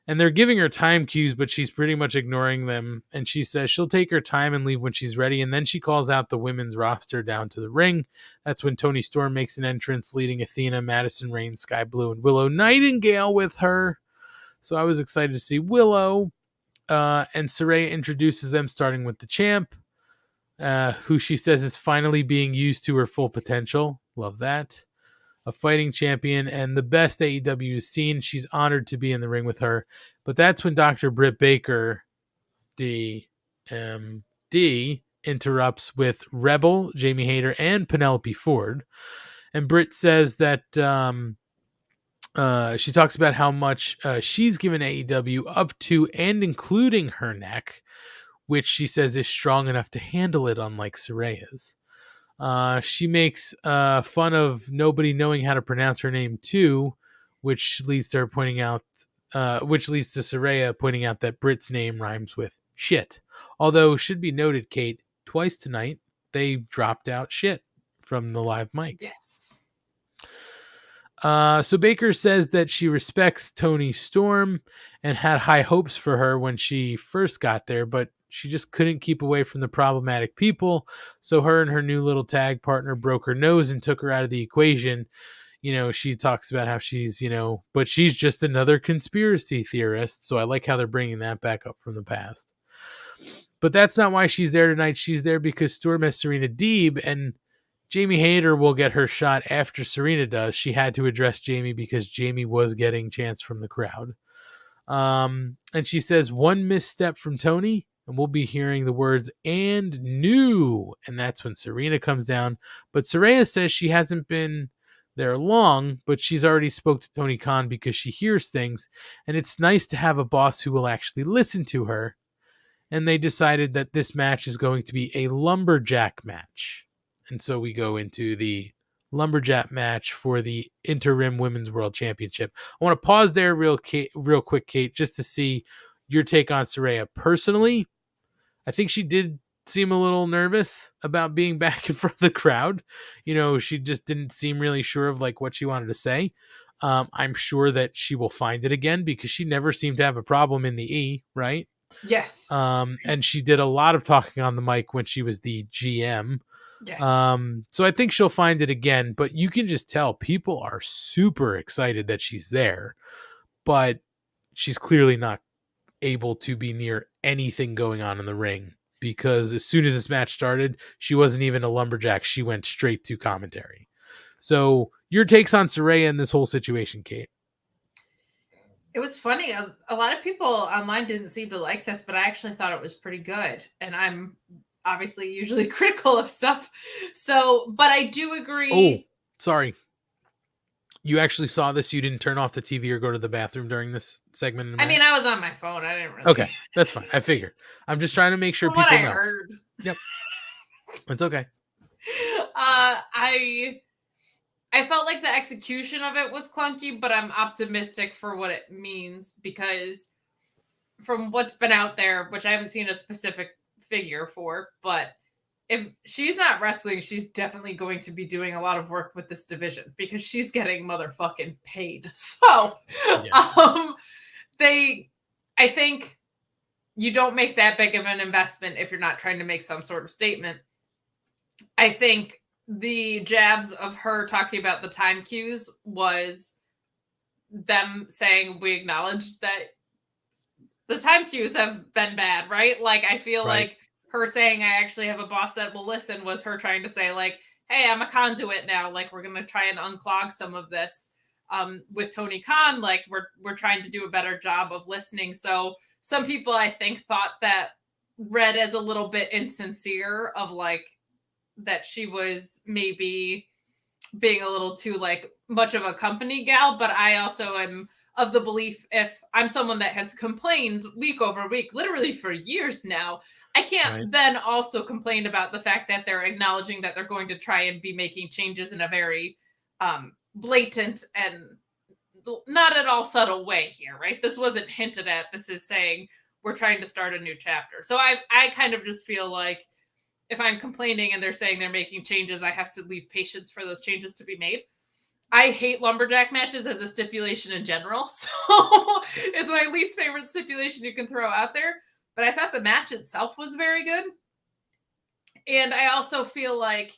And they're giving her time cues, but she's pretty much ignoring them. And she says she'll take her time and leave when she's ready. And then she calls out the women's roster down to the ring. That's when Toni Storm makes an entrance, leading Athena, Madison Rain, Sky Blue, and Willow Nightingale with her. So I was excited to see Willow. And Saraya introduces them, starting with the champ, who she says is finally being used to her full potential. Love that. A fighting champion and the best AEW has seen. She's honored to be in the ring with her. But that's when Dr. Britt Baker, DMD, interrupts with Rebel, Jamie Hayter, and Penelope Ford. And Britt says that she talks about how much she's given AEW up to and including her neck, which she says is strong enough to handle it, unlike Saraya's. She makes fun of nobody knowing how to pronounce her name too, which leads to her pointing out, which leads to Saraya pointing out that Britt's name rhymes with shit. Although should be noted, Kate, twice tonight they dropped out shit from the live mic. Yes. So Baker says that she respects Toni Storm and had high hopes for her when she first got there, but she just couldn't keep away from the problematic people. So her and her new little tag partner broke her nose and took her out of the equation. You know, she talks about how she's, but she's just another conspiracy theorist. So I like how they're bringing that back up from the past. But that's not why she's there tonight. She's there because Storm has Serena Deeb, and Jamie Hayter will get her shot after Serena does. She had to address Jamie because Jamie was getting chants from the crowd. And she says one misstep from Toni, and we'll be hearing the words "and new," and that's when Serena comes down. But Saraya says she hasn't been there long, but she's already spoke to Tony Khan because she hears things, and it's nice to have a boss who will actually listen to her. And they decided that this match is going to be a lumberjack match. And so we go into the lumberjack match for the interim Women's World Championship. I want to pause there real quick, Kate, just to see your take on Saraya. Personally, I think she did seem a little nervous about being back in front of the crowd. She just didn't seem really sure of like what she wanted to say. I'm sure that she will find it again because she never seemed to have a problem in the E, right? Yes. And she did a lot of talking on the mic when she was the GM. Yes. So I think she'll find it again, but you can just tell people are super excited that she's there, but she's clearly not able to be near anything going on in the ring because as soon as this match started, she wasn't even a lumberjack. She went straight to commentary. So your takes on Saraya in this whole situation, Kate? It was funny. A lot of people online didn't seem to like this, but I actually thought it was pretty good. And I'm obviously usually critical of stuff. So, but I do agree. Oh, sorry. You actually saw this. You didn't turn off the TV or go to the bathroom during this segment. I mean, I was on my phone. I didn't really. Okay, that's fine. I figured. I'm just trying to make sure From people what know. I heard. Yep. It's okay. I felt like the execution of it was clunky, but I'm optimistic for what it means because from what's been out there, which I haven't seen a specific figure for, but if she's not wrestling, she's definitely going to be doing a lot of work with this division because she's getting motherfucking paid. So, yeah. I think you don't make that big of an investment if you're not trying to make some sort of statement. I think the jabs of her talking about the time cues was them saying we acknowledge that the time cues have been bad, right? Like, I feel like her saying I actually have a boss that will listen was her trying to say like, hey, I'm a conduit now. Like, we're going to try and unclog some of this with Tony Khan. Like, we're trying to do a better job of listening. So some people, I think, thought that read as a little bit insincere of like, that she was maybe being a little too like much of a company gal, but I also am of the belief if I'm someone that has complained week over week, literally for years now, I can't then also complain about the fact that they're acknowledging that they're going to try and be making changes in a very blatant and not at all subtle way here, right? This wasn't hinted at. This is saying we're trying to start a new chapter. So I kind of just feel like if I'm complaining and they're saying they're making changes, I have to leave patience for those changes to be made. I hate lumberjack matches as a stipulation in general, so it's my least favorite stipulation you can throw out there. But I thought the match itself was very good. And I also feel like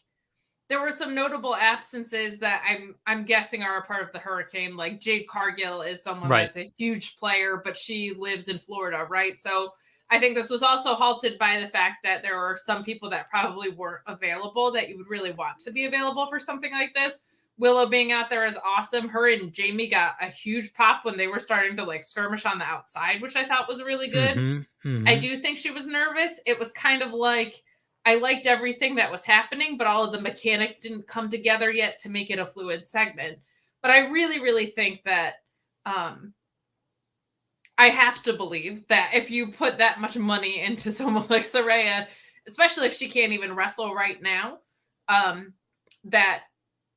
there were some notable absences that I'm guessing are a part of the hurricane. Like Jade Cargill is someone that's a huge player, but she lives in Florida, right? So I think this was also halted by the fact that there were some people that probably weren't available that you would really want to be available for something like this. Willow being out there is awesome. Her and Jamie got a huge pop when they were starting to like skirmish on the outside, which I thought was really good. I do think she was nervous. It was kind of like, I liked everything that was happening, but all of the mechanics didn't come together yet to make it a fluid segment. But I really, really think that I have to believe that if you put that much money into someone like Saraya, especially if she can't even wrestle right now, that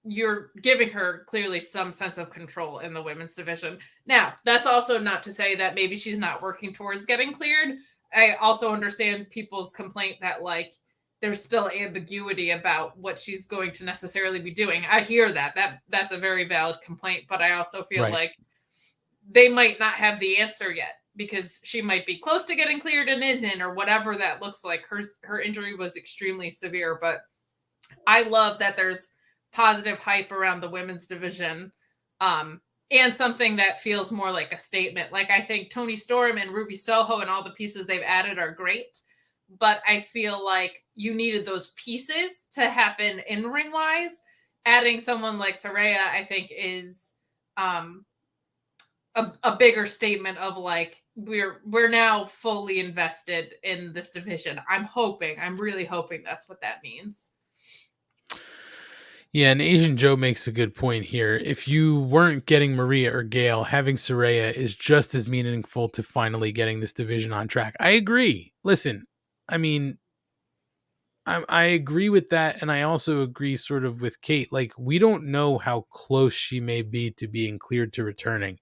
you're giving her clearly some sense of control in the women's division. Now, that's also not to say that maybe she's not working towards getting cleared. I also understand people's complaint that like there's still ambiguity about what she's going to necessarily be doing. I hear that. That's a very valid complaint, but I also feel like they might not have the answer yet because she might be close to getting cleared and isn't, or whatever that looks like. Her injury was extremely severe, but I love that there's positive hype around the women's division, and something that feels more like a statement. Like, I think Toni Storm and Ruby Soho and all the pieces they've added are great, but I feel like you needed those pieces to happen in ring wise. Adding someone like Saraya, I think, is a bigger statement of like, we're now fully invested in this division. I'm really hoping that's what that means. Yeah, and Asian Joe makes a good point here. If you weren't getting Maria or Gail, having Saraya is just as meaningful to finally getting this division on track. I agree. Listen, I mean, I agree with that, and I also agree sort of with Kate. Like, we don't know how close she may be to being cleared to returning.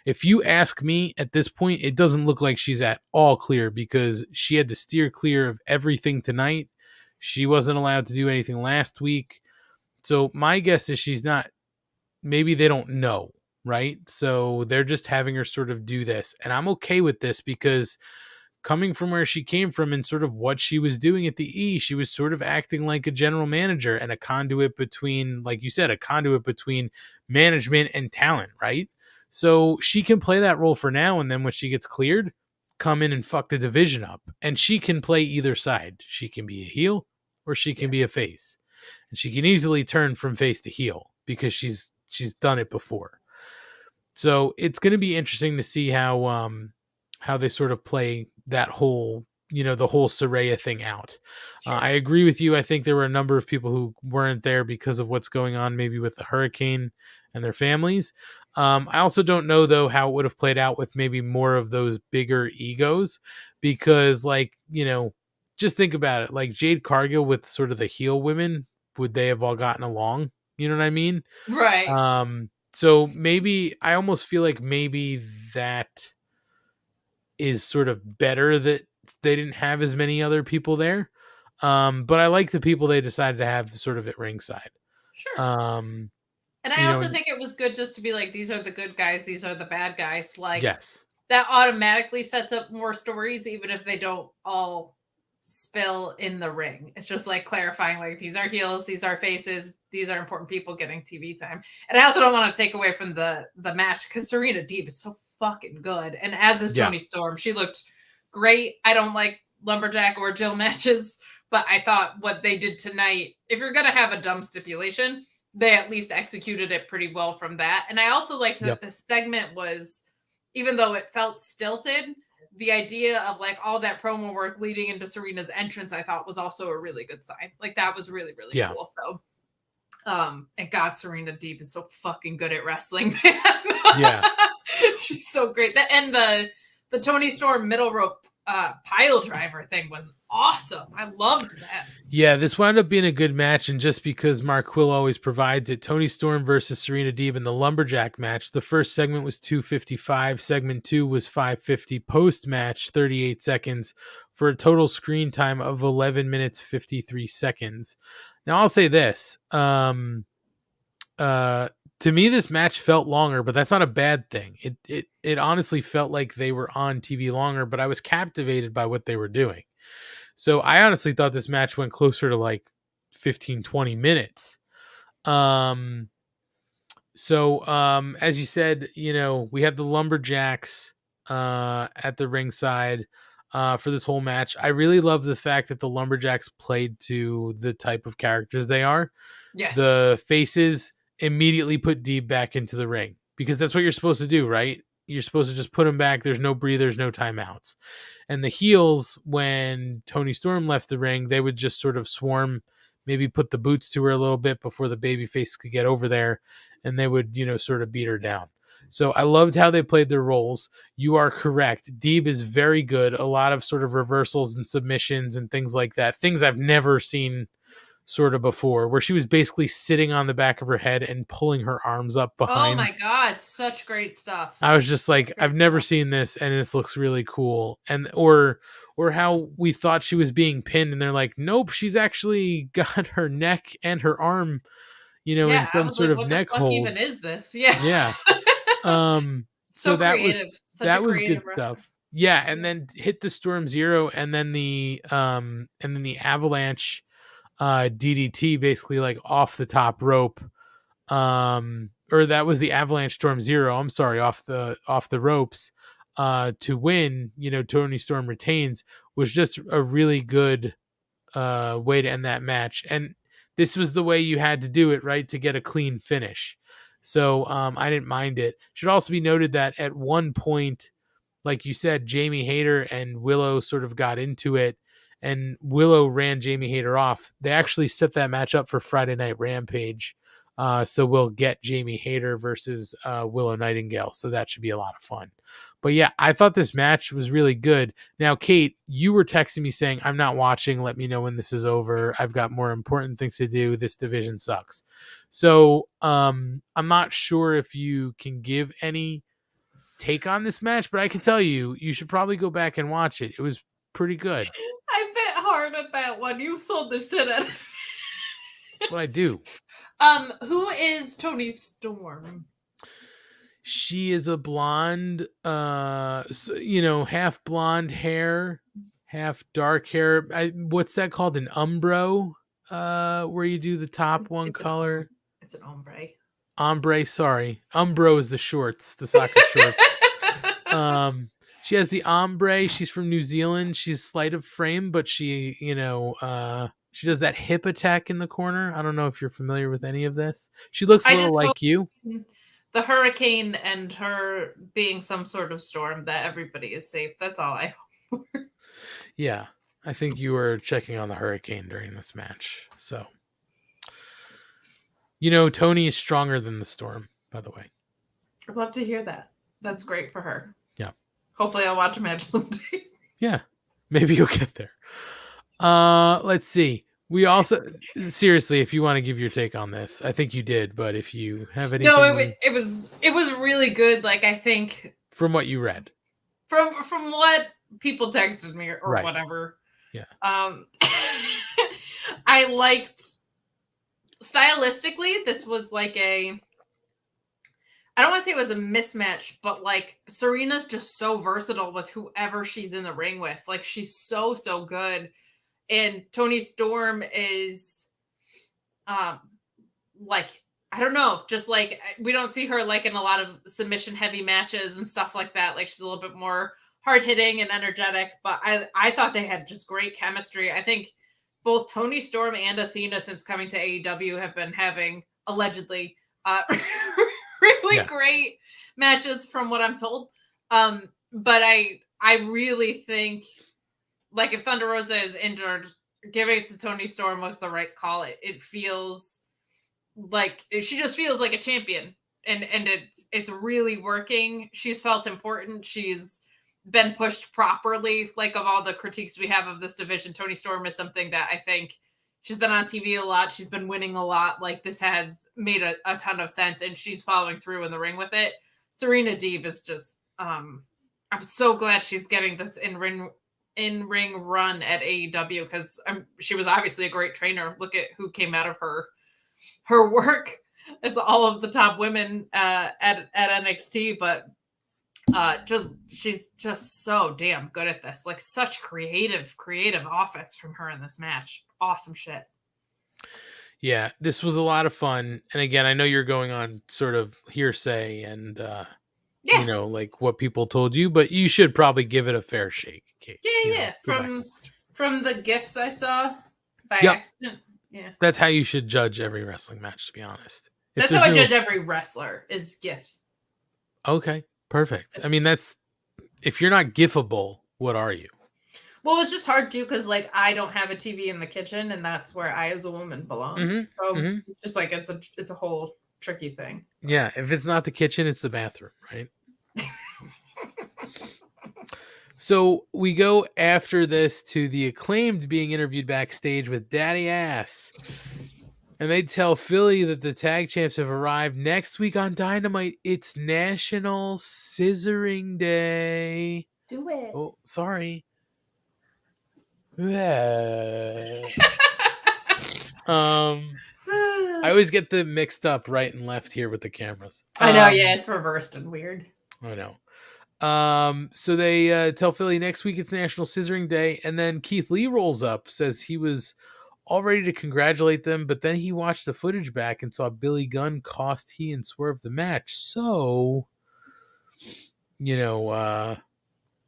If you ask me at this point, it doesn't look like she's at all clear because she had to steer clear of everything tonight. She wasn't allowed to do anything last week. So my guess is she's not, maybe they don't know, right? So they're just having her sort of do this. And I'm okay with this because coming from where she came from and sort of what she was doing at the E, she was sort of acting like a general manager and a conduit between, like you said, a conduit between management and talent, right? So she can play that role for now. And then when she gets cleared, come in and fuck the division up. And she can play either side. She can be a heel or she can be a face. And she can easily turn from face to heel because she's done it before. So it's going to be interesting to see how they sort of play that whole, the whole Saraya thing out. Sure. I agree with you. I think there were a number of people who weren't there because of what's going on maybe with the hurricane and their families. I also don't know, though, how it would have played out with maybe more of those bigger egos because, just think about it. Like Jade Cargill with sort of the heel women, would they have all gotten along? You know what I mean? Right. So maybe I almost feel like maybe that is sort of better that they didn't have as many other people there. But I like the people they decided to have sort of at ringside. Sure. And I also think it was good just to be like, these are the good guys, these are the bad guys. Like, yes, that automatically sets up more stories, even if they don't all spill in the ring. It's just like clarifying, like, these are heels, these are faces, these are important people getting TV time. And I also don't want to take away from the match because Serena Deeb is so fucking good, and as is Toni Storm. She looked great. I don't like lumberjack or Jill matches, but I thought what they did tonight, if you're gonna have a dumb stipulation, they at least executed it pretty well from that. And I also liked that the segment was, even though it felt stilted, the idea of like all that promo work leading into Serena's entrance, I thought was also a really good sign. Like, that was really, really cool. So, and God, Serena Deeb is so fucking good at wrestling, man. Yeah. She's so great. And the Toni Storm middle rope pile driver thing was awesome. I loved that. Yeah, this wound up being a good match, and just because Mark Quill always provides it, Toni Storm versus Serena Deeb in the lumberjack match. The first segment was 2:55. Segment 2 was 5:50. Post-match, 38 seconds for a total screen time of 11 minutes, 53 seconds. Now, I'll say this. To me, this match felt longer, but that's not a bad thing. It honestly felt like they were on TV longer, but I was captivated by what they were doing. So I honestly thought this match went closer to like 15, 20 minutes. So as you said, we have the lumberjacks at the ringside for this whole match. I really love the fact that the lumberjacks played to the type of characters they are. Yes. The faces immediately put Deeb back into the ring because that's what you're supposed to do, right? You're supposed to just put him back. There's no breathers, no timeouts. And the heels, when Toni Storm left the ring, they would just sort of swarm, maybe put the boots to her a little bit before the babyface could get over there, and they would, sort of beat her down. So I loved how they played their roles. You are correct. Deeb is very good. A lot of sort of reversals and submissions and things like that. Things I've never seen sort of before, where she was basically sitting on the back of her head and pulling her arms up behind. Oh my God, such great stuff. I was just like, I've never seen this, and this looks really cool. And or how we thought she was being pinned, and they're like, nope, she's actually got her neck and her arm, in I some was sort like, of what neck the fuck hold. even is this? Yeah. Yeah. So that creative. was Such that a was creative good wrestler. stuff. Yeah, and then hit the Storm Zero, and then the Avalanche DDT, basically like off the top rope. Or that was the Avalanche Storm Zero. I'm sorry, off the ropes. To win, Tony Storm retains, was just a really good way to end that match. And this was the way you had to do it, right, to get a clean finish. So I didn't mind it. Should also be noted that at one point, like you said, Jamie Hayter and Willow sort of got into it, and Willow ran Jamie Hayter off. They actually set that match up for Friday Night Rampage. So we'll get Jamie Hayter versus Willow Nightingale. So that should be a lot of fun. But yeah, I thought this match was really good. Now, Kate, you were texting me saying, I'm not watching. Let me know when this is over. I've got more important things to do. This division sucks. So I'm not sure if you can give any take on this match, but I can tell you should probably go back and watch it. It was pretty good. I bit hard at that one. You sold the shit out. That's what I do. Who is Tony Storm? She is a blonde, half blonde hair, half dark hair. What's that called? An umbro, where you do the top one color. It's an ombre. Ombre, sorry. Umbro is the shorts, the soccer shorts. She has the ombre. She's from New Zealand. She's slight of frame, but she, she does that hip attack in the corner. I don't know if you're familiar with any of this. She looks a little like you. The hurricane and her being some sort of storm, that everybody is safe. That's all I hope for. Yeah, I think you were checking on the hurricane during this match. So, Tony is stronger than the storm, by the way. I'd love to hear that. That's great for her. Yeah. Hopefully I'll watch a match someday. Yeah, maybe you'll get there. Let's see. We also, seriously, if you want to give your take on this, I think you did, but if you have anything... No, it was really good. Like, I think... From what you read. From what people texted me or right. Whatever. Yeah. I liked... Stylistically, this was like a... I don't want to say it was a mismatch, but like Serena's just so versatile with whoever she's in the ring with. Like, she's so good. And Tony Storm is, like, I don't know, just like, we don't see her like in a lot of submission heavy matches and stuff like that. Like, she's a little bit more hard hitting and energetic, but I thought they had just great chemistry. I think both Tony Storm and Athena, since coming to AEW, have been having allegedly, really great matches from what I'm told. But I really think, like, if Thunder Rosa is injured, giving it to Tony Storm was the right call. It feels like she just feels like a champion, and it's really working. She's felt important. She's been pushed properly. Like, of all the critiques we have of this division, Tony Storm is something that I think she's been on TV a lot. She's been winning a lot. Like, this has made a ton of sense, and she's following through in the ring with it. Serena Deeb is just, I'm so glad she's getting this in-ring run at AEW, because she was obviously a great trainer. Look at who came out of her work. It's all of the top women at NXT, but she's just so damn good at this. Like, such creative offense from her in this match. Awesome shit. Yeah, this was a lot of fun. And again, I know you're going on sort of hearsay and like what people told you, but you should probably give it a fair shake, Kate. Yeah. From the GIFs I saw by accident. Yeah. That's how you should judge every wrestling match, to be honest. That's how I judge every wrestler, is GIFs. Okay, perfect. I mean, that's, if you're not gifable, what are you? Well, it's just hard too, because like I don't have a TV in the kitchen, and that's where I, as a woman, belong. So it's just like it's a whole tricky thing. Yeah, if it's not the kitchen, it's the bathroom, right? So we go after this to the Acclaimed being interviewed backstage with Daddy Ass. And they tell Philly that the tag champs have arrived next week on Dynamite. It's National Scissoring Day. Do it. Oh, sorry. I always get them mixed up right and left here with the cameras. I know, yeah, it's reversed and weird. I know. So they tell Philly next week it's National Scissoring Day, and then Keith Lee rolls up, says he was all ready to congratulate them, but then he watched the footage back and saw Billy Gunn cost he and Swerve the match. So,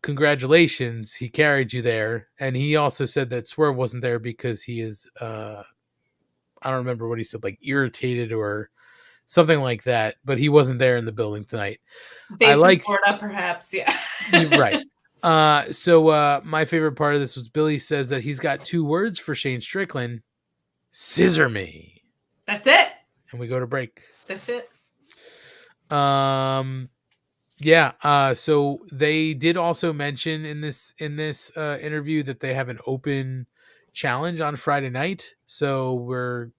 congratulations, he carried you there. And he also said that Swerve wasn't there because he is, I don't remember what he said, like irritated or something like that, but he wasn't there in the building tonight. Based in Florida, perhaps, yeah. Right. So my favorite part of this was Billy says that he's got 2 words for Shane Strickland. Scissor me. That's it. And we go to break. That's it. So they did also mention in this interview that they have an open challenge on Friday night. So we're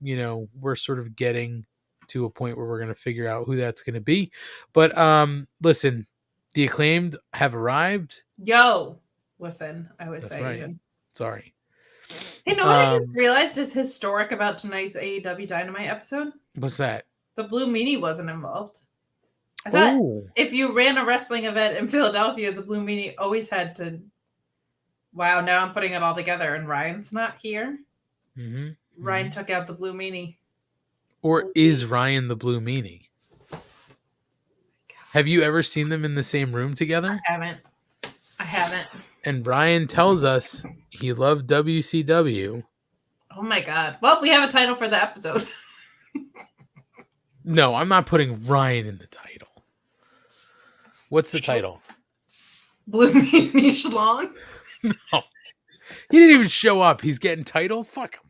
sort of getting to a point where we're going to figure out who that's going to be. But listen, the Acclaimed have arrived. Listen, I would say. Right. Even. Sorry. Hey, know what I just realized is historic about tonight's AEW Dynamite episode? What's that? The Blue Meanie wasn't involved. I thought if you ran a wrestling event in Philadelphia, the Blue Meanie always had to. Wow, now I'm putting it all together, and Ryan's not here. Mm-hmm. Ryan took out the Blue Meanie. Or is Ryan the Blue Meanie? Have you ever seen them in the same room together? I haven't. And Ryan tells us he loved WCW. Oh my God. Well, we have a title for the episode. No, I'm not putting Ryan in the title. What's the title? Blue Meanie Schlong? No. He didn't even show up. He's getting titled? Fuck him.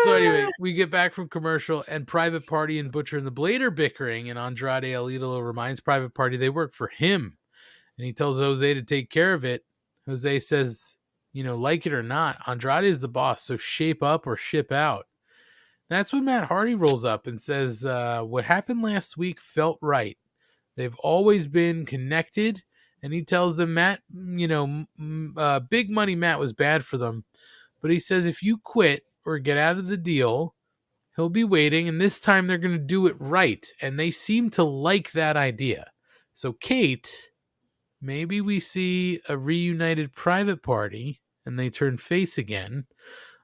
So anyway, we get back from commercial, and Private Party and Butcher and the Blade are bickering, and Andrade El Idolo reminds Private Party they work for him, and he tells Jose to take care of it. Jose says, like it or not, Andrade is the boss, so shape up or ship out. That's when Matt Hardy rolls up and says, what happened last week felt right. They've always been connected, and he tells them Matt, Big Money Matt was bad for them, but he says if you quit or get out of the deal, he'll be waiting, and this time they're going to do it right, and they seem to like that idea. So Kate, maybe we see a reunited Private Party, and they turn face again,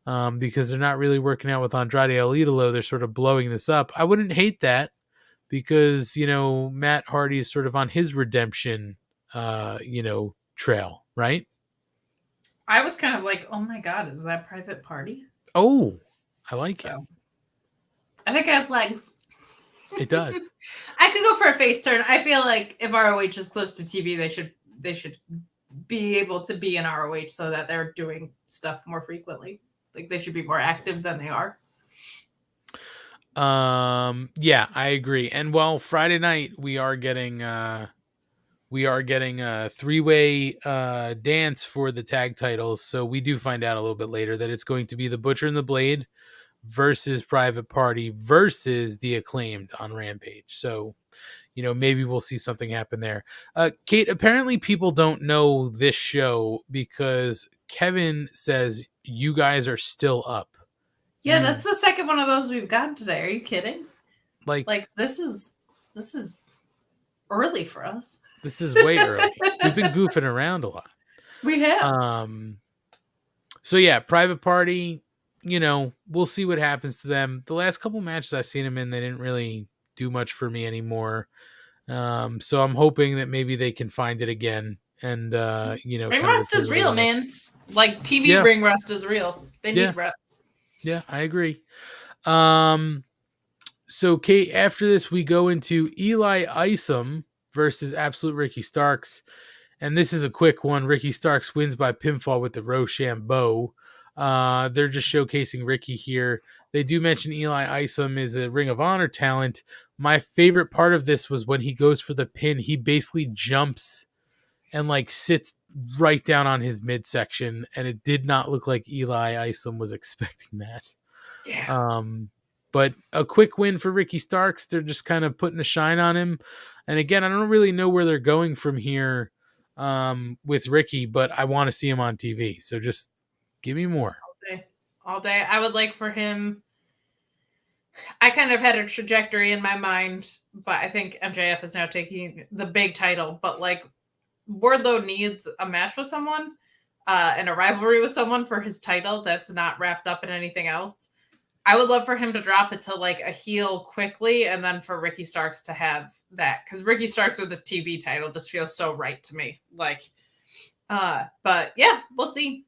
because they're not really working out with Andrade El Idolo. They're sort of blowing this up. I wouldn't hate that, because, Matt Hardy is sort of on his redemption, trail, right? I was kind of like, oh my God, is that Private Party? Oh, I like it. I think it has legs. It does. I could go for a face turn. I feel like if ROH is close to TV, they should be able to be in ROH so that they're doing stuff more frequently. Like they should be more active than they are. Yeah, I agree. And while Friday night we are getting a 3-way dance for the tag titles. So we do find out a little bit later that it's going to be the Butcher and the Blade versus Private Party versus the Acclaimed on Rampage. So, maybe we'll see something happen there. Kate, apparently people don't know this show because Kevin says you guys are still up. Yeah, that's the second one of those we've gotten today. Are you kidding? Like this is early for us. This is way early. We've been goofing around a lot. We have. So yeah, Private Party, we'll see what happens to them. The last couple matches I've seen them in, they didn't really do much for me anymore. So I'm hoping that maybe they can find it again. And, ring rust is real, man. Like TV ring rust is real. They need rust. Yeah, I agree. So Kate, after this, we go into Eli Isom versus Absolute Ricky Starks. And this is a quick one. Ricky Starks wins by pinfall with the Rochambeau. They're just showcasing Ricky here. They do mention Eli Isom is a Ring of Honor talent. My favorite part of this was when he goes for the pin, he basically jumps and like sits right down on his midsection, and it did not look like Eli Isom was expecting that. Yeah. But a quick win for Ricky Starks. They're just kind of putting a shine on him. And again, I don't really know where they're going from here with Ricky, but I want to see him on TV. So just give me more. All day. I would like for him. I kind of had a trajectory in my mind, but I think MJF is now taking the big title. But like Wardlow needs a match with someone and a rivalry with someone for his title that's not wrapped up in anything else. I would love for him to drop it to like a heel quickly, and then for Ricky Starks to have that, because Ricky Starks with the TV title just feels so right to me. Like, but yeah, we'll see.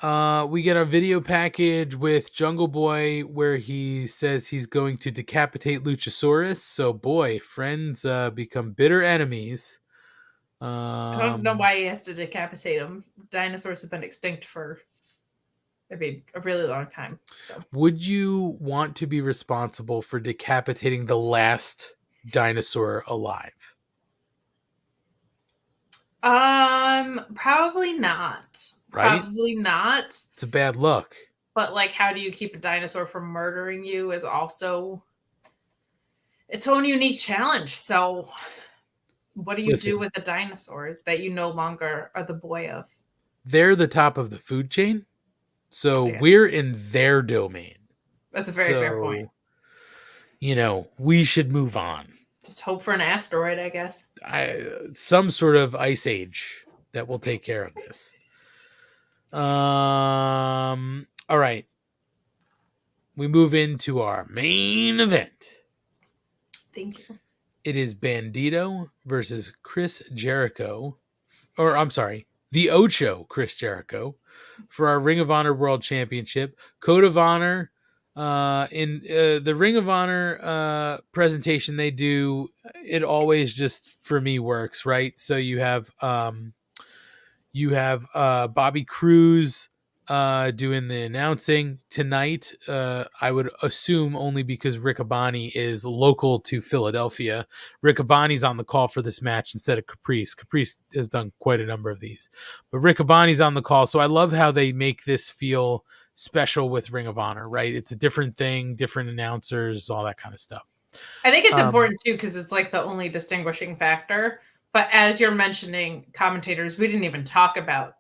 We get a video package with Jungle Boy where he says he's going to decapitate Luchasaurus. So boy, friends become bitter enemies. I don't know why he has to decapitate him. Dinosaurs have been extinct for a really long time. So would you want to be responsible for decapitating the last dinosaur alive? Probably not. Right? Probably not. It's a bad look. But like, how do you keep a dinosaur from murdering you is also its own unique challenge. So what do you do with a dinosaur that you no longer are the boy of? They're the top of the food chain. So we're in their domain. That's a very fair point. You know, we should move on. Just hope for an asteroid, I guess. Some sort of ice age that will take care of this. All right. We move into our main event. Thank you. It is Bandito versus Chris Jericho. Or, I'm sorry, the Ocho Chris Jericho for our Ring of Honor World Championship. Code of Honor. In the Ring of Honor presentation they do, it always just for me works, right? So you have Bobby Cruz doing the announcing tonight. I would assume only because Riccaboni is local to Philadelphia. Riccaboni's on the call for this match instead of Caprice. Caprice has done quite a number of these, but Riccaboni's on the call. So I love how they make this feel special with Ring of Honor, right? It's a different thing, different announcers, all that kind of stuff. I think it's important too, because it's like the only distinguishing factor. But as you're mentioning commentators, we didn't even talk about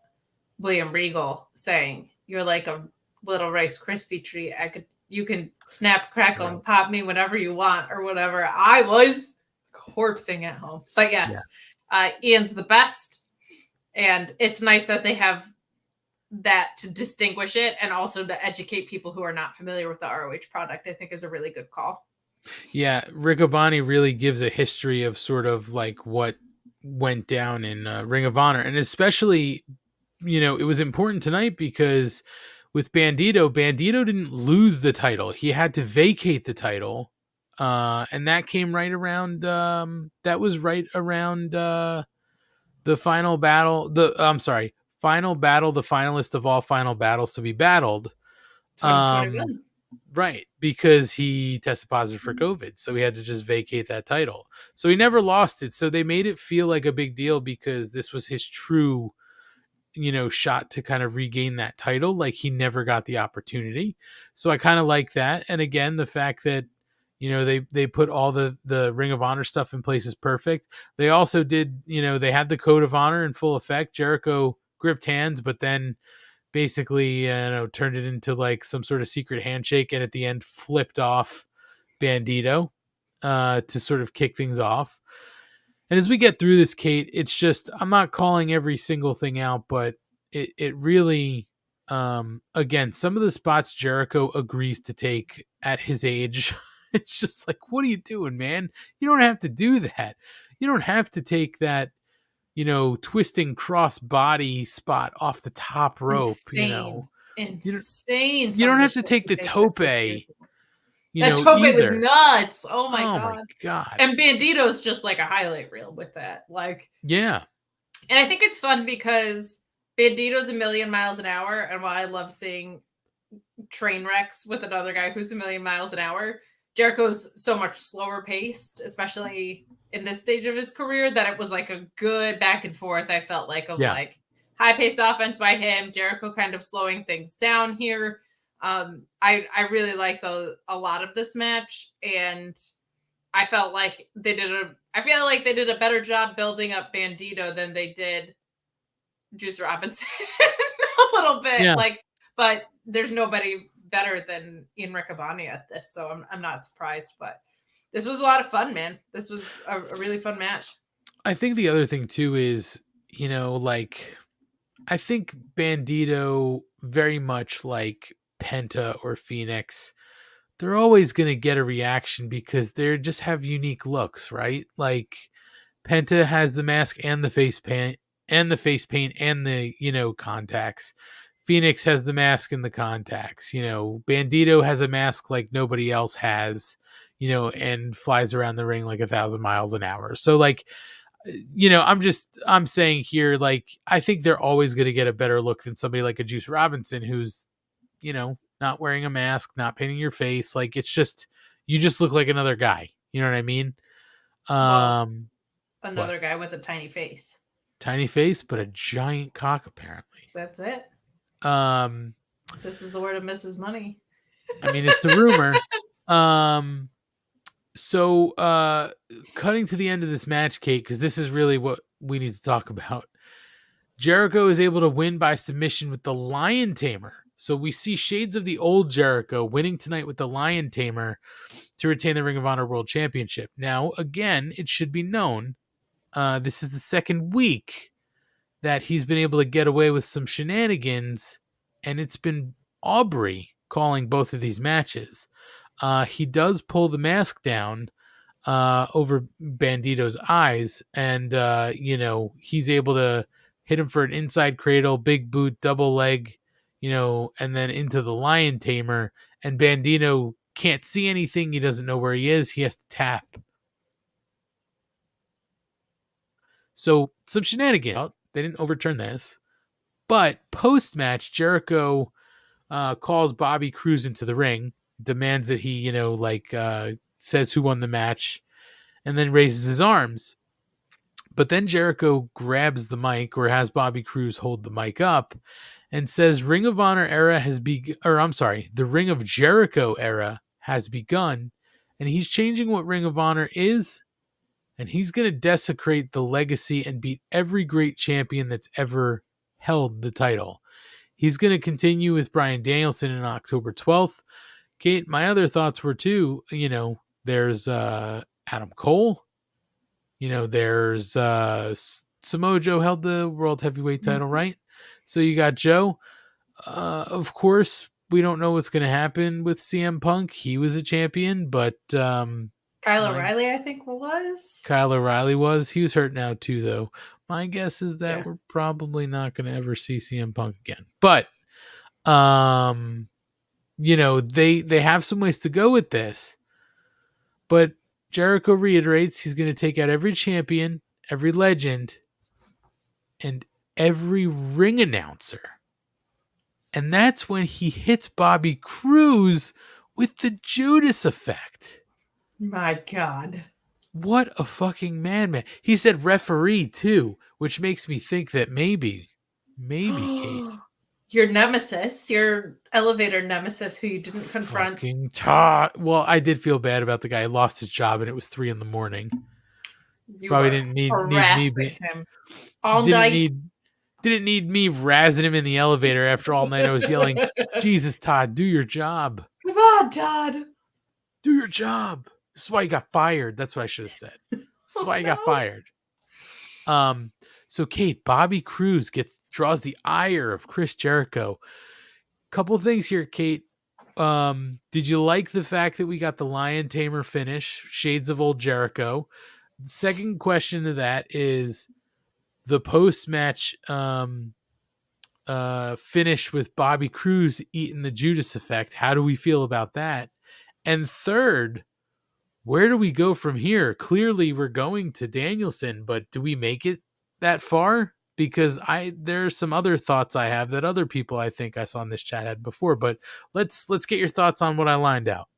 William Regal saying, "You're like a little Rice Krispie treat. You can snap, crackle, and pop me whenever you want," or whatever. I was corpsing at home. But yes, Ian's the best. And it's nice that they have that to distinguish it, and also to educate people who are not familiar with the ROH product, I think is a really good call. Yeah, Riccaboni really gives a history of sort of like what went down in Ring of Honor. And especially, you know, it was important tonight because with Bandito didn't lose the title. He had to vacate the title. And that came right around, that was right around the final battle. Final battle, the finalist of all final battles to be battled. 2021. Right, because he tested positive for COVID, so he had to just vacate that title. So he never lost it. So they made it feel like a big deal because this was his true, you know, shot to kind of regain that title. Like he never got the opportunity. So I kind of like that. And again, the fact that, you know, they put all the Ring of Honor stuff in place is perfect. They also did, you know, they had the Code of Honor in full effect. Jericho gripped hands, but then basically, turned it into like some sort of secret handshake, and at the end flipped off Bandito to sort of kick things off. And as we get through this, Kate, it's just, I'm not calling every single thing out, but it really, again, some of the spots Jericho agrees to take at his age, it's just like, what are you doing, man? You don't have to do that. You don't have to take that, you know, twisting cross body spot off the top rope. Insane. You know, insane. You don't have to take the tope. That tope was nuts. Oh my god! And Bandito's just like a highlight reel with that. Like, yeah. And I think it's fun because Bandito's a million miles an hour, and while I love seeing train wrecks with another guy who's a million miles an hour. Jericho's so much slower paced, especially in this stage of his career, that it was like a good back and forth. I felt like like high paced offense by him, Jericho kind of slowing things down here. I really liked a lot of this match, and I felt like I feel like they did a better job building up Bandito than they did Juice Robinson a little bit. Yeah. But there's nobody better than Ian Riccaboni at this, so I'm not surprised. But this was a lot of fun, man. This was a really fun match. I think the other thing too is, I think Bandito, very much like Penta or Phoenix, they're always going to get a reaction because they just have unique looks, right? Like Penta has the mask and the face paint and the contacts. Phoenix has the mask and the contacts. Bandito has a mask like nobody else has, and flies around the ring like 1,000 miles an hour. So I'm saying here, I think they're always going to get a better look than somebody like a Juice Robinson, who's, not wearing a mask, not painting your face. Like, it's just, you just look like another guy. You know what I mean? Another guy with a tiny face. Tiny face, but a giant cock, apparently. That's it. This is the word of Mrs. Money. I mean, it's the rumor. So cutting to the end of this match, Kate, because this is really what we need to talk about. Jericho is able to win by submission with the Lion Tamer. So we see shades of the old Jericho winning tonight with the Lion Tamer to retain the Ring of Honor World Championship. Now, again, it should be known, this is the second week that he's been able to get away with some shenanigans, and it's been Aubrey calling both of these matches. He does pull the mask down over Bandito's eyes, and he's able to hit him for an inside cradle, big boot, double leg, and then into the Lion Tamer, and Bandito can't see anything. He doesn't know where he is. He has to tap. So some shenanigans. They didn't overturn this. But post-match, Jericho calls Bobby Cruz into the ring, demands that he, says who won the match, and then raises his arms. But then Jericho grabs the mic, or has Bobby Cruz hold the mic up, and says Ring of Honor era has begun, the Ring of Jericho era has begun, and he's changing what Ring of Honor is, and he's going to desecrate the legacy and beat every great champion that's ever held the title. He's going to continue with Bryan Danielson on October 12th. Kate, my other thoughts were too, there's Adam Cole. There's Samoa Joe held the World Heavyweight title, right? So you got Joe. Of course, we don't know what's going to happen with CM Punk. He was a champion, but Kyle O'Reilly, I think, was. Kyle O'Reilly was. He was hurt now too, though. My guess is that we're probably not going to ever see CM Punk again. But, they have some ways to go with this. But Jericho reiterates he's going to take out every champion, every legend, and every ring announcer. And that's when he hits Bobby Cruz with the Judas effect. My God. What a fucking madman. He said referee too, which makes me think that maybe Kate. Your nemesis, your elevator nemesis who you didn't confront. Fucking Todd. Well, I did feel bad about the guy who lost his job and it was 3 a.m. You probably didn't need me him all night. Didn't need me razzing him in the elevator after all night I was yelling, Jesus, Todd, do your job. Come on, Todd. Do your job. This is why you got fired. That's what I should have said. This is why you got fired. So Kate, Bobby Cruz draws the ire of Chris Jericho. Couple things here, Kate. Did you like the fact that we got the Lion Tamer finish, shades of old Jericho? Second question to that is the post-match finish with Bobby Cruz eating the Judas effect. How do we feel about that? And third, where do we go from here? Clearly, we're going to Danielson, but do we make it that far? because there's some other thoughts I have that other people I think I saw in this chat had before, but let's get your thoughts on what I lined out.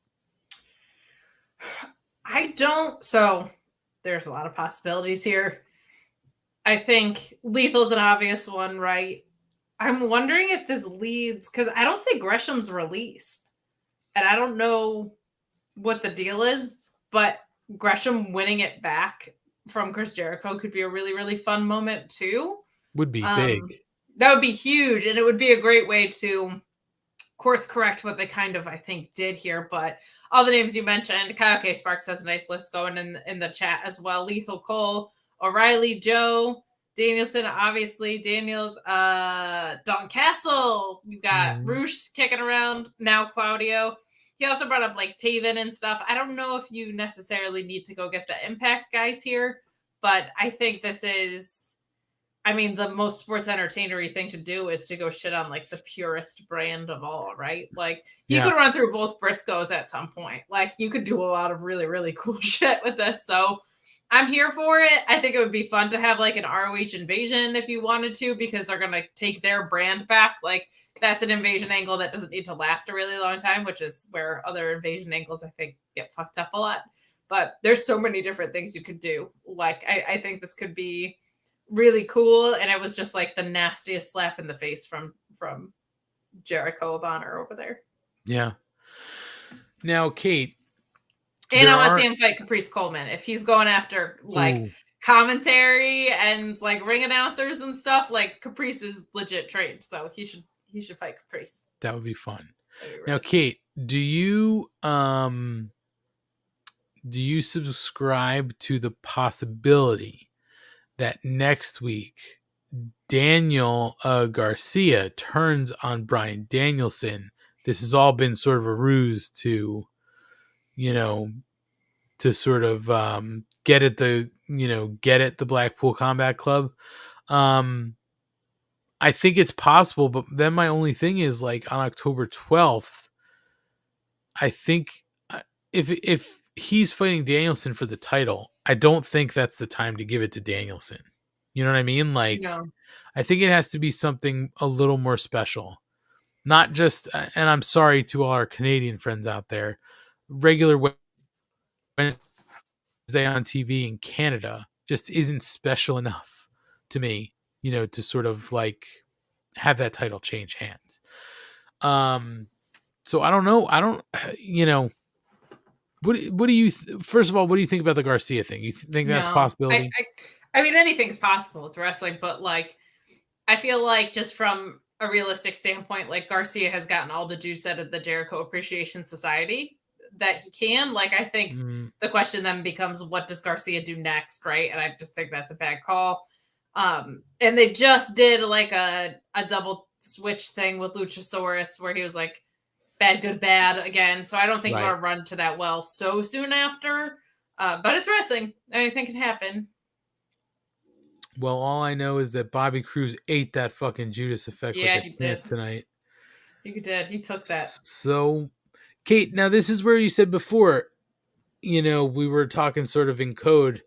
So there's a lot of possibilities here. I think Lethal's an obvious one, right? I'm wondering if this leads, because I don't think Gresham's released. And I don't know what the deal is, but Gresham winning it back from Chris Jericho could be a really, really fun moment too. Would be big. That would be huge. And it would be a great way to course correct what they kind of, I think, did here. But all the names you mentioned, Kyle K. Sparks has a nice list going in the chat as well. Lethal Cole, O'Reilly, Joe, Danielson, obviously, Daniels, Don Castle. You've got Roosh kicking around now, Claudio. He also brought up like Taven and stuff. I don't know if you necessarily need to go get the Impact guys here, but I think this is, the most sports entertainery thing to do is to go shit on like the purest brand of all, right? Like you could run through both Briscoes at some point. Like you could do a lot of really, really cool shit with this. So I'm here for it. I think it would be fun to have like an ROH invasion if you wanted to, because they're going to take their brand back. Like that's an invasion angle that doesn't need to last a really long time, which is where other invasion angles, I think, get fucked up a lot. But there's so many different things you could do. Like I think this could be really cool. And it was just like the nastiest slap in the face from Jericho of Honor over there. Yeah. Now, Kate. And I want to see him fight Caprice Coleman. If he's going after like commentary and like ring announcers and stuff, like Caprice is legit trained. So he should fight Caprice. That would be fun. Now, Kate, do you subscribe to the possibility that next week Daniel Garcia turns on Bryan Danielson? This has all been sort of a ruse to sort of get at the Blackpool Combat Club. I think it's possible, but then my only thing is like on October 12th, I think if he's fighting Danielson for the title, I don't think that's the time to give it to Danielson. You know what I mean? Like, no. I think it has to be something a little more special. Not just, and I'm sorry to all our Canadian friends out there, regular Wednesday on TV in Canada just isn't special enough to me, to sort of like have that title change hands. So I don't know. What do you, first of all, what do you think about the Garcia thing? You think that's a possibility? I mean, anything's possible. It's wrestling, but like, I feel like just from a realistic standpoint, like Garcia has gotten all the juice out of the Jericho Appreciation Society that he can. Like, I think the question then becomes, what does Garcia do next, right? And I just think that's a bad call. And they just did like a double switch thing with Luchasaurus where he was like bad, good, bad again. So I don't think you want to run to that well so soon after. But it's wrestling. Anything can happen. Well, all I know is that Bobby Cruz ate that fucking Judas Effect like a champ tonight. He did. He took that. So, Kate, now this is where you said before, we were talking sort of in code.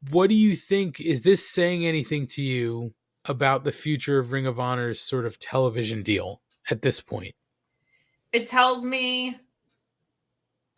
What do you think? Is this saying anything to you about the future of Ring of Honor's sort of television deal at this point? It tells me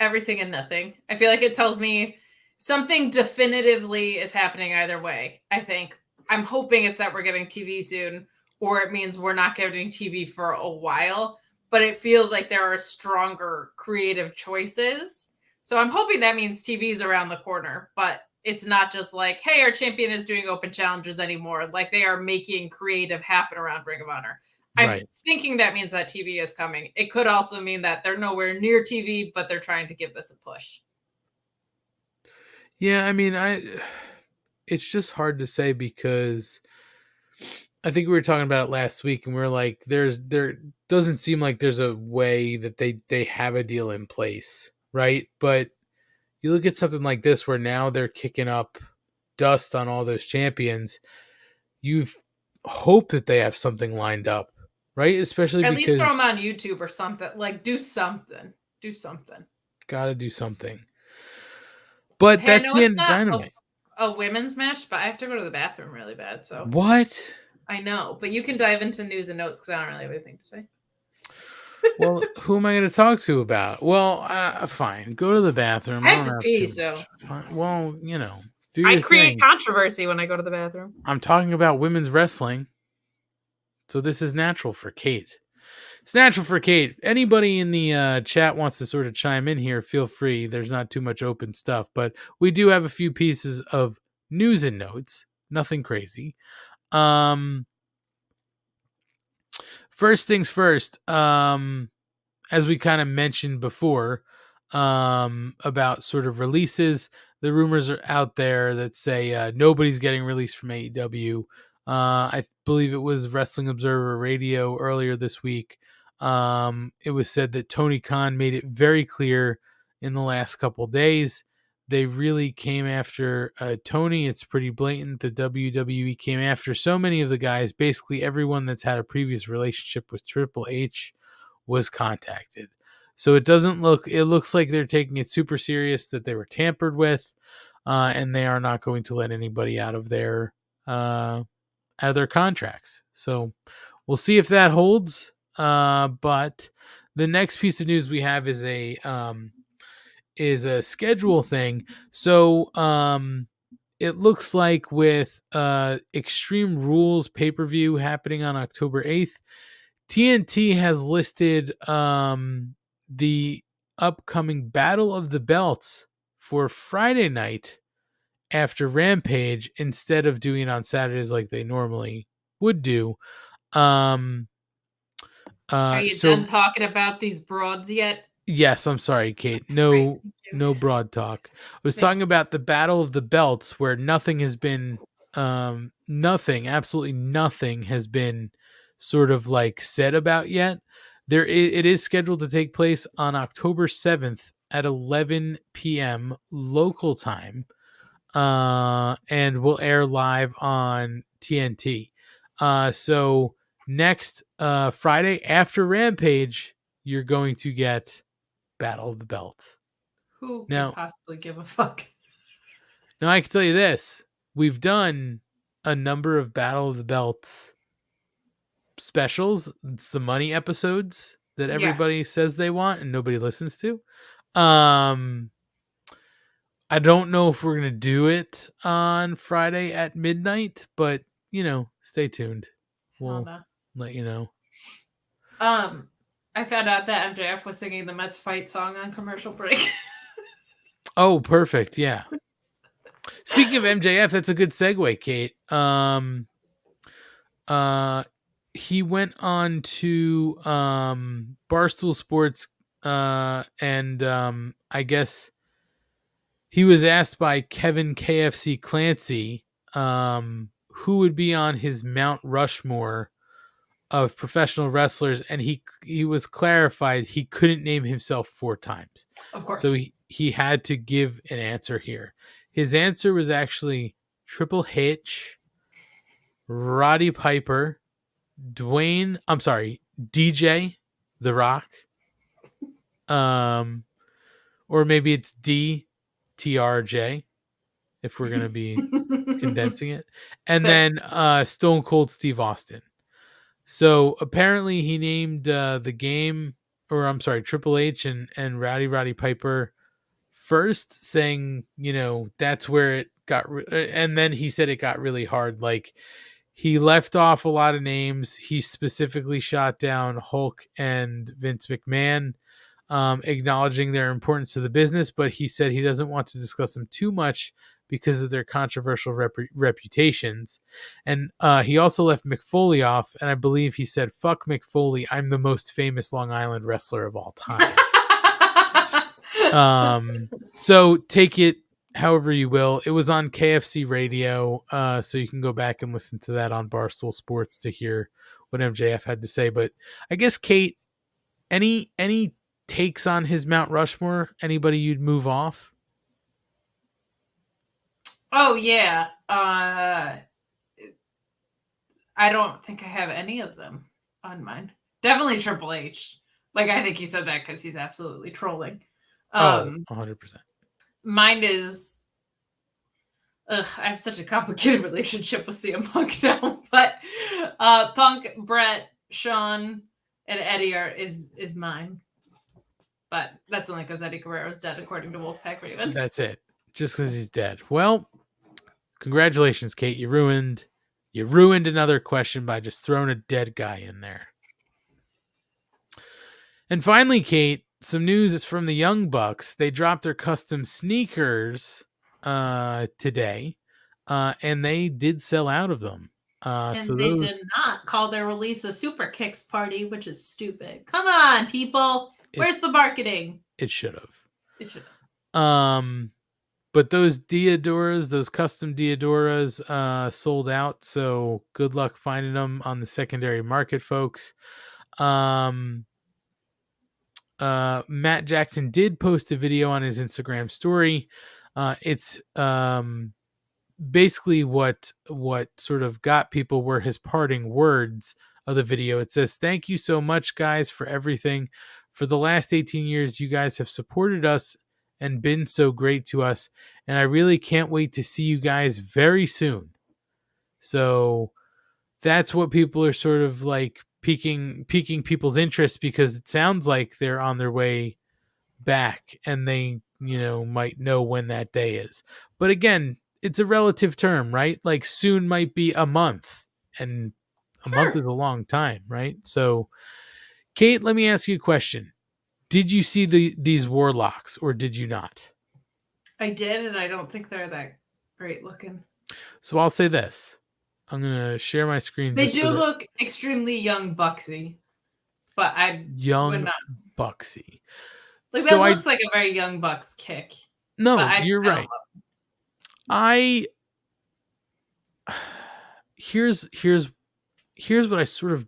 everything and nothing. I feel like it tells me something definitively is happening either way. I think I'm hoping it's that we're getting TV soon, or it means we're not getting TV for a while, but it feels like there are stronger creative choices. So I'm hoping that means TV's around the corner, but it's not just like, hey, our champion is doing open challenges anymore. Like they are making creative happen around Ring of Honor. I'm thinking that means that TV is coming. It could also mean that they're nowhere near TV, but they're trying to give this a push. Yeah, I mean, it's just hard to say because I think we were talking about it last week and we were like, there doesn't seem like there's a way that they have a deal in place, right? But you look at something like this where now they're kicking up dust on all those champions. You hope that they have something lined up, right? Especially at because least throw them on YouTube or something. Like do something. Got to do something. But that's the end of Dynamite. a women's match, but I have to go to the bathroom really bad. So What? I know, but you can dive into news and notes because I don't really have anything to say. Well, who am I going to talk to about? Well, fine. Go to the bathroom. I have don't to have pee, to. so Fine. Well, do I your create thing. controversy when I go to the bathroom. I'm talking about women's wrestling. So this is natural for Kate. It's natural for Kate. Anybody in the chat wants to sort of chime in here, feel free. There's not too much open stuff, but we do have a few pieces of news and notes. Nothing crazy. First things first, as we kind of mentioned before, about sort of releases, the rumors are out there that say nobody's getting released from AEW. I believe it was Wrestling Observer Radio earlier this week. It was said that Tony Khan made it very clear in the last couple days. They really came after Tony. It's pretty blatant. The WWE came after so many of the guys. Basically, everyone that's had a previous relationship with Triple H was contacted. So it looks like they're taking it super serious, that they were tampered with, and they are not going to let anybody out of their contracts. So we'll see if that holds. But the next piece of news we have is a schedule thing. So it looks like with Extreme Rules pay-per-view happening on October 8th, TNT has listed the upcoming Battle of the Belts for Friday night after Rampage instead of doing it on Saturdays like they normally would do. Are you done talking about these broads yet? Yes, I'm sorry, Kate. No broad talk. I was talking about the Battle of the Belts, where nothing has been, absolutely nothing has been sort of like said about yet. It is scheduled to take place on October 7th at 11 p.m. local time, and will air live on TNT. So next Friday after Rampage, you're going to get Battle of the Belts. Who could possibly give a fuck? Now, I can tell you this. We've done a number of Battle of the Belts specials. It's the money episodes that everybody says they want and nobody listens to. I don't know if we're going to do it on Friday at midnight, but, stay tuned. We'll let you know. I found out that MJF was singing the Mets fight song on commercial break. Oh, perfect. Yeah. Speaking of MJF, that's a good segue, Kate. He went on to Barstool Sports, and I guess he was asked by Kevin KFC Clancy who would be on his Mount Rushmore of professional wrestlers, and he was clarified he couldn't name himself 4 times. Of course. So he had to give an answer here. His answer was actually Triple H, Roddy Piper, DJ, The Rock, or maybe it's DTRJ, if we're going to be condensing it. And then Stone Cold Steve Austin. So apparently he named Triple H and Roddy Piper first, saying, that's where it got, and then he said it got really hard. Like, he left off a lot of names. He specifically shot down Hulk and Vince McMahon, acknowledging their importance to the business, but he said he doesn't want to discuss them too much because of their controversial reputations. And he also left Mick Foley off, and I believe he said, "Fuck Mick Foley, I'm the most famous Long Island wrestler of all time." So take it however you will. It was on KFC Radio, so you can go back and listen to that on Barstool Sports to hear what MJF had to say. But I guess, Kate, any takes on his Mount Rushmore? Anybody you'd move off? Oh, yeah. I don't think I have any of them on mine. Definitely Triple H. Like, I think he said that because he's absolutely trolling. 100%. Mine is I have such a complicated relationship with CM Punk now, but Punk, Brett, Sean, and Eddie is mine. But that's only because Eddie Guerrero's dead, according to Wolfpack Raven. That's it. Just because he's dead. Well, congratulations, Kate. You ruined another question by just throwing a dead guy in there. And finally, Kate, some news is from the Young Bucks. They dropped their custom sneakers today, and they did sell out of them. And so they those, did not call their release a Super Kicks party, which is stupid. Come on, people. Where's the marketing? It should have. It should have. But those Diodoras, those custom Diodoras, sold out. So good luck finding them on the secondary market, folks. Matt Jackson did post a video on his Instagram story. It's basically what sort of got people were his parting words of the video. It says, "Thank you so much, guys, for everything. For the last 18 years, you guys have supported us and been so great to us. And I really can't wait to see you guys very soon." So that's what people are sort of like piquing people's interest, because it sounds like they're on their way back and they, might know when that day is. But again, it's a relative term, right? Like soon might be a month, and a month is a long time, right? So Kate, let me ask you a question. Did you see these Warlocks or did you not? I did, and I don't think they're that great looking. So I'll say this. I'm going to share my screen. They do look extremely young Bucksy, but I would not. Bucksy. Like that looks like a very young Bucks kick. No, you're right. Here's what I sort of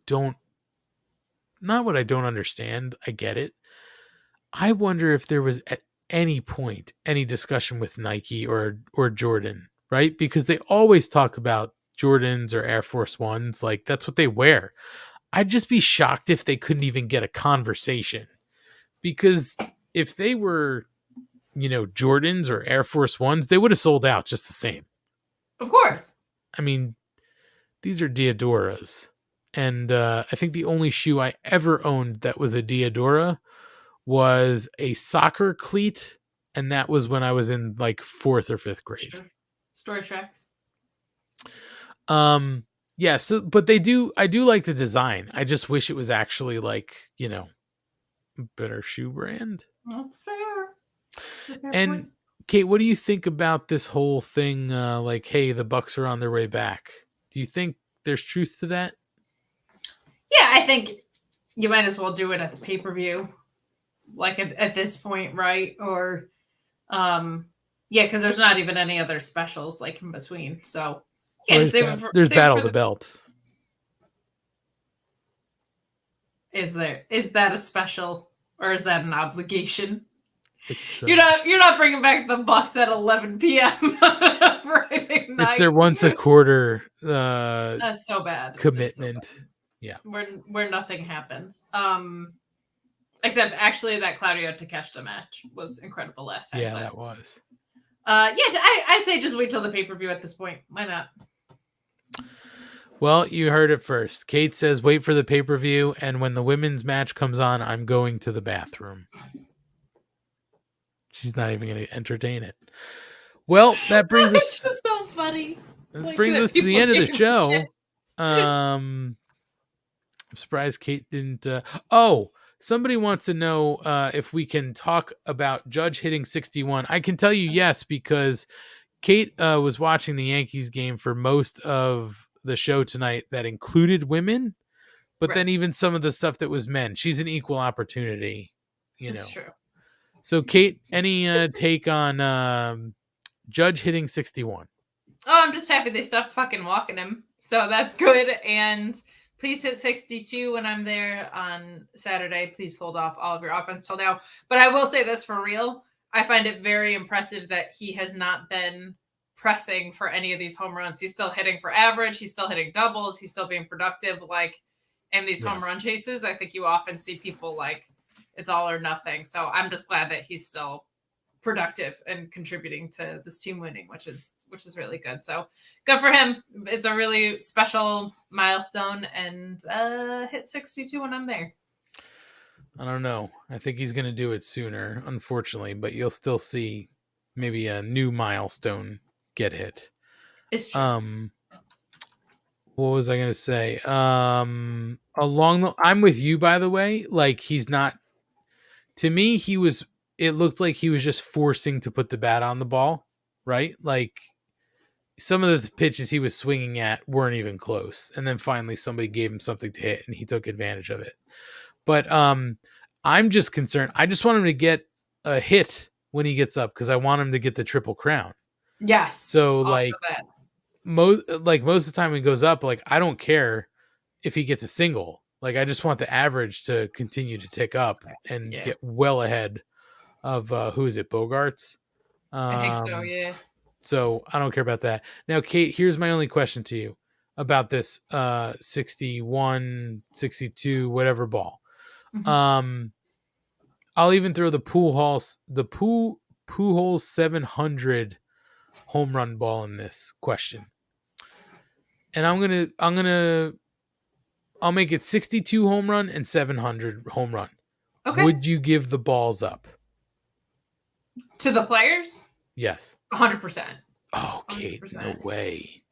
not what I don't understand. I get it. I wonder if there was at any point any discussion with Nike or Jordan, right? Because they always talk about Jordans or Air Force Ones, like that's what they wear. I'd just be shocked if they couldn't even get a conversation, because if they were, Jordans or Air Force Ones, they would have sold out just the same. Of course. I mean, these are Diodoras, and I think the only shoe I ever owned that was a Diodora was a soccer cleat, and that was when I was in like 4th or 5th grade. Sure. Story tracks. Yeah, so but I do like the design. I just wish it was actually like, better shoe brand. That's fair. And point. Kate, what do you think about this whole thing? Like, hey, the Bucks are on their way back. Do you think there's truth to that? Yeah, I think you might as well do it at the pay-per-view, like at this point, right? Or, because there's not even any other specials like in between. So, yeah, there's Battle of the Belts. Is that a special, or is that an obligation? You're not bringing back the Bucks at 11 p.m. Friday night. It's their once a quarter. That's so bad. Commitment. So bad. Yeah. Where nothing happens. Except actually that Claudio Takeshita match was incredible last time. Yeah, that was. I say just wait till the pay-per-view at this point. Why not? Well, you heard it first. Kate says wait for the pay-per-view, and when the women's match comes on, I'm going to the bathroom. She's not even going to entertain it. Well, that brings us... It's just so funny. That brings us to the end of the show. I'm surprised Kate didn't... somebody wants to know if we can talk about Judge hitting 61. I can tell you yes, because Kate was watching the Yankees game for most of the show tonight that included women, but then even some of the stuff that was men. She's an equal opportunity, That's true. So Kate, any take on Judge hitting 61? Oh, I'm just happy they stopped fucking walking him. So that's good. And please hit 62 when I'm there on Saturday. Please hold off all of your offense till now. But I will say this for real. I find it very impressive that he has not been pressing for any of these home runs. He's still hitting for average. He's still hitting doubles. He's still being productive. Like in these home run chases, I think you often see people like it's all or nothing. So I'm just glad that he's still productive and contributing to this team winning, which is really good. So good for him. It's a really special milestone, and hit 62 when I'm there. I don't know. I think he's going to do it sooner, unfortunately, but you'll still see maybe a new milestone get hit. It's true. What was I going to say? I'm with you, by the way. Like, he's not, to me, it looked like he was just forcing to put the bat on the ball, right? Like, some of the pitches he was swinging at weren't even close. And then finally somebody gave him something to hit and he took advantage of it. But I'm just concerned. I just want him to get a hit when he gets up because I want him to get the Triple Crown. Yes. So most of the time when he goes up, like, I don't care if he gets a single. Like, I just want the average to continue to tick up and get well ahead of who is it, Bogarts? I think so, yeah. So I don't care about that. Now, Kate, here's my only question to you about this 61, 62, whatever ball. Mm-hmm. I'll even throw the Pujols 700 home run ball in this question. And I'll make it 62 home run and 700 home run. Okay. Would you give the balls up to the players? Yes. 100%. Oh, Kate, 100%. No way.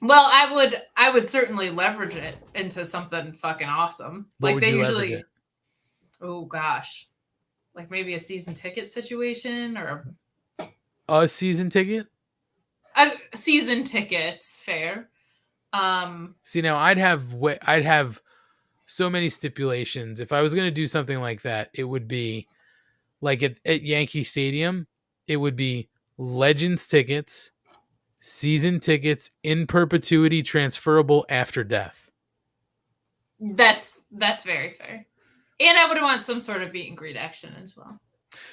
Well, I would certainly leverage it into something fucking awesome. What like they usually. Oh gosh, like maybe a season ticket situation or a season ticket. Season tickets, fair. See, now I'd have so many stipulations. If I was going to do something like that, it would be like at Yankee Stadium. It would be Legends tickets, season tickets, in perpetuity, transferable after death. That's very fair. And I would want some sort of meet and greet action as well.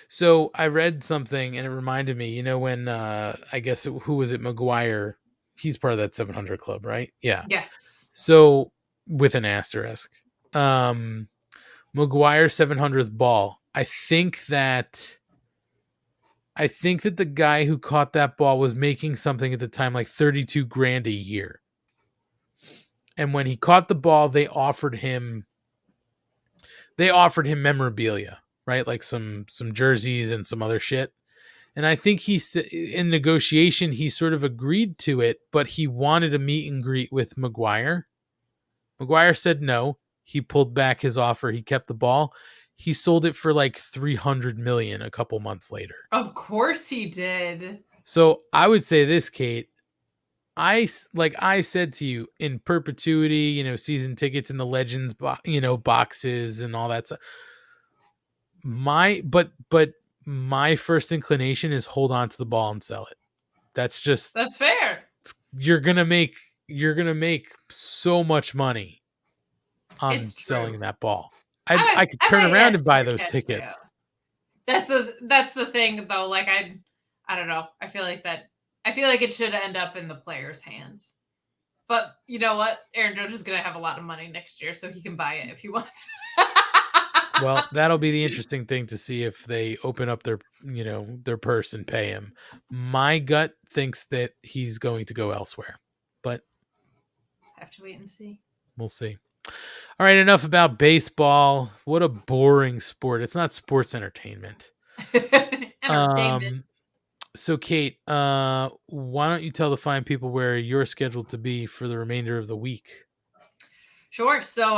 So I read something and it reminded me, when I guess who was it? McGuire. He's part of that 700 club, right? Yeah. Yes. So with an asterisk, McGuire 700th ball. I think that the guy who caught that ball was making something at the time like $32,000 a year. And when he caught the ball, they offered him memorabilia, right? Like some jerseys and some other shit. And I think in negotiation, he sort of agreed to it, but he wanted a meet and greet with McGuire. McGuire said no. He pulled back his offer. He kept the ball. He sold it for like $300 million a couple months later. Of course he did. So I would say this, Kate. I said to you, in perpetuity, season tickets in the Legends, boxes and all that stuff. My first inclination is hold on to the ball and sell it. That's fair. You're gonna make so much money on selling that ball. I could turn around and buy those tickets. That's the thing though. Like I don't know. I feel like it should end up in the players' hands. But you know what? Aaron Judge is gonna have a lot of money next year, so he can buy it if he wants. Well, that'll be the interesting thing to see if they open up their purse and pay him. My gut thinks that he's going to go elsewhere, but have to wait and see. We'll see. All right, enough about baseball. What a boring sport. It's not sports entertainment. Entertainment. So, Kate, why don't you tell the fine people where you're scheduled to be for the remainder of the week? Sure. So,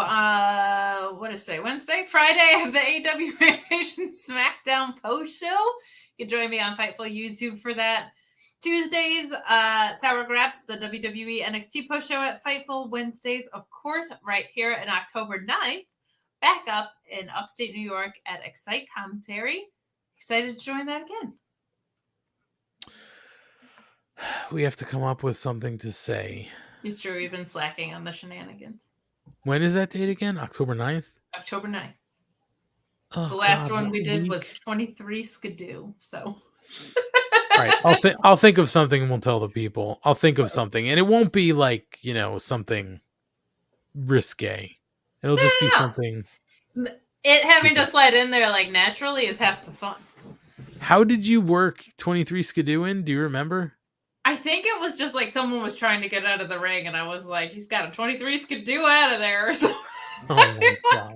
what is today? Wednesday? Friday, I have the AEW Rampage and SmackDown post show. You can join me on Fightful YouTube for that. Tuesdays, Sour Graps, the WWE NXT post show at Fightful. Wednesdays, of course, right here on October 9th, back up in upstate New York at Excite Commentary. Excited to join that again. We have to come up with something to say. It's true. We've been slacking on the shenanigans. When is that date again? October 9th? October 9th. Oh, the last one we did was 23 Skidoo. So. All right. I'll think of something and we'll tell the people. I'll think of something. And it won't be like, something risque. It'll just be something. It having to slide in there like naturally is half the fun. How did you work 23 Skidoo in? Do you remember? I think it was just like someone was trying to get out of the ring, and I was like, he's got a 23 Skidoo out of there or something. Oh my God.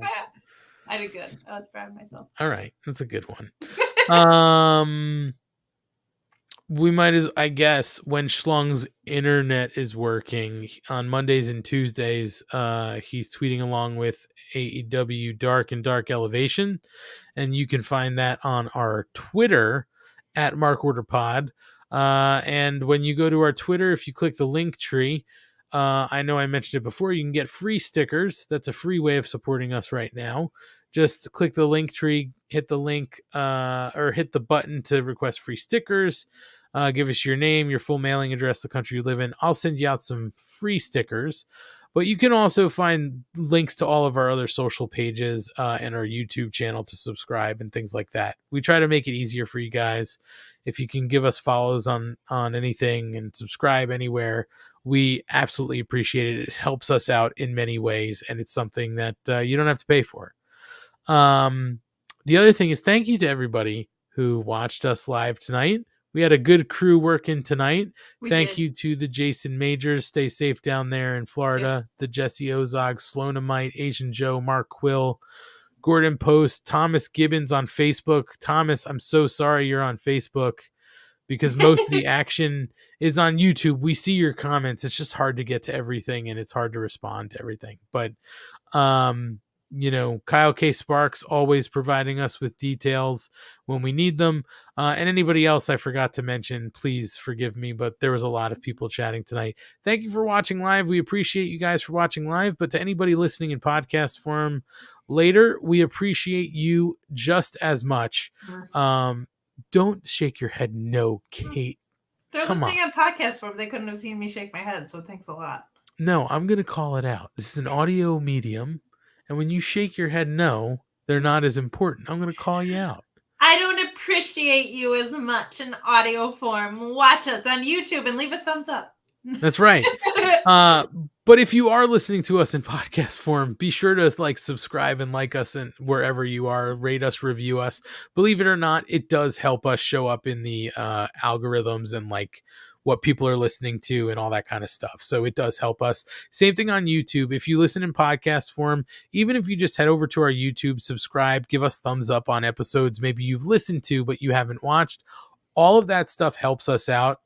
I did good. I was proud of myself. All right. That's a good one. We might as, I guess, when Schlong's internet is working on Mondays and Tuesdays, he's tweeting along with AEW Dark and Dark Elevation. And you can find that on our Twitter at MarkOrderPod. And when you go to our Twitter, if you click the link tree, I know I mentioned it before, you can get free stickers. That's a free way of supporting us right now. Just click the link tree, hit the link, or hit the button to request free stickers. Give us your name, your full mailing address, the country you live in. I'll send you out some free stickers. But you can also find links to all of our other social pages and our YouTube channel to subscribe and things like that. We try to make it easier for you guys. If you can give us follows on anything and subscribe anywhere, we absolutely appreciate it. It helps us out in many ways, and it's something that you don't have to pay for. The other thing is thank you to everybody who watched us live tonight. We had a good crew working tonight. Thank you to the Jason Majors. Stay safe down there in Florida. Yes. The Jesse Ozog, Sloanamite, Asian Joe, Mark Quill, Gordon Post, Thomas Gibbons on Facebook. Thomas, I'm so sorry you're on Facebook because most of the action is on YouTube. We see your comments. It's just hard to get to everything and it's hard to respond to everything. But, Kyle K. Sparks always providing us with details when we need them. And anybody else I forgot to mention, please forgive me, but there was a lot of people chatting tonight. Thank you for watching live. We appreciate you guys for watching live, but to anybody listening in podcast form later, we appreciate you just as much. Don't shake your head. No, Kate. They're listening in podcast form. They couldn't have seen me shake my head, so thanks a lot. No, I'm going to call it out. This is an audio medium. And when you shake your head no, they're not as important. I'm going to call you out. I don't appreciate you as much in audio form. Watch us on YouTube and leave a thumbs up. That's right. But if you are listening to us in podcast form, be sure to subscribe and like us and wherever you are, rate us, review us. Believe it or not, it does help us show up in the algorithms and what people are listening to and all that kind of stuff. So it does help us. Same thing on YouTube. If you listen in podcast form, even if you just head over to our YouTube, subscribe, give us thumbs up on episodes maybe you've listened to but you haven't watched, all of that stuff helps us out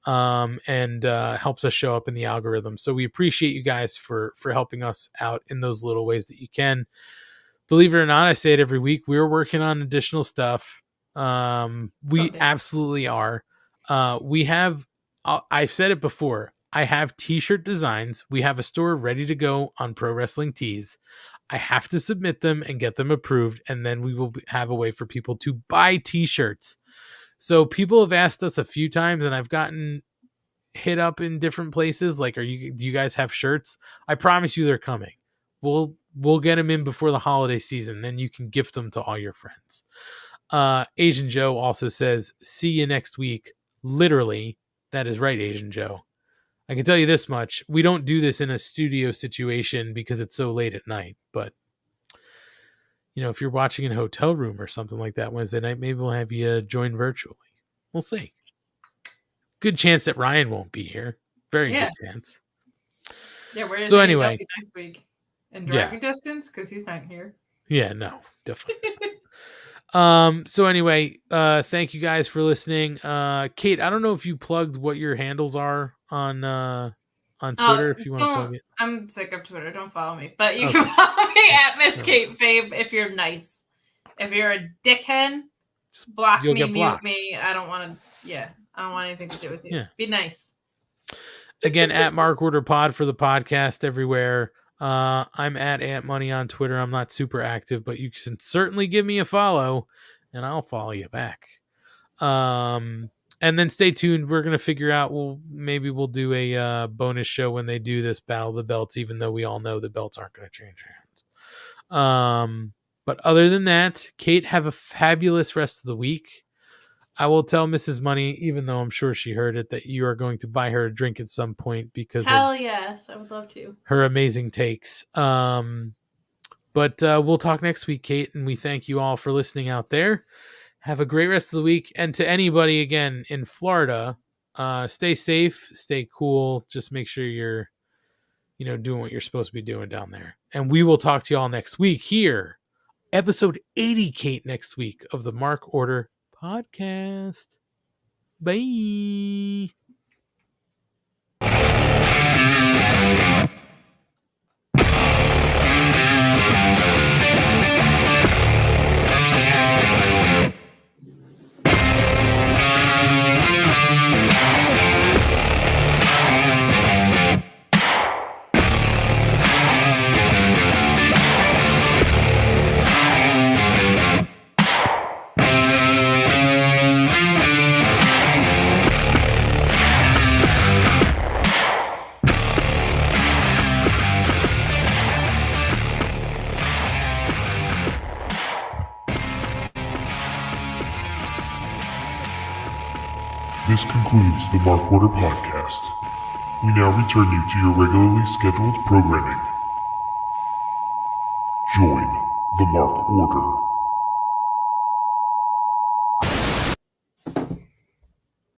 and helps us show up in the algorithm. So we appreciate you guys for helping us out in those little ways that you can. Believe it or not, I say it every week, we're working on additional stuff. We absolutely are. We have, I've said it before, I have t-shirt designs. We have a store ready to go on Pro Wrestling Tees. I have to submit them and get them approved, and then we will have a way for people to buy t-shirts. So people have asked us a few times, and I've gotten hit up in different places. Do you guys have shirts? I promise you they're coming. We'll get them in before the holiday season. Then you can gift them to all your friends. Asian Joe also says, see you next week. Literally, that is right, Asian Joe. I can tell you this much. We don't do this in a studio situation because it's so late at night. But, if you're watching in a hotel room or something like that Wednesday night, maybe we'll have you join virtually. We'll see. Good chance that Ryan won't be here. Very good chance. Yeah, where is so anyway next week? In driving distance? Because he's not here. Yeah, no, definitely. So anyway, thank you guys for listening. Kate, I don't know if you plugged what your handles are on Twitter. If you want to plug it, I'm sick of Twitter. Don't follow me, but you can follow me at Miss Kate Fabe if you're nice. If you're a dickhead, just block me, mute me. I don't want to. Yeah, I don't want anything to do with you. Yeah. Be nice. Again, at Mark Order Pod for the podcast everywhere. I'm at AntMoney on Twitter. I'm not super active, but you can certainly give me a follow and I'll follow you back. And then stay tuned. We're going to figure out, maybe we'll do a bonus show when they do this Battle of the Belts, even though we all know the belts aren't going to change hands. But other than that, Kate, have a fabulous rest of the week. I will tell Mrs. Money, even though I'm sure she heard it, that you are going to buy her a drink at some point because yes, I would love to. Her amazing takes. But we'll talk next week, Kate, and we thank you all for listening out there. Have a great rest of the week. And to anybody, again, in Florida, stay safe, stay cool. Just make sure you're, doing what you're supposed to be doing down there. And we will talk to you all next week here. Episode 80, Kate, next week of the Mark Order podcast. Bye. This concludes the Mark Order podcast. We now return you to your regularly scheduled programming. Join the Mark Order.